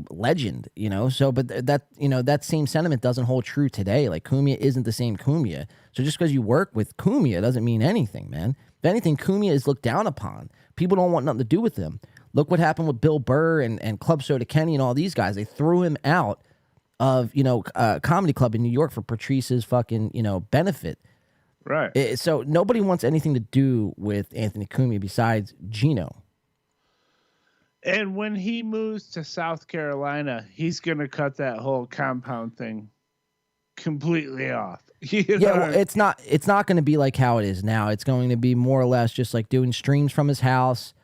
legend, so, but that same sentiment doesn't hold true today. Like, Kumia isn't the same Kumia. So just because you work with Kumia doesn't mean anything, man. If anything, Kumia is looked down upon. People don't want nothing to do with him. Look what happened with Bill Burr and Club Soda Kenny and all these guys. They threw him out of, comedy club in New York for Patrice's fucking, benefit.
Right.
So nobody wants anything to do with Anthony Cumia besides Gino.
And when he moves to South Carolina, he's going to cut that whole compound thing completely off.
Well, it's not going to be like how it is now. It's going to be more or less just like doing streams from his house.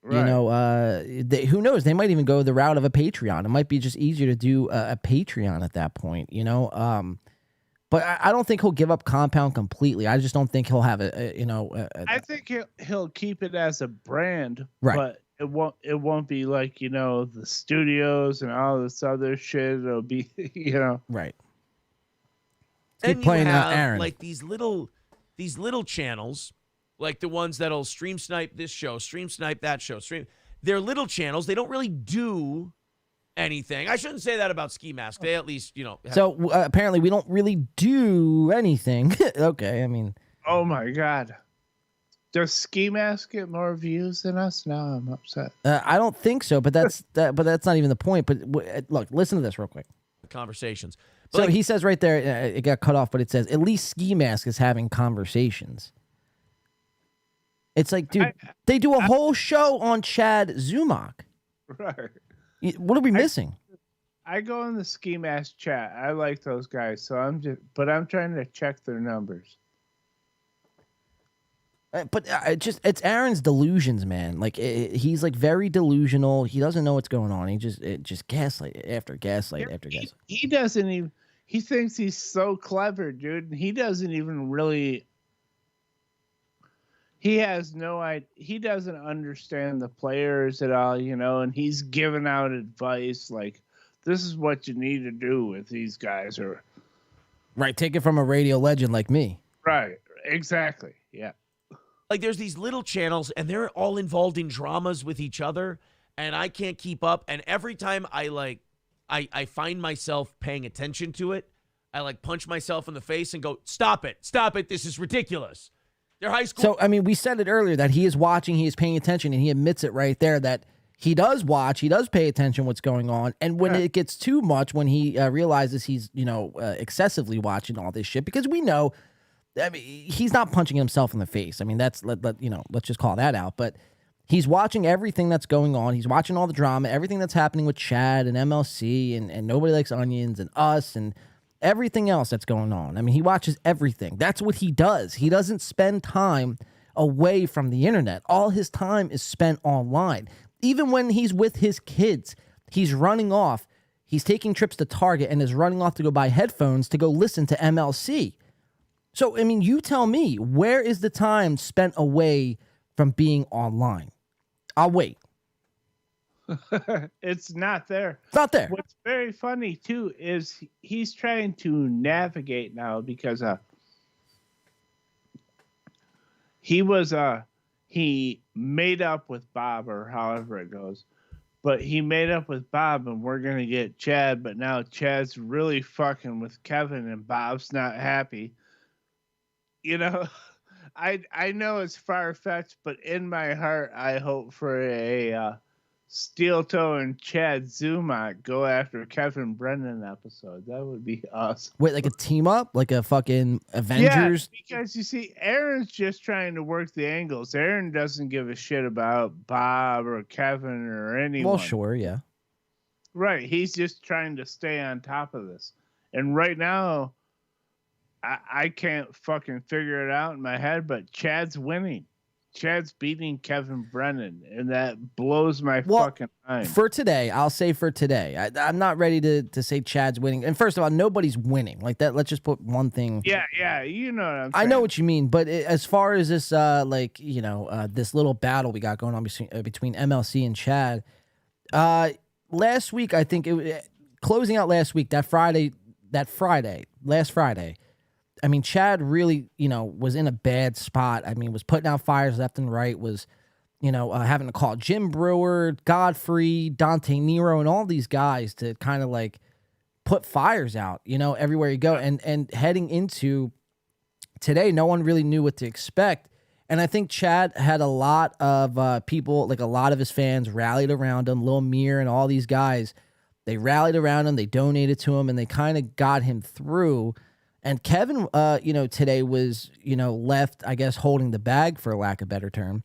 Right.
Who knows? They might even go the route of a Patreon. It might be just easier to do a Patreon at that point, But I don't think he'll give up Compound completely. I just don't think he'll have
I think he'll keep it as a brand,
right?
But it won't be like the studios and all this other shit. It'll be
right.
And
playing
you have
Aaron.
like these little channels, like the ones that'll stream snipe this show, stream snipe that show, They're little channels. They don't really do anything. I shouldn't say that about Ski Mask. They at least
So apparently we don't really do anything. Okay, I mean.
Oh my God. Does Ski Mask get more views than us? Now I'm upset.
I don't think so, but that's not even the point. But look, listen to this real quick.
Conversations.
So he says right there, it got cut off, but it says at least Ski Mask is having conversations. It's like, dude, they do a whole show on Chad Zumach.
Right.
What are we missing?
I go in the Ski Mask chat. I like those guys, so I'm trying to check their numbers.
But it's Aaron's delusions, man. Like he's like very delusional. He doesn't know what's going on. He just gaslight after gaslight after gaslight.
He doesn't even. He thinks he's so clever, dude. He doesn't even really. He has no idea. He doesn't understand the players at all, and he's giving out advice like, "This is what you need to do with these guys," or
right. Take it from a radio legend like me.
Right. Exactly. Yeah.
Like there's these little channels and they're all involved in dramas with each other and I can't keep up. And every time I find myself paying attention to it, I like punch myself in the face and go, stop it. This is ridiculous. They're high school.
So, I mean, we said it earlier that he is watching, he is paying attention, and he admits it right there that he does watch, he does pay attention what's going on. And when it gets too much, when he realizes he's, excessively watching all this shit, because we know, I mean, he's not punching himself in the face. I mean, let's just call that out. But he's watching everything that's going on. He's watching all the drama, everything that's happening with Chad and MLC and Nobody Likes Onions and us and everything else that's going on. I mean, he watches everything. That's what he does. He doesn't spend time away from the internet. All his time is spent online. Even when he's with his kids, he's running off. He's taking trips to Target and is running off to go buy headphones to go listen to MLC. So, I mean, you tell me, where is the time spent away from being online? I'll wait.
It's not there.
It's not there.
What's very funny, too, is he's trying to navigate now because he made up with Bob or however it goes. But he made up with Bob and we're going to get Chad. But now Chad's really fucking with Kevin and Bob's not happy. I know it's far-fetched, but in my heart, I hope for a Steel Toe and Chad Zumach go after Kevin Brennan episode. That would be awesome.
Wait, like a team up? Like a fucking Avengers?
Yeah, because you see, Aaron's just trying to work the angles. Aaron doesn't give a shit about Bob or Kevin or anyone.
Well, sure, yeah.
Right, he's just trying to stay on top of this. And right now, I can't fucking figure it out in my head, but Chad's winning. Chad's beating Kevin Brennan, and that blows my fucking mind.
For today, I'll say for today. I'm not ready to say Chad's winning. And first of all, nobody's winning. Like that, let's just put one thing.
Yeah, you know what I'm saying.
I know what you mean, but as far as this, this little battle we got going on between MLC and Chad, last week, I think closing out last week, last Friday, I mean, Chad really, was in a bad spot. I mean, was putting out fires left and right, was, having to call Jim Brewer, Godfrey, Dante Nero, and all these guys to kind of like put fires out, everywhere you go. And heading into today, no one really knew what to expect. And I think Chad had a lot of people, like a lot of his fans rallied around him, Lil Mirror and all these guys They rallied around him, they donated to him, and they kind of got him through. And Kevin, today was, left, I guess, holding the bag, for lack of a better term.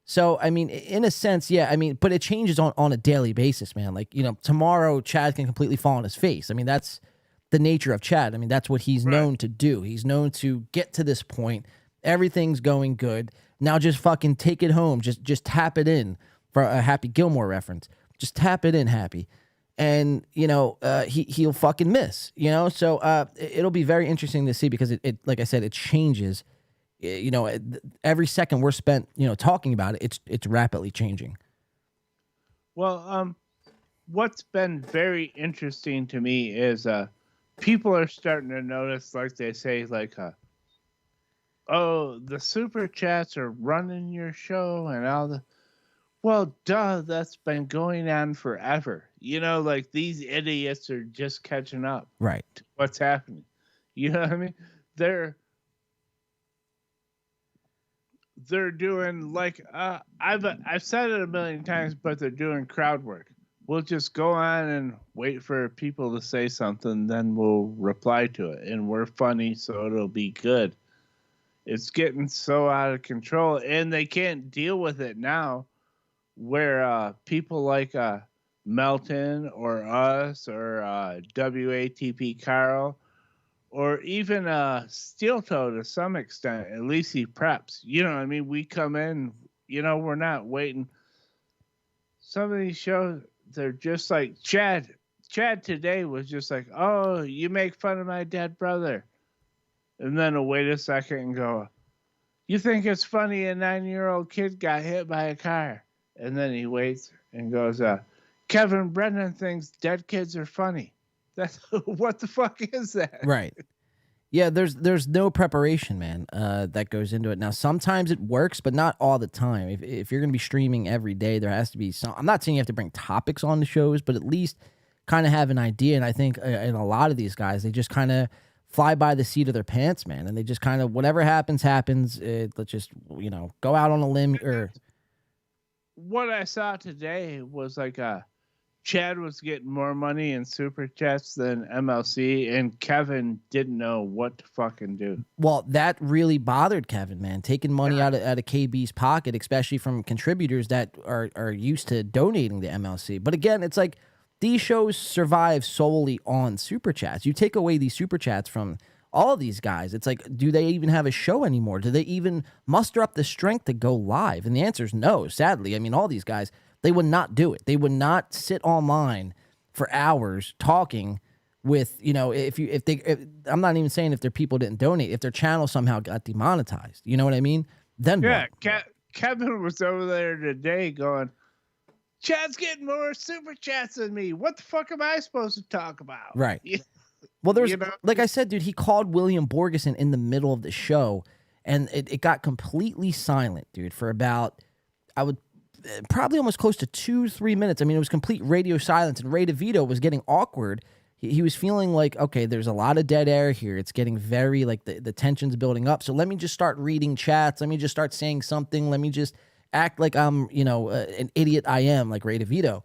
So, I mean, in a sense, yeah, I mean, but it changes on a daily basis, man. Like, tomorrow Chad can completely fall on his face. I mean, that's the nature of Chad. I mean, that's what he's known to do. He's known to get to this point. Everything's going good. Now just fucking take it home. Just tap it in, for a Happy Gilmore reference. Just tap it in, Happy. And, he'll fucking miss, So it'll be very interesting to see, because it like I said, it changes. Every second we're spent, talking about it, it's rapidly changing.
Well, what's been very interesting to me is people are starting to notice, like they say, like, oh, the super chats are running your show and all the. Well, duh, that's been going on forever. Like, these idiots are just catching up.
Right.
To what's happening. You know what I mean? They're doing, like, I've said it a million times, but they're doing crowd work. We'll just go on and wait for people to say something, then we'll reply to it. And we're funny, so it'll be good. It's getting so out of control, and they can't deal with it now, where people like Melton or us or WATP Carl or even Steel Toe to some extent, at least he preps. I mean? We come in, we're not waiting. Some of these shows, they're just like Chad. Chad today was just like, oh, you make fun of my dead brother. And then he'll wait a second and go, you think it's funny a 9-year-old kid got hit by a car? And then he waits and goes, Kevin Brennan thinks dead kids are funny. That's what the fuck is that?
Right. Yeah, there's no preparation, man, that goes into it. Now, sometimes it works, but not all the time. If you're going to be streaming every day, there has to be some. I'm not saying you have to bring topics on the shows, but at least kind of have an idea. And I think in a lot of these guys, they just kind of fly by the seat of their pants, man. And they just kind of, whatever happens. Let's just, go out on a limb. Or
what I saw today was like Chad was getting more money in super chats than MLC, and Kevin didn't know what to fucking do.
Well, that really bothered Kevin, man. Taking money out of KB's pocket, especially from contributors that are used to donating to MLC. But again, it's like these shows survive solely on super chats. You take away these super chats from all of these guys, it's like, do they even have a show anymore? Do they even muster up the strength to go live? And the answer is no, sadly. I mean, all these guys, they would not do it. They would not sit online for hours talking with, I'm not even saying if their people didn't donate, if their channel somehow got demonetized. You know what I mean? Then
yeah,
what?
Kevin was over there today going, Chad's getting more super chats than me. What the fuck am I supposed to talk about?
Right. Well, there's, like I said, dude, he called William Borgeson in the middle of the show, and it got completely silent, dude, for about, probably almost close to 2-3 minutes. I mean, it was complete radio silence, and Ray DeVito was getting awkward. He was feeling like, okay, there's a lot of dead air here. It's getting very, like, the tension's building up. So let me just start reading chats. Let me just start saying something. Let me just act like I'm, an idiot I am, like Ray DeVito.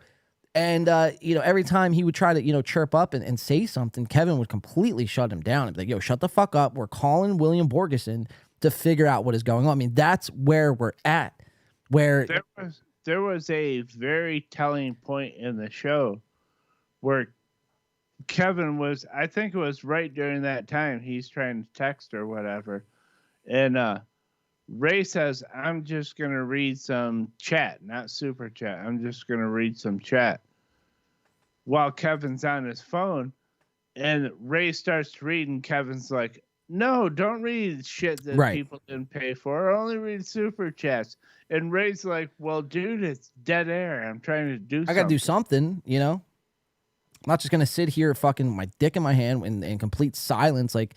And, every time he would try to, chirp up and say something, Kevin would completely shut him down and be like, yo, shut the fuck up. We're calling William Borgeson to figure out what is going on. I mean, that's where we're at. Where
there was a very telling point in the show where Kevin was, I think it was right during that time, he's trying to text or whatever. And Ray says, I'm just going to read some chat, not super chat. I'm just going to read some chat. While Kevin's on his phone, and Ray starts to read, and Kevin's like, no, don't read shit that people didn't pay for. Only read super chats. And Ray's like, well, dude, it's dead air. I'm trying to do something.
I got to do something, I'm not just going to sit here fucking my dick in my hand in complete silence. Like,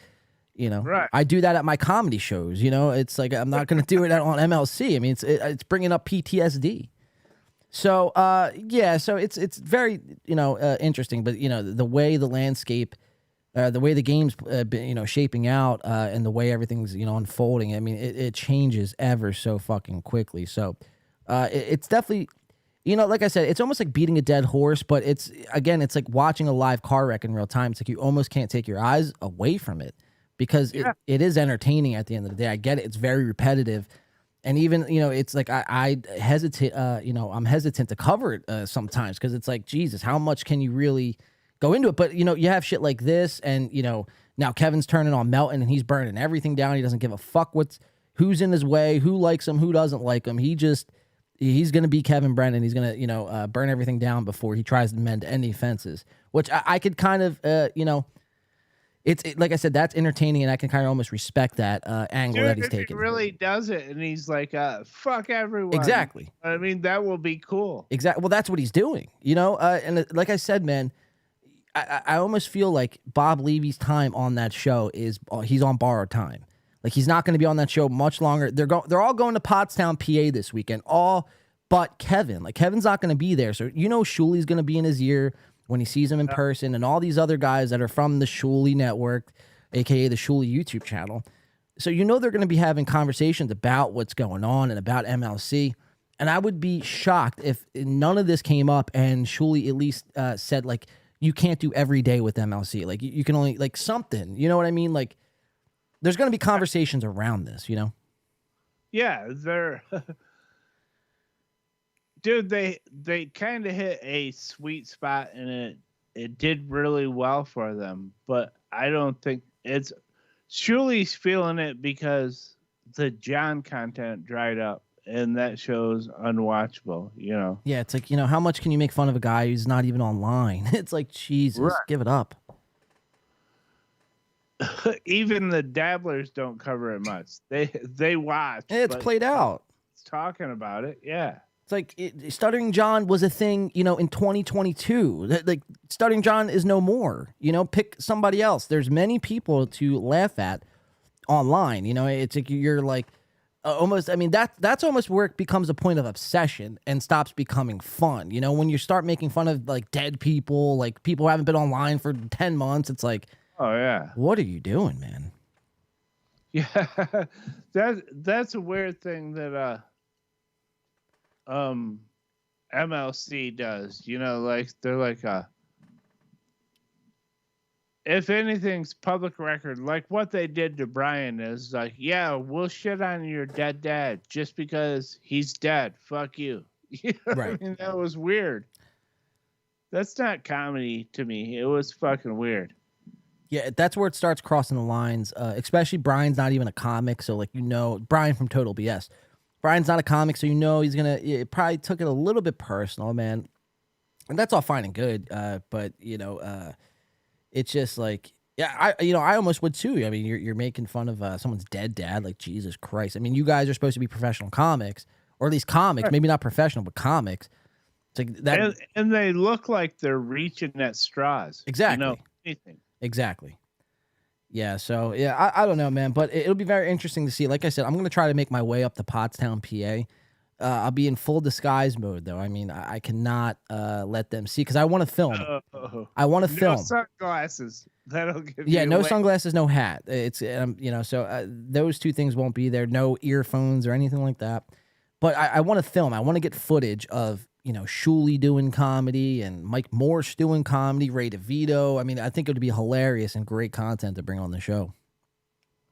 right.
I do that at my comedy shows, it's like, I'm not going to do it on MLC. I mean, it's bringing up PTSD. So, so it's very, interesting, but the way the landscape, the way the game's, shaping out, and the way everything's, unfolding. I mean, it changes ever so fucking quickly. So, it's definitely, you know, like I said, it's almost like beating a dead horse, but it's like watching a live car wreck in real time. It's like you almost can't take your eyes away from it because it is entertaining at the end of the day. I get it. It's very repetitive. And even, you know, it's like I hesitate, you know, I'm hesitant to cover it sometimes because it's like, Jesus, how much can you really go into it? But, you know, you have shit like this and, you know, now Kevin's turning on Melton and he's burning everything down. He doesn't give a fuck who's in his way, who likes him, who doesn't like him. He's going to be Kevin Brennan. He's going to, you know, burn everything down before he tries to mend any fences, which I could kind of, you know, like I said, that's entertaining, and I can kind of almost respect that angle that he's taking.
He really does it, and he's like, fuck everyone.
Exactly.
I mean, that will be cool.
Exactly. Well, that's what he's doing, you know? And like I said, man, I almost feel like Bob Levy's time on that show he's on borrowed time. Like, he's not going to be on that show much longer. They're all going to Pottstown, PA this weekend, all but Kevin. Like, Kevin's not going to be there. So, you know, Shuli's going to be in his ear when he sees him in person, and all these other guys that are from the Shuli network, a.k.a. the Shuli YouTube channel. So, you know, they're going to be having conversations about what's going on and about MLC. And I would be shocked if none of this came up and Shuli at least said, like, you can't do every day with MLC. Like, you can only, like, something. You know what I mean? Like, there's going to be conversations around this, you know?
Yeah, dude, they kind of hit a sweet spot, and it did really well for them. But I don't think it's Shuli's feeling it because the John content dried up, and that show's unwatchable, you know?
Yeah, it's like, you know, how much can you make fun of a guy who's not even online? It's like, Jesus, give it up.
Even the dabblers don't cover it much. They watch.
It's played out.
It's talking about it, yeah.
It's like Stuttering John was a thing, you know, in 2022. Like, Stuttering John is no more. You know, pick somebody else. There's many people to laugh at online. You know, it's like you're like almost. I mean, that's almost where it becomes a point of obsession and stops becoming fun. You know, when you start making fun of like dead people, like people who haven't been online for 10 months, it's like,
oh yeah,
what are you doing, man?
Yeah, that's a weird thing that MLC does. You know, like they're like if anything's public record, like what they did to Brian is like, yeah, we'll shit on your dead dad just because he's dead. Fuck you. You know
right.
I mean, that was weird. That's not comedy to me. It was fucking weird.
Yeah, that's where it starts crossing the lines, especially Brian's not even a comic. So, like, you know, Brian from Total BS. Brian's not a comic, so you know he's going to probably took it a little bit personal, man. And that's all fine and good. But, you know, it's just like, yeah, I almost would too. I mean, you're making fun of someone's dead dad. Like, Jesus Christ. I mean, you guys are supposed to be professional comics, or at least comics, maybe not professional, but comics. It's like that.
And they look like they're reaching at straws.
Exactly.
You know, anything.
Exactly. Yeah, so, yeah, I don't know, man, but it'll be very interesting to see. Like I said, I'm going to try to make my way up to Pottstown, PA. I'll be in full disguise mode, though. I mean, I cannot let them see, because I want to film. I want to film.
No sunglasses. That'll give
yeah,
you
no
away.
Sunglasses, no hat. It's, you know, so those two things won't be there. No earphones or anything like that. But I want to film. I want to get footage of, you know, Shuli doing comedy and Mike Morse doing comedy, Ray DeVito. I mean, I think it would be hilarious and great content to bring on the show.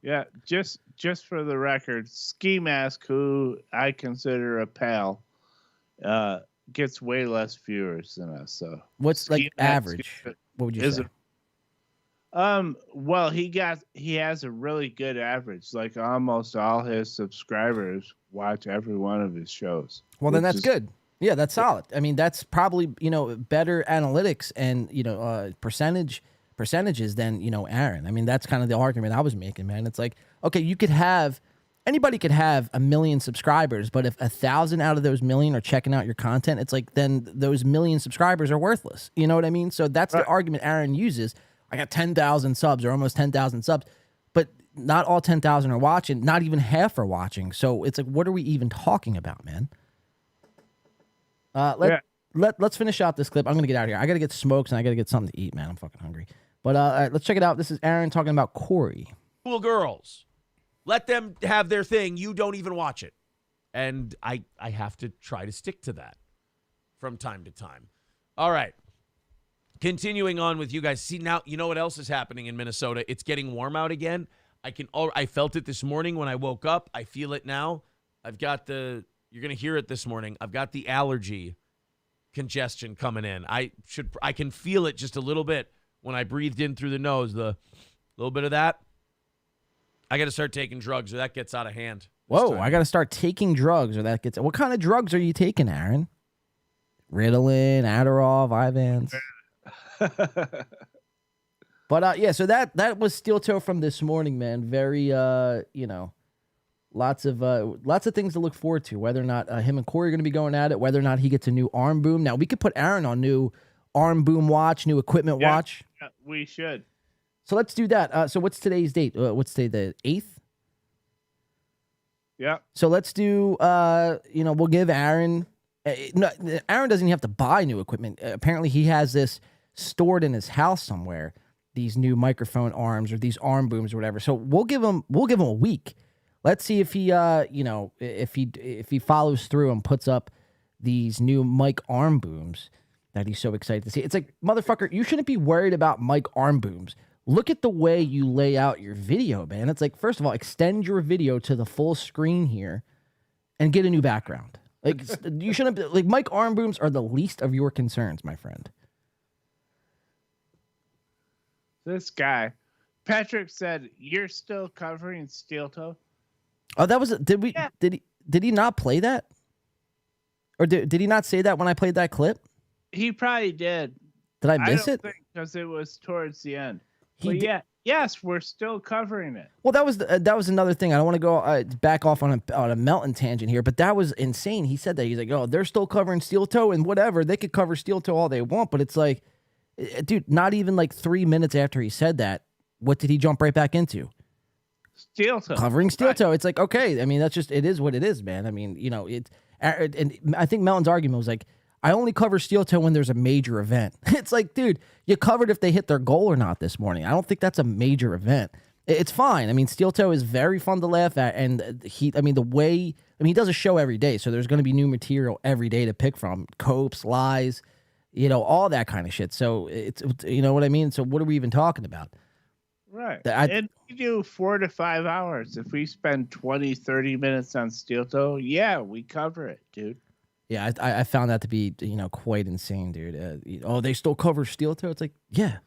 Yeah, just for the record, Ski Mask, who I consider a pal, gets way less viewers than us. So
what's
Ski
like
Mask
average? What would you say?
Well, he has a really good average. Like almost all his subscribers watch every one of his shows.
Well, then that's good. Yeah, that's solid. I mean, that's probably, you know, better analytics and, you know, percentages than, you know, Aaron. I mean, that's kind of the argument I was making, man. It's like, okay, anybody could have 1 million subscribers, but if 1,000 out of those 1 million are checking out your content, it's like, then those 1 million subscribers are worthless. You know what I mean? So that's the argument Aaron uses. I got 10,000 subs or almost 10,000 subs, but not all 10,000 are watching. Not even half are watching. So it's like, what are we even talking about, man? Let's finish out this clip. I'm gonna get out of here. I gotta get smokes and I gotta get something to eat, man. I'm fucking hungry. But all right, let's check it out. This is Aaron talking about Corey.
Cool girls. Let them have their thing. You don't even watch it. And I have to try to stick to that. from time to time. All right. Continuing on with you guys. See, now you know what else is happening in Minnesota? It's getting warm out again. I felt it this morning when I woke up. I feel it now. I've got you're going to hear it this morning. I've got the allergy congestion coming in. I can feel it just a little bit when I breathed in through the nose, the little bit of that. I got to start taking drugs or that gets out of hand.
Whoa, I got to start taking drugs or that gets... What kind of drugs are you taking, Aaron? Ritalin, Adderall, Vyvanse? But yeah, so that was Steel Toe from this morning, man. Very lots of things to look forward to. Whether or not him and Corey are going to be going at it, whether or not he gets a new arm boom. Now we could put Aaron on new arm boom watch, new equipment watch.
Yeah, we should.
So let's do that. So what's today's date? What's today? The 8th?
Yeah.
So let's do. We'll give Aaron. No, Aaron doesn't even have to buy new equipment. Apparently, he has this stored in his house somewhere. These new microphone arms or these arm booms or whatever. So we'll give him a week. Let's see if he if he follows through and puts up these new mic arm booms that he's so excited to see. It's like, motherfucker, you shouldn't be worried about mic arm booms. Look at the way you lay out your video, man. It's like, first of all, extend your video to the full screen here and get a new background. Like, you shouldn't be, like, mic arm booms are the least of your concerns, my friend.
This guy, Patrick said, "You're still covering Steel Toe."
Oh, that was did he not play that? Or did he not say that when I played that clip?
He probably did.
Did I miss it?
Because it was towards the end. Yes, we're still covering it.
Well, that was another thing. I don't want to go back off on a Melton tangent here, but that was insane. He said that. He's like, "Oh, they're still covering Steel Toe and whatever. They could cover Steel Toe all they want," but it's like, dude, not even like 3 minutes after he said that, what did he jump right back into?
Steel Toe.
Covering Steel Toe. It's like, okay, I mean, that's just, it is what it is, man. I mean, and I think Melton's argument was like, I only cover Steel Toe when there's a major event. It's like, dude, you covered if they hit their goal or not this morning. I don't think that's a major event. It's fine. I mean, Steel Toe is very fun to laugh at, and he does a show every day, so there's going to be new material every day to pick from. Copes, lies, all that kind of shit. So it's you know what I mean? So what are we even talking about?
Right. And we do 4 to 5 hours. If we spend 20, 30 minutes on Steel Toe, yeah, we cover it, dude.
Yeah, I found that to be, quite insane, dude. They still cover Steel Toe? It's like, yeah.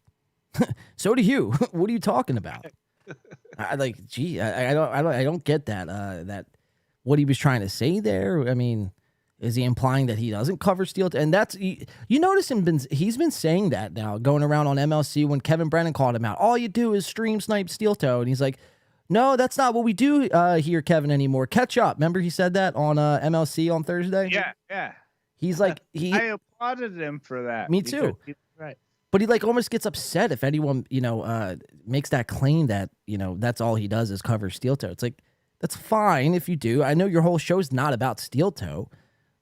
So do you. What are you talking about? I don't get that. That what he was trying to say there. I mean, is he implying that he doesn't cover Steel Toe? And that's, you notice he's been saying that now, going around on MLC when Kevin Brennan called him out. All you do is stream snipe Steel Toe, and he's like, no, that's not what we do here, Kevin, anymore. Catch up. Remember he said that on MLC on Thursday?
Yeah.
He's like,
I applauded him for that.
Me too.
Right.
But he almost gets upset if anyone, makes that claim that, that's all he does is cover Steel Toe. It's like, that's fine if you do. I know your whole show's not about Steel Toe,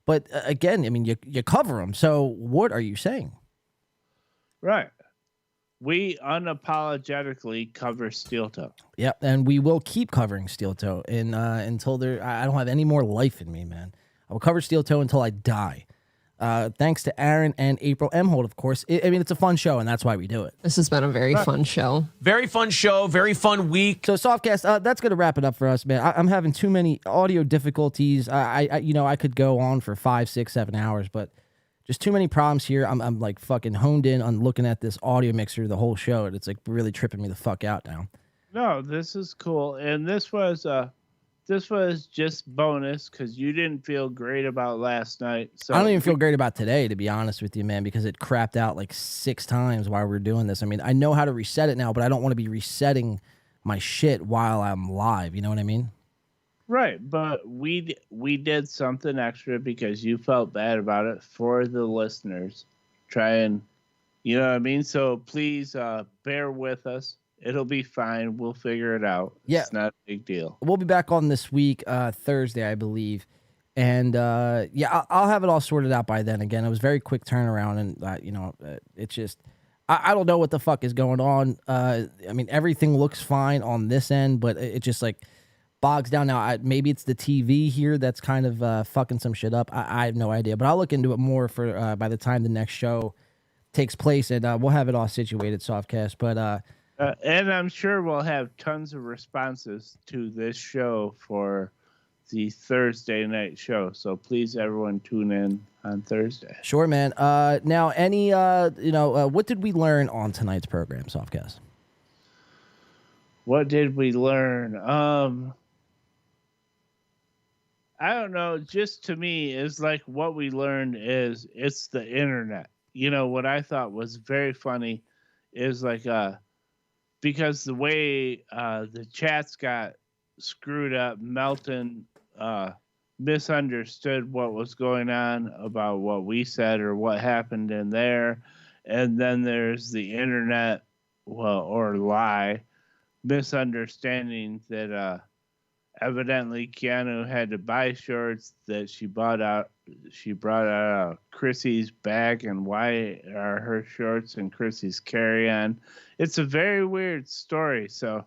but again, I mean, you cover him. So what are you saying?
Right. We unapologetically cover Steel Toe.
Yep, and we will keep covering Steel Toe until I don't have any more life in me, man. I will cover Steel Toe until I die. Thanks to Aaron and April Emhold, of course. It's a fun show, and that's why we do it.
This has been a very fun show.
Very fun show. Very fun week.
So, Softcast, that's going to wrap it up for us, man. I'm having too many audio difficulties. I could go on for 5, 6, 7 hours, but just too many problems here. I'm like fucking honed in on looking at this audio mixer the whole show, and it's like really tripping me the fuck out now.
No, this is cool, and this was just bonus because you didn't feel great about last night. So
I don't even feel great about today, to be honest with you, man, because it crapped out like 6 times while we're doing this. I mean, I know how to reset it now, but I don't want to be resetting my shit while I'm live. You know what I mean?
Right, but we did something extra because you felt bad about it for the listeners. Try and, you know what I mean? So please bear with us. It'll be fine. We'll figure it out.
Yeah.
It's not a big deal.
We'll be back on this week, Thursday, I believe. And, I'll have it all sorted out by then. Again, it was a very quick turnaround. And, it's just, I don't know what the fuck is going on. I mean, everything looks fine on this end, but it just like, bogs down. Now, maybe it's the TV here that's kind of fucking some shit up. I have no idea, but I'll look into it more for by the time the next show takes place, and we'll have it all situated, Softcast. But
and I'm sure we'll have tons of responses to this show for the Thursday night show. So please, everyone, tune in on Thursday.
Sure, man. Now, any what did we learn on tonight's program, Softcast?
What did we learn? I don't know. Just to me, is like what we learned is it's the internet. You know, what I thought was very funny is like, because the way the chats got screwed up, Melton misunderstood what was going on about what we said or what happened in there. And then there's the internet, or lie, misunderstanding that evidently Keanu had to buy shorts that she brought out Chrissy's bag, and why are her shorts and Chrissy's carry-on? It's a very weird story. So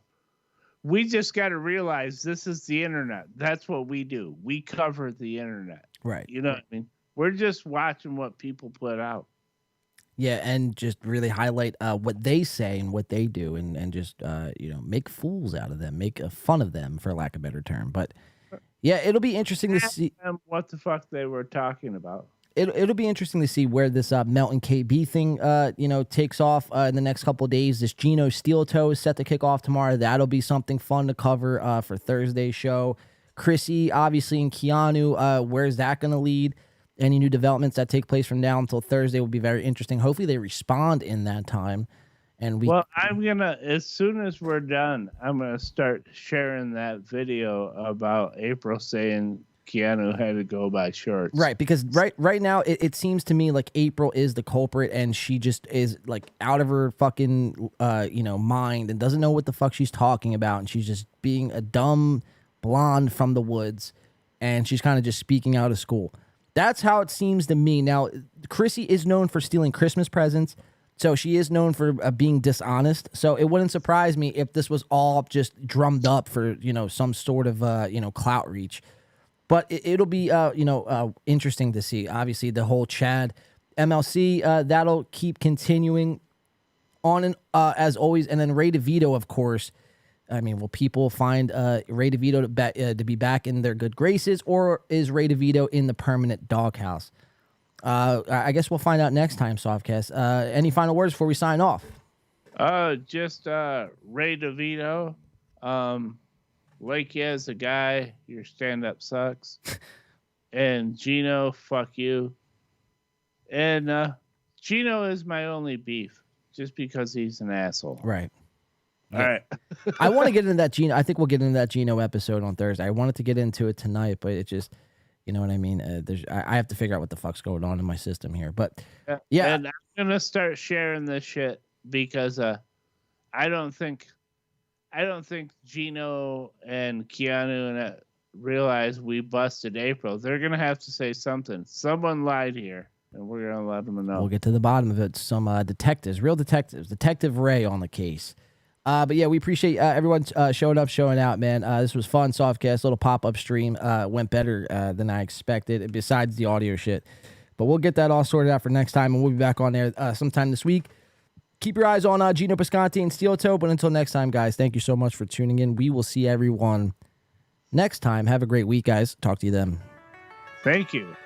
we just got to realize this is the internet. That's what we do. We cover the internet.
Right.
You know what I mean? We're just watching what people put out.
Yeah, and just really highlight what they say and what they do, and just make fools out of them, make fun of them, for lack of a better term. But yeah, it'll be interesting to see
what the fuck they were talking about.
It'll be interesting to see where this Melton KB thing takes off in the next couple of days. This Gino Steel Toe is set to kick off tomorrow. That'll be something fun to cover for Thursday's show. Chrissy, obviously, and Keanu, where's that going to lead? Any new developments that take place from now until Thursday will be very interesting. Hopefully they respond in that time. And
I'm gonna, as soon as we're done, I'm gonna start sharing that video about April saying Keanu had to go buy shorts.
Right, because right now it seems to me like April is the culprit, and she just is like out of her fucking mind and doesn't know what the fuck she's talking about, and she's just being a dumb blonde from the woods, and she's kind of just speaking out of school. That's how it seems to me. Now, Chrissy is known for stealing Christmas presents, so she is known for being dishonest. So it wouldn't surprise me if this was all just drummed up for, some sort of, clout reach. But it'll be, interesting to see. Obviously, the whole Chad MLC, that'll keep continuing on and as always. And then Ray DeVito, of course. I mean, will people find Ray DeVito to be back in their good graces, or is Ray DeVito in the permanent doghouse? I guess we'll find out next time, Softcast. Any final words before we sign off?
Just Ray DeVito. Like you as a guy, your stand-up sucks. And Gino, fuck you. And Gino is my only beef, just because he's an asshole.
Right.
All right.
I want to get into that Gino. I think we'll get into that Gino episode on Thursday. I wanted to get into it tonight, but it just, you know what I mean? I have to figure out what the fuck's going on in my system here. But yeah.
And I'm going to start sharing this shit because I don't think Gino and Keanu realize we busted April. They're going to have to say something. Someone lied here, and we're going to let them know.
We'll get to the bottom of it. Some detectives, real detectives, Detective Ray on the case. But yeah, we appreciate everyone showing up, showing out, man. This was fun, Softcast, little pop-up stream. Went better than I expected, besides the audio shit. But we'll get that all sorted out for next time, and we'll be back on there sometime this week. Keep your eyes on Gino Pisconti and Steel Toe. But until next time, guys, thank you so much for tuning in. We will see everyone next time. Have a great week, guys. Talk to you then.
Thank you.